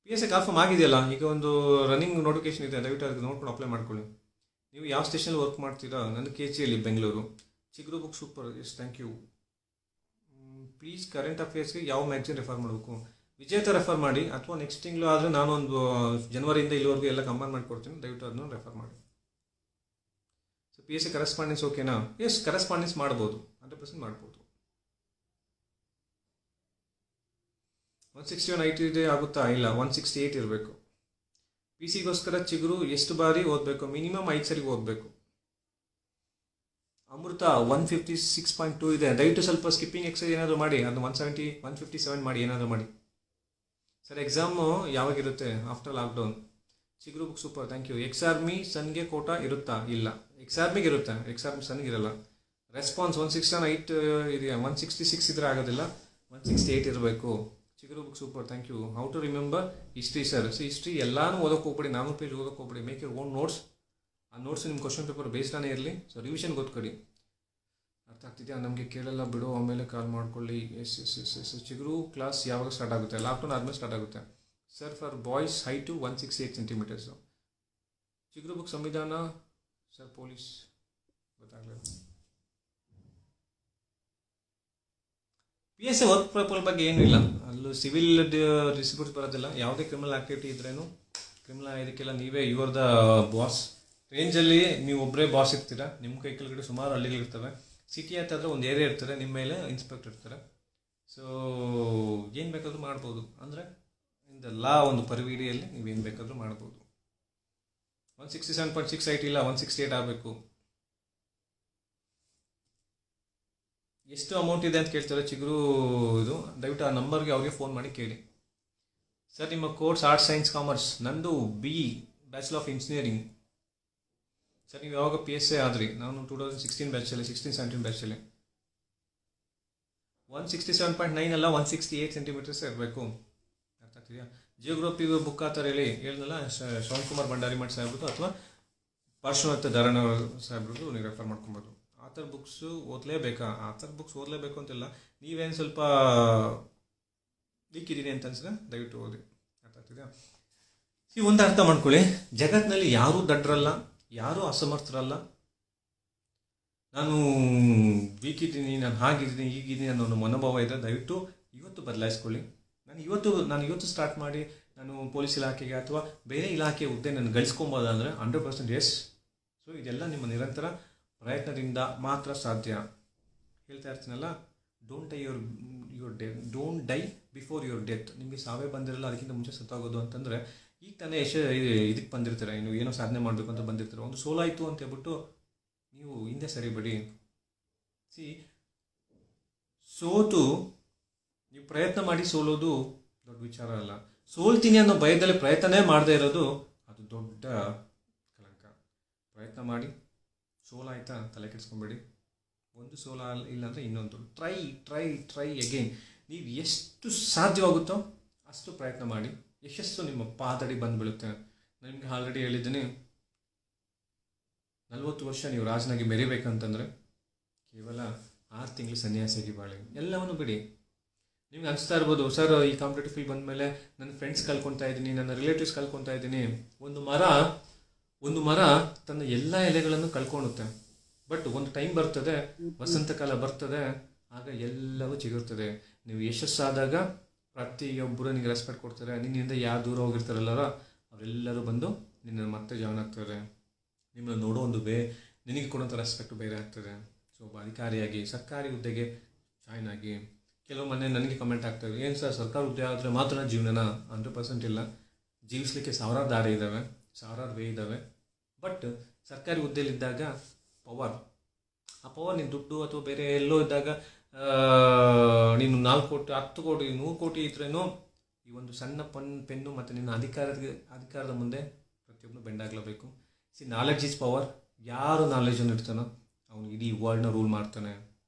[SPEAKER 1] PSI ಕಾಲ್ಫಾರ್ಮ್ ಆಗಿದೆಯಲ್ಲ, ಈಗ ಒಂದು ರನ್ನಿಂಗ್ ನೋಟಿಫಿಕೇಶನ್ ಇದೆ, ದಯವಿಟ್ಟು ಅದಕ್ಕೆ ನೋಡ್ಕೊಂಡು ಅಪ್ಲೈ ಮಾಡ್ಕೊಳ್ಳಿ. ನೀವು ಯಾವ ಸ್ಟೇಷನಲ್ಲಿ ವರ್ಕ್ ಮಾಡ್ತೀರಾ? ನನ್ನ KCಯಲ್ಲಿ Bengaluru. Chiguru book super. Yes, thank you. Please current ಅಫೇರ್ಸ್ಗೆ ಯಾವ ಮ್ಯಾಗ್ಝಿನ್ ರೆಫರ್ ಮಾಡಬೇಕು? ವಿಜೇತ ರೆಫರ್ ಮಾಡಿ, ಅಥವಾ ನೆಕ್ಸ್ಟ್ ತಿಂಗಳು ಆದರೆ ನಾನೊಂದು ಜನವರಿಯಿಂದ ಇಲ್ಲಿವರೆಗೂ ಎಲ್ಲ ಕಂಬೈನ್ ಮಾಡಿಕೊಡ್ತೀನಿ, ದಯವಿಟ್ಟು ಅದನ್ನು ರೆಫರ್ ಮಾಡಿ. ಸೊ PSI ಕರೆಸ್ಪಾಂಡೆನ್ಸ್ ಓಕೆನಾ? ಎಸ್, ಕರೆಸ್ಪಾಂಡೆನ್ಸ್ ಮಾಡ್ಬೋದು, 100% ಮಾಡ್ಬೋದು. 161 IT ಇದೆ ಆಗುತ್ತಾ? ಇಲ್ಲ, 168 ಇರಬೇಕು. PCಗೋಸ್ಕರ ಚಿಗುರು ಎಷ್ಟು ಬಾರಿ ಓದಬೇಕು? ಮಿನಿಮಮ್ 5 ಸರಿ ಓದಬೇಕು. ಅಮೃತ 156.2 ಇದೆ. ದಯವಿಟ್ಟು ಸ್ವಲ್ಪ ಸ್ಕಿಪ್ಪಿಂಗ್ ಎಕ್ಸರ್ಸೈಸ್ ಏನಾದರೂ ಮಾಡಿ, ಅದು 170 157 ಮಾಡಿ, ಏನಾದರೂ ಮಾಡಿ. ಸರ್, ಎಕ್ಸಾಮು ಯಾವಾಗಿರುತ್ತೆ? After lockdown. Chiguru book super, thank you. Ex army ಸನ್ಗೆ ಕೋಟಾ ಇರುತ್ತಾ? ಇಲ್ಲ, ಎಕ್ಸಾರ್ಮಿಗೆ ಇರುತ್ತೆ, ಎಕ್ಸಾರ್ಮಿ ಸನ್ಗೆ ಇರಲ್ಲ. ರೆಸ್ಪಾನ್ಸ್ 168 ಇದೆಯಾ? 166 ಇದ್ರೆ ಆಗೋದಿಲ್ಲ, 168 ಇರಬೇಕು. Chiguru book super, thank you. How to remember history sir? History ಎಲ್ಲಾನು ಓದೋಕೆ ಹೋಗ್ಬೇಡಿ, 400 ಪೇಜ್ ಓದೋಕೆ ಹೋಗ್ಬೇಡಿ. Make your own notes. ಆ ನೋಟ್ಸ್ ನಿಮ್ಮ ಕ್ವಶನ್ ಪೇಪರ್ ಬೇಸ್ಡಾನೇ ಇರಲಿ. ಸೊ ರಿವಿಷನ್ ಗೊತ್ಕೊಡಿ. ಅರ್ಥ ಆಗ್ತಿದೆಯಾ? ನಮಗೆ ಕೇಳಲ್ಲ ಬಿಡು, ಆಮೇಲೆ ಕಾಲ್ ಮಾಡ್ಕೊಳ್ಳಿ. Yes yes yes yes. Chiguru class ಯಾವಾಗ ಸ್ಟಾರ್ಟ್ ಆಗುತ್ತೆ? ಲಾಕ್ಡೌನ್ ಆದಮೇಲೆ ಸ್ಟಾರ್ಟ್ ಆಗುತ್ತೆ sir. For boys height 168 centimetres. Chiguru book ಸಂವಿಧಾನ ಸರ್. ಪೊಲೀಸ್ ಗೊತ್ತಾಗಲಿಲ್ಲ. PSI ವರ್ಕ್ ಪ್ರಪೋಲ್ ಬಗ್ಗೆ ಏನೂ ಇಲ್ಲ, ಅಲ್ಲೂ ಸಿವಿಲ್ ಡಿಸ್ಪ್ಯೂಟ್ಸ್ ಬರೋದಿಲ್ಲ. ಯಾವುದೇ ಕ್ರಿಮಿನಲ್ ಆ್ಯಕ್ಟಿವಿಟಿ ಇದ್ರೇನು ಕ್ರಿಮಿನಲ್ ಇದಕ್ಕೆಲ್ಲ ನೀವೇ ಯುವರ್ ದ ಬಾಸ್. ರೇಂಜಲ್ಲಿ ನೀವು ಒಬ್ಬರೇ ಬಾಸ್ ಇರ್ತೀರಾ, ನಿಮ್ಮ ಕೈ ಕೆಳಗಡೆ ಸುಮಾರು ಹಳ್ಳಿಗಳಿರ್ತವೆ. ಸಿಟಿ ಹತ್ತಾದ್ರೆ ಒಂದು ಏರಿಯಾ ಇರ್ತಾರೆ, ನಿಮ್ಮ ಮೇಲೆ ಇನ್ಸ್ಪೆಕ್ಟರ್ ಇರ್ತಾರೆ. ಸೊ ಏನು ಬೇಕಾದರೂ ಮಾಡ್ಬೋದು, ಅಂದರೆ ಇನ್ ದ ಲಾ ಒಂದು ಪರಿವಿಡಿಯಲ್ಲಿ ನೀವೇನು ಬೇಕಾದರೂ ಮಾಡ್ಬೋದು. 167.6 IT ಇಲ್ಲ, 168 ಆಗಬೇಕು. ಎಷ್ಟು ಅಮೌಂಟ್ ಇದೆ ಅಂತ ಕೇಳ್ತಾರೆ ಚಿಗುರು ಇದು. ದಯವಿಟ್ಟು ಆ ನಂಬರ್ಗೆ ಅವ್ರಿಗೆ ಫೋನ್ ಮಾಡಿ ಕೇಳಿ. ಸರ್, ನಿಮ್ಮ ಕೋರ್ಸ್ ಆರ್ಟ್ಸ್, ಸೈನ್ಸ್, ಕಾಮರ್ಸ್? ನಂದು BE bachelor of engineering. Sir, ನೀವು ಯಾವಾಗ PSI ಆದ್ರಿ? ನಾನು 2016 ಬ್ಯಾಚಲ್ಲಿ, 16-17 ಬ್ಯಾಚಲ್ಲಿ. 167.9 ಅಲ್ಲ, 168 ಸೆಂಟಿಮೀಟರ್ಸ್ ಇರಬೇಕು. ಅರ್ಥ ಆಗ್ತಿದೆಯಾ? ಜಿಯೋಗ್ರಫಿ ಬುಕ್ ಆ ಥರ ಹೇಳಿದ್ನಲ್ಲ, ಶ್ರವಣ್ ಕುಮಾರ್ ಭಂಡಾರಿ ಮಠ ಸಾಹೇಬ್ರದ್ದು ಅಥವಾ ಪಾರ್ಶ್ವನಾಥ ಧಾರಣ ಸಾಹೇಬ್ರದ್ದು ನೀವು ರೆಫರ್ ಮಾಡ್ಕೊಬೋದು. ಆ ಥರ ಬುಕ್ಸು ಓದಲೇಬೇಕಾ? ಆ ಥರ ಬುಕ್ಸ್ ಓದಲೇಬೇಕು ಅಂತಿಲ್ಲ. ನೀವೇನು ಸ್ವಲ್ಪ ವೀಕಿದ್ದೀನಿ ಅಂತ ಅನ್ಸಿದ್ರೆ ದಯವಿಟ್ಟು ಓದಿ. ಅರ್ಥ ಆಗ್ತಿದೆಯಾ? ಒಂದು ಅರ್ಥ ಮಾಡ್ಕೊಳ್ಳಿ, ಜಗತ್ತಿನಲ್ಲಿ ಯಾರೂ ದಡ್ರಲ್ಲ, ಯಾರೂ ಅಸಮರ್ಥರಲ್ಲ. ನಾನು ವೀಕ್ ಇದ್ದೀನಿ, ನಾನು ಹಾಗಿದ್ದೀನಿ, ಹೀಗಿದ್ದೀನಿ ಅನ್ನೋ ಒಂದು ಮನೋಭಾವ ಇದೆ. ದಯವಿಟ್ಟು ಇವತ್ತು ಬದಲಾಯಿಸ್ಕೊಳ್ಳಿ. ನಾನು ಇವತ್ತು ಸ್ಟಾರ್ಟ್ ಮಾಡಿ ನಾನು ಪೊಲೀಸ್ ಇಲಾಖೆಗೆ ಅಥವಾ ಬೇರೆ ಇಲಾಖೆ ಹುದ್ದೆ ನಾನು ಗಳಿಸ್ಕೊಬೋದಂದರೆ 100% ಎಸ್. ಸೊ ಇದೆಲ್ಲ ನಿಮ್ಮ ನಿರಂತರ ಪ್ರಯತ್ನದಿಂದ ಮಾತ್ರ ಸಾಧ್ಯ. ಹೇಳ್ತಾ ಇರ್ತೀನಲ್ಲ, don't die before your death. ನಿಮಗೆ ಸಾವೇ ಬಂದಿರಲ್ಲ, ಅದಕ್ಕಿಂತ ಮುಂಚೆ ಸತ್ತಾಗೋದು ಅಂತಂದರೆ ಈಗ ತಾನೇ ಇದಕ್ಕೆ ಬಂದಿರ್ತೀರ, ಇನ್ನು ಏನೋ ಸಾಧನೆ ಮಾಡಬೇಕು ಅಂತ ಬಂದಿರ್ತೀರ. ಒಂದು ಸೋಲಾಯಿತು ಅಂತ ಹೇಳ್ಬಿಟ್ಟು ನೀವು ಹಿಂದೆ ಸರಿಬೇಡಿ. ಸೋತು ನೀವು ಪ್ರಯತ್ನ ಮಾಡಿ ಸೋಲೋದು ದೊಡ್ಡ ವಿಚಾರ ಅಲ್ಲ. ಸೋಲ್ತೀನಿ ಅನ್ನೋ ಭಯದಲ್ಲಿ ಪ್ರಯತ್ನನೇ ಮಾಡದೇ ಇರೋದು ಅದು ದೊಡ್ಡ ಕಳಂಕ. ಪ್ರಯತ್ನ ಮಾಡಿ, ಸೋಲಾಯ್ತಾ ತಲೆ ಕೆಡಿಸ್ಕೊಂಬೇಡಿ. ಒಂದು ಸೋಲ ಇಲ್ಲ ಅಂದರೆ ಇನ್ನೊಂದು. Try again. ನೀವು ಎಷ್ಟು ಸಾಧ್ಯವಾಗುತ್ತೋ ಅಷ್ಟು ಪ್ರಯತ್ನ ಮಾಡಿ. ಯಶಸ್ಸು ನಿಮ್ಮ ಪಾದಡಿ ಬಂದು ಬೀಳುತ್ತೆ. ನಿಮಗೆ ಆಲ್ರೆಡಿ ಹೇಳಿದ್ದೀನಿ, 40 ವರ್ಷ ನೀವು ರಾಜನಾಗಿ ಮೆರಿಬೇಕಂತಂದರೆ ಕೇವಲ 6 ತಿಂಗಳು ಸನ್ಯಾಸಿಯಾಗಿ ಬಾಳಿ. ಎಲ್ಲವನ್ನು ಬಿಡಿ. ನಿಮ್ಗೆ ಅನಿಸ್ತಾ ಇರ್ಬೋದು, ಸರ್ ಈ ಕಾಂಪಿಟೇಟಿವ್ ಫೀಲ್ಡ್ ಬಂದಮೇಲೆ ನನ್ನ ಫ್ರೆಂಡ್ಸ್ ಕಳ್ಕೊತಾ ಇದ್ದೀನಿ, ನನ್ನ ರಿಲೇಟಿವ್ಸ್ ಕಳ್ಕೊತಾ ಇದ್ದೀನಿ. ಒಂದು ಮರ ತನ್ನ ಎಲ್ಲ ಎಲೆಗಳನ್ನು ಕಳ್ಕೊಳುತ್ತೆ. ಬಟ್ ಒಂದು ಟೈಮ್ ಬರ್ತದೆ, ವಸಂತ ಕಾಲ ಬರ್ತದೆ, ಆಗ ಎಲ್ಲವೂ ಚಿಗುರ್ತದೆ. ನೀವು ಯಶಸ್ಸಾದಾಗ ಪ್ರತಿಯೊಬ್ಬರು ನಿಮಗೆ ರೆಸ್ಪೆಕ್ಟ್ ಕೊಡ್ತಾರೆ. ನಿನ್ನಿಂದ ಯಾರು ದೂರ ಹೋಗಿರ್ತಾರಲ್ಲರ ಅವರೆಲ್ಲರೂ ಬಂದು ನಿನ್ನ ಮತ್ತೆ ಜಾಯ್ನ್ ಆಗ್ತಾರೆ. ನಿಮ್ಮನ್ನು ನೋಡೋ ಒಂದು ನಿನಗೆ ಕೊಡೋಂಥ ರೆಸ್ಪೆಕ್ಟು ಬೇರೆ ಆಗ್ತದೆ. ಸೊ ಒಬ್ಬ ಅಧಿಕಾರಿಯಾಗಿ ಸರ್ಕಾರಿ ಹುದ್ದೆಗೆ ಜಾಯ್ನ್ ಆಗಿ. ಕೆಲವು ಮನೆ ನನಗೆ ಕಮೆಂಟ್ ಆಗ್ತವೆ, ಏನು ಸರ್ ಸರ್ಕಾರಿ ಹುದ್ದೆ ಆದರೆ ಮಾತ್ರ ಜೀವನನ? 100% ಇಲ್ಲ. ಜೀವಿಸಲಿಕ್ಕೆ ಸಾವಿರಾರು ದಾರಿ ಇದ್ದಾವೆ, ಸಾವಿರಾರು ವೇ ಇದ್ದಾವೆ. ಬಟ್ ಸರ್ಕಾರಿ ಹುದ್ದೆಯಲ್ಲಿದ್ದಾಗ ಆ ಪವರ್ ನೀನು ದುಡ್ಡು ಅಥವಾ ಬೇರೆ ಎಲ್ಲೋ ಇದ್ದಾಗ ನೀನು 4 ಕೋಟಿ 10 ಕೋಟಿ 100 ಕೋಟಿ ಇದ್ರೇನು ಈ ಒಂದು ಸಣ್ಣ ಪೆನ್ನು ಮತ್ತು ನಿನ್ನ ಅಧಿಕಾರದ ಮುಂದೆ ಪ್ರತಿಯೊಬ್ಬನು ಬೆಂಡಾಗಲೇಬೇಕು. Knowledge is power. ಯಾರು ನಾಲೆಜನ್ನು ಇರ್ತಾನೋ ಅವನು ಇಡೀ ವರ್ಲ್ಡ್ನ ರೂಲ್ ಮಾಡ್ತಾನೆ.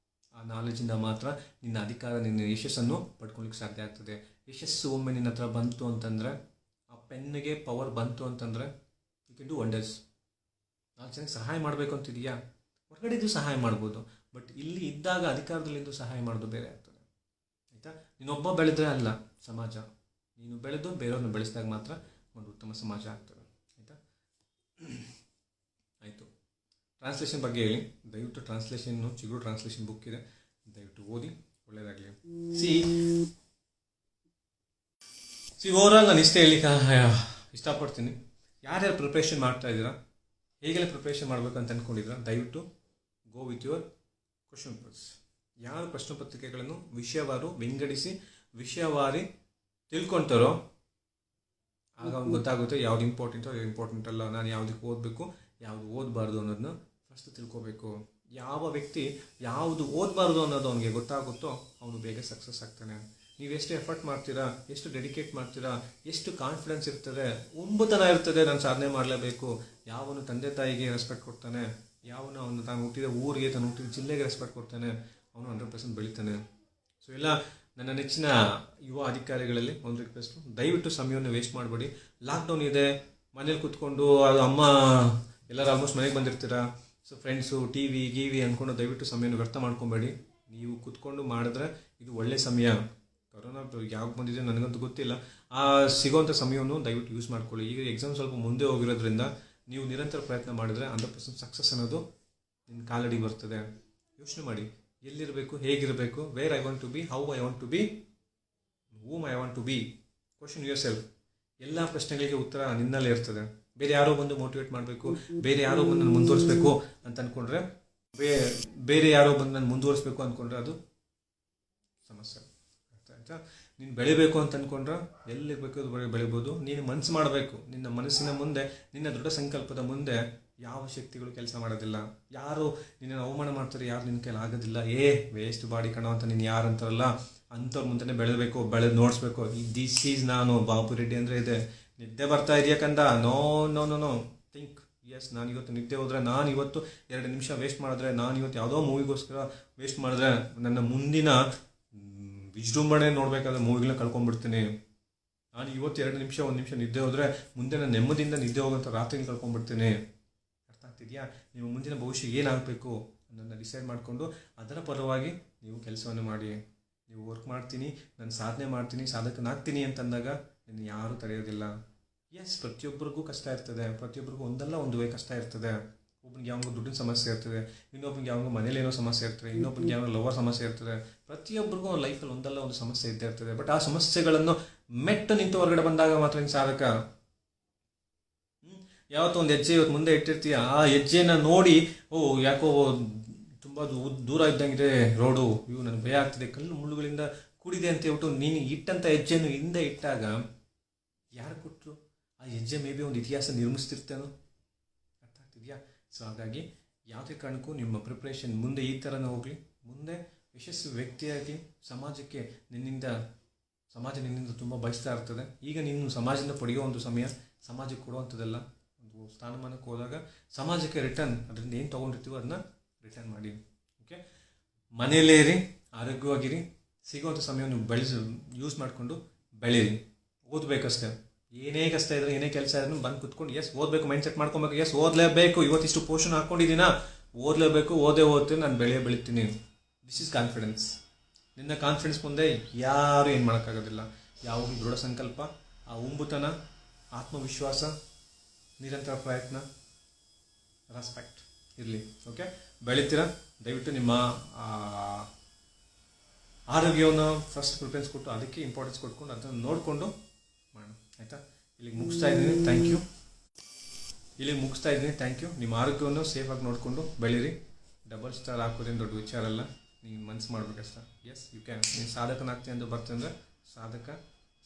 [SPEAKER 1] ಆ ನಾಲೆಜಿಂದ ಮಾತ್ರ ನಿನ್ನ ನಿನ್ನ ಯಶಸ್ಸನ್ನು ಪಡ್ಕೊಳ್ಳಿಕ್ಕೆ ಸಾಧ್ಯ ಆಗ್ತದೆ. ಯಶಸ್ಸು ಒಮ್ಮೆ ನಿನ್ನ ಹತ್ರ ಬಂತು ಅಂತಂದರೆ, ಆ ಪೆನ್ನಿಗೆ ಪವರ್ ಬಂತು ಅಂತಂದರೆ ಯು ಕ್ಯಾನ್ ಡೂ ವಂಡರ್ಸ್. 4 ಜನಕ್ಕೆ ಸಹಾಯ ಮಾಡಬೇಕು ಅಂತಿದೆಯಾ, ಹೊರಗಡೆ ಇದ್ದು ಸಹಾಯ ಮಾಡ್ಬೋದು. ಬಟ್ ಇಲ್ಲಿ ಇದ್ದಾಗ ಅಧಿಕಾರದಲ್ಲಿದ್ದು ಸಹಾಯ ಮಾಡೋದು ಬೇರೆ ಆಗ್ತದೆ. ಆಯಿತಾ? ನೀನೊಬ್ಬ ಬೆಳೆದ್ರೆ ಅಲ್ಲ ಸಮಾಜ, ನೀನು ಬೆಳೆದು ಬೇರೆಯವ್ರನ್ನ ಬೆಳೆಸಿದಾಗ ಮಾತ್ರ ಒಂದು ಉತ್ತಮ ಸಮಾಜ ಆಗ್ತದೆ. ಆಯಿತಾ? ಆಯಿತು. ಟ್ರಾನ್ಸ್ಲೇಷನ್ ಬಗ್ಗೆ ಹೇಳಿ. ದಯವಿಟ್ಟು ಟ್ರಾನ್ಸ್ಲೇಷನ್ನು ಚಿಗುರು ಟ್ರಾನ್ಸ್ಲೇಷನ್ ಬುಕ್ ಇದೆ, ದಯವಿಟ್ಟು ಓದಿ, ಒಳ್ಳೆಯದಾಗಲಿ. ಓವರಾಲ್ ನಾನು ಇಷ್ಟೇ ಹೇಳಲಿಕ್ಕೆ ಇಷ್ಟಪಡ್ತೀನಿ. ಯಾರ್ಯಾರು ಪ್ರಿಪ್ರೇಷನ್ ಮಾಡ್ತಾ ಇದ್ದೀರಾ, ಹೇಗೆಲ್ಲ ಪ್ರಿಪ್ರೇಷನ್ ಮಾಡಬೇಕು ಅಂತ ಅಂದ್ಕೊಂಡಿದ್ದೀರಾ, ದಯವಿಟ್ಟು go with your question papers. ಯಾರು ಪ್ರಶ್ನೆ ಪತ್ರಿಕೆಗಳನ್ನು ವಿಷಯವಾರು ವಿಂಗಡಿಸಿ ವಿಷಯವಾರಿ ತಿಳ್ಕೊಳ್ತಾರೋ ಆಗ ಅವ್ನು ಗೊತ್ತಾಗುತ್ತೆ ಯಾವ್ದು ಇಂಪಾರ್ಟೆಂಟೋ ಇಂಪಾರ್ಟೆಂಟ್ ಅಲ್ಲ, ನಾನು ಯಾವುದಕ್ಕೆ ಓದಬೇಕು ಯಾವುದು ಓದಬಾರ್ದು ಅನ್ನೋದನ್ನ ಫಸ್ಟ್ ತಿಳ್ಕೊಬೇಕು. ಯಾವ ವ್ಯಕ್ತಿ ಯಾವುದು ಓದಬಾರ್ದು ಅನ್ನೋದು ಅವನಿಗೆ ಗೊತ್ತಾಗುತ್ತೋ ಅವನು ಬೇಗ ಸಕ್ಸಸ್ ಆಗ್ತಾನೆ. ನೀವು ಎಷ್ಟು ಎಫರ್ಟ್ ಮಾಡ್ತೀರಾ, ಎಷ್ಟು ಡೆಡಿಕೇಟ್ ಮಾಡ್ತೀರಾ, ಎಷ್ಟು ಕಾನ್ಫಿಡೆನ್ಸ್ ಇರ್ತದೆ, ಒಂಬುತನ ಇರ್ತದೆ, ನಾನು ಸಾಧನೆ ಮಾಡಲೇಬೇಕು. ಯಾವನು ತಂದೆ ತಾಯಿಗೆ ರೆಸ್ಪೆಕ್ಟ್ ಕೊಡ್ತಾನೆ, ಯಾವನು ಅವನು ತಾನು ಹುಟ್ಟಿದ ಊರಿಗೆ, ತಾನು ಹುಟ್ಟಿದ ಜಿಲ್ಲೆಗೆ ರೆಸ್ಪೆಕ್ಟ್ ಕೊಡ್ತಾನೆ, ಅವನು 100% ಬೆಳಿತಾನೆ. ಸೊ ಎಲ್ಲ ನನ್ನ ನೆಚ್ಚಿನ ಯುವ ಅಧಿಕಾರಿಗಳಲ್ಲಿ ಒಂದು ರಿಕ್ವೆಸ್ಟು, ದಯವಿಟ್ಟು ಸಮಯವನ್ನು ವೇಸ್ಟ್ ಮಾಡಬೇಡಿ. ಲಾಕ್ಡೌನ್ ಇದೆ, ಮನೇಲಿ ಕೂತ್ಕೊಂಡು ಅದು ಅಮ್ಮ ಎಲ್ಲರೂ ಆಲ್ಮೋಸ್ಟ್ ಮನೆಗೆ ಬಂದಿರ್ತೀರಾ. ಸೊ ಫ್ರೆಂಡ್ಸು ಟಿವಿ ಅಂದ್ಕೊಂಡು ದಯವಿಟ್ಟು ಸಮಯವನ್ನು ವ್ಯರ್ಥ ಮಾಡ್ಕೊಬೇಡಿ. ನೀವು ಕೂತ್ಕೊಂಡು ಮಾಡಿದ್ರೆ ಇದು ಒಳ್ಳೆ ಸಮಯ. ಕೊರೋನಾ ಯಾವಾಗ ಬಂದಿದೆ ನನಗಂತೂ ಗೊತ್ತಿಲ್ಲ. ಆ ಸಿಗೋವಂಥ ಸಮಯವನ್ನು ದಯವಿಟ್ಟು ಯೂಸ್ ಮಾಡ್ಕೊಳ್ಳಿ. ಈಗ ಎಕ್ಸಾಮ್ ಸ್ವಲ್ಪ ಮುಂದೆ ಹೋಗಿರೋದ್ರಿಂದ ನೀವು ನಿರಂತರ ಪ್ರಯತ್ನ ಮಾಡಿದ್ರೆ 100% ಸಕ್ಸಸ್ ಅನ್ನೋದು ನಿನ್ನ ಕಾಲಡಿ ಬರ್ತದೆ. ಯೋಚನೆ ಮಾಡಿ, ಎಲ್ಲಿರಬೇಕು, ಹೇಗಿರಬೇಕು, where I want to be, how I want to be, whom I want to be. Question yourself. ಎಲ್ಲ ಪ್ರಶ್ನೆಗಳಿಗೆ ಉತ್ತರ ನಿನ್ನಲ್ಲೇ ಇರ್ತದೆ. ಬೇರೆ ಯಾರೋ ಬಂದು ಮೋಟಿವೇಟ್ ಮಾಡಬೇಕು, ಬೇರೆ ಯಾರೋ ಬಂದು ನಾನು ಮುಂದುವರಿಸಬೇಕು ಅಂತ ಅಂದ್ಕೊಂಡ್ರೆ, ಬೇರೆ ಯಾರೋ ಬಂದು ನಾನು ಮುಂದುವರಿಸಬೇಕು ಅಂದ್ಕೊಂಡ್ರೆ ಅದು ಸಮಸ್ಯೆ. ಆಯಿತಾ? ನೀನು ಬೆಳಿಬೇಕು ಅಂತ ಅಂದ್ಕೊಂಡ್ರೆ ಎಲ್ಲಿರಬೇಕು ಅದು ಬೆಳಿಬೋದು. ನೀನು ಮನಸ್ಸು ಮಾಡಬೇಕು. ನಿನ್ನ ಮನಸ್ಸಿನ ಮುಂದೆ, ನಿನ್ನ ದೃಢ ಸಂಕಲ್ಪದ ಮುಂದೆ ಯಾವ ಶಕ್ತಿಗಳು ಕೆಲಸ ಮಾಡೋದಿಲ್ಲ. ಯಾರು ನಿನ್ನನ್ನು ಅವಮಾನ ಮಾಡ್ತಾರೆ, ಯಾರು ನಿನ್ನ ಕೈಲಿ ಆಗೋದಿಲ್ಲ. ವೇಸ್ಟ್ ಬಾಡಿ ಕಣೋ ಅಂತ ನೀನು ಯಾರು ಅಂತಾರಲ್ಲ ಅಂಥವ್ರ ಮುಂದೆ ಬೆಳೆದು ನೋಡಿಸ್ಬೇಕು. ದಿಸ್ ಈಸ್ ನಾನು ಬಾಬು ರೆಡ್ಡಿ ಅಂದರೆ ಇದೆ. ನಿದ್ದೆ ಬರ್ತಾ ಇದೆಯಾ ಕಂದ? No no no no think yes, ನಾನು ಇವತ್ತು ನಿದ್ದೆ ಹೋದರೆ, ನಾನು ಇವತ್ತು 2 ನಿಮಿಷ ವೇಸ್ಟ್ ಮಾಡಿದ್ರೆ, ನಾನು ಇವತ್ತು ಯಾವುದೋ ಮೂವಿಗೋಸ್ಕರ ವೇಸ್ಟ್ ಮಾಡಿದ್ರೆ ನನ್ನ ಮುಂದಿನ ವಿಜೃಂಭಣೆ ನೋಡಬೇಕಾದ್ರೆ ಮೂವಿಗಳನ್ನ ಕಳ್ಕೊಂಡ್ಬಿಡ್ತೀನಿ. ನಾನು ಇವತ್ತು 2 ನಿಮಿಷ 1 ನಿಮಿಷ ನಿದ್ದೆ ಹೋದರೆ ಮುಂದೆ ನಾನು ನೆಮ್ಮದಿಯಿಂದ ನಿದ್ದೆ ಹೋಗೋಂಥ ರಾತ್ರಿನ ಕಳ್ಕೊಂಡ್ಬಿಡ್ತೀನಿ. ಅರ್ಥ ಆಗ್ತಿದೆಯಾ? ನಿಮ್ಮ ಮುಂದಿನ ಭವಿಷ್ಯ ಏನಾಗಬೇಕು ಅನ್ನೋದನ್ನ ಡಿಸೈಡ್ ಮಾಡಿಕೊಂಡು ಅದರ ಪರವಾಗಿ ನೀವು ಕೆಲಸವನ್ನು ಮಾಡಿ. ನೀವು ವರ್ಕ್ ಮಾಡ್ತೀನಿ, ನಾನು ಸಾಧನೆ ಮಾಡ್ತೀನಿ, ಸಾಧಕನಾಗ್ತೀನಿ ಅಂತಂದಾಗ ನಿನ್ನ ಯಾರೂ ತಡೆಯೋದಿಲ್ಲ. ಎಸ್, ಪ್ರತಿಯೊಬ್ಬರಿಗೂ ಕಷ್ಟ ಇರ್ತದೆ. ಪ್ರತಿಯೊಬ್ಬರಿಗೂ ಒಂದಲ್ಲ ಒಂದು ವೇ ಕಷ್ಟ ಇರ್ತದೆ. ಒಬ್ಬನಿಗೆ ಯಾವಾಗ ದುಡ್ಡಿನ ಸಮಸ್ಯೆ ಇರ್ತದೆ, ಇನ್ನೊಬ್ಬನಿಗೆ ಯಾವಾಗ ಮನೇಲಿ ಏನೋ ಸಮಸ್ಯೆ ಇರ್ತದೆ, ಇನ್ನೊಬ್ಬನಿಗೆ ಯಾವಾಗ ಲವರ್ ಸಮಸ್ಯೆ ಇರ್ತದೆ. ಪ್ರತಿಯೊಬ್ಬರಿಗೂ ಲೈಫಲ್ಲಿ ಒಂದಲ್ಲ ಒಂದು ಸಮಸ್ಯೆ ಇದ್ದೇ ಇರ್ತದೆ. ಬಟ್ ಆ ಸಮಸ್ಯೆಗಳನ್ನು ಮೆಟ್ಟು ನಿಂತು ಹೊರಗಡೆ ಬಂದಾಗ ಮಾತ್ರ ನೀನು ಸಾಧಕ. ಯಾವತ್ತೋ ಒಂದು ಹೆಜ್ಜೆ ಇವತ್ತು ಮುಂದೆ ಇಟ್ಟಿರ್ತೀಯ, ಆ ಹೆಜ್ಜೆನ ನೋಡಿ ಯಾಕೋ ತುಂಬ ದೂರ ಇದ್ದಂಗಿದೆ ರೋಡು, ನನಗೆ ಭಯ ಆಗ್ತಿದೆ, ಕಲ್ಲು ಮುಳ್ಳುಗಳಿಂದ ಕೂಡಿದೆ ಅಂತ ಹೇಳ್ಬಿಟ್ಟು ನೀನು ಇಟ್ಟಂಥ ಹೆಜ್ಜೆಯನ್ನು ಹಿಂದೆ ಇಟ್ಟಾಗ ಯಾರು ಕೊಟ್ಟರು? ಆ ಹೆಜ್ಜೆ ಮೇ ಬಿ ಒಂದು ಇತಿಹಾಸ ನಿರ್ಮಿಸ್ತಿರ್ತೇನೋ. ಅರ್ಥ ಆಗ್ತಿದೆಯಾ? ಸೊ ಹಾಗಾಗಿ ಯಾವುದೇ ಕಾರಣಕ್ಕೂ ನಿಮ್ಮ ಪ್ರಿಪ್ರೇಷನ್ ಮುಂದೆ ಈ ಥರನೇ ಹೋಗಲಿ. ಮುಂದೆ ಯಶಸ್ವಿ ವ್ಯಕ್ತಿಯಾಗಿ ಸಮಾಜ ನಿನ್ನಿಂದ ತುಂಬ ಬಯಸ್ತಾ ಇರ್ತದೆ. ಈಗ ನೀನು ಸಮಾಜದಿಂದ ಪಡೆಯೋ ಒಂದು ಸಮಯ, ಸಮಾಜಕ್ಕೆ ಕೊಡುವಂಥದ್ದೆಲ್ಲ. ಒಂದು ಸ್ಥಾನಮಾನಕ್ಕೆ ಹೋದಾಗ ಸಮಾಜಕ್ಕೆ ರಿಟರ್ನ್, ಅದರಿಂದ ಏನು ತೊಗೊಂಡಿರ್ತೀವೋ ಅದನ್ನ ರಿಟರ್ನ್ ಮಾಡಿ. ಓಕೆ, ಮನೆಯಲ್ಲೇ ಇರಿ, ಆರೋಗ್ಯವಾಗಿರಿ, ಸಿಗುವಂಥ ಸಮಯವನ್ನು ಯೂಸ್ ಮಾಡಿಕೊಂಡು ಬೆಳೀರಿ. ಓದಬೇಕಷ್ಟೇ. ಏನೇ ಕಷ್ಟ ಇದ್ರೆ, ಏನೇ ಕೆಲಸ ಇದ್ರೂ ಬಂದು ಕುತ್ಕೊಂಡು ಎಸ್ ಓದಬೇಕು, ಮೈಂಡ್ ಸೆಟ್ ಮಾಡ್ಕೊಬೇಕು. ಎಸ್ ಓದಲೇಬೇಕು, ಇವತ್ತಿಷ್ಟು ಪೋರ್ಷನ್ ಹಾಕ್ಕೊಂಡಿದ್ದೀನಾ, ಓದಲೇಬೇಕು, ಓದ್ತೀನಿ, ನಾನು ಬೆಳಿತೀನಿ. This is confidence. ನಿನ್ನ ಕಾನ್ಫಿಡೆನ್ಸ್ ಮುಂದೆ ಯಾರು ಏನು ಮಾಡೋಕ್ಕಾಗೋದಿಲ್ಲ. ಯಾವಾಗಲೂ ದೃಢ ಸಂಕಲ್ಪ, ಆ ಉಂಬುತನ, ಆತ್ಮವಿಶ್ವಾಸ, ನಿರಂತರ ಪ್ರಯತ್ನ, ರೆಸ್ಪೆಕ್ಟ್ ಇರಲಿ. ಓಕೆ, ಬೆಳಿತೀರಾ? ದಯವಿಟ್ಟು ನಿಮ್ಮ ಆರೋಗ್ಯವನ್ನು ಫಸ್ಟ್ ಪ್ರಿಫರೆನ್ಸ್ ಕೊಟ್ಟು ಅದಕ್ಕೆ ಇಂಪಾರ್ಟೆನ್ಸ್ ಕೊಟ್ಕೊಂಡು ಅದನ್ನು ನೋಡಿಕೊಂಡು ಮಾಡೋಣ. ಆಯಿತಾ? ಇಲ್ಲಿಗೆ ಮುಗಿಸ್ತಾ ಇದ್ದೀನಿ. Thank you. ನಿಮ್ಮ ಆರೋಗ್ಯವನ್ನು ಸೇಫಾಗಿ ನೋಡಿಕೊಂಡು ಬೆಳೀರಿ. ಡಬಲ್ ಸ್ಟಾರ್ ಹಾಕೋದೇನು ದೊಡ್ಡ ವಿಚಾರ ಅಲ್ಲ, ನೀನು ಮನಸ್ಸು ಮಾಡಬೇಕಷ್ಟ. S, you can. ನೀನು ಸಾಧಕನಾಗ್ತೀನಿ ಅಂತ ಬರ್ತಂದ್ರೆ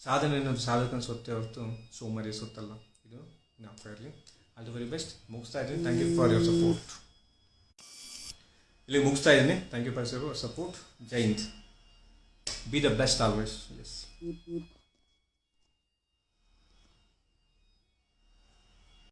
[SPEAKER 1] ಸಾಧನೆ ಅನ್ನೋದು ಸಾಧಕನ ಸೊತ್ತೆ ಹೊರತು ಸೋಮಾರಿಯ ಸೊತ್ತಲ್ಲ. ಇದು ಜ್ಞಾಪಕ ಇರಲಿ. All the very best. ಮುಗಿಸ್ತಾ ಇದ್ದೀನಿ. Thank you for your support. ಇಲ್ಲಿಗೆ ಮುಗಿಸ್ತಾ ಇದ್ದೀನಿ. Thank you for your support. ಜೈ ಹಿಂದ್. Be the best always. Yes.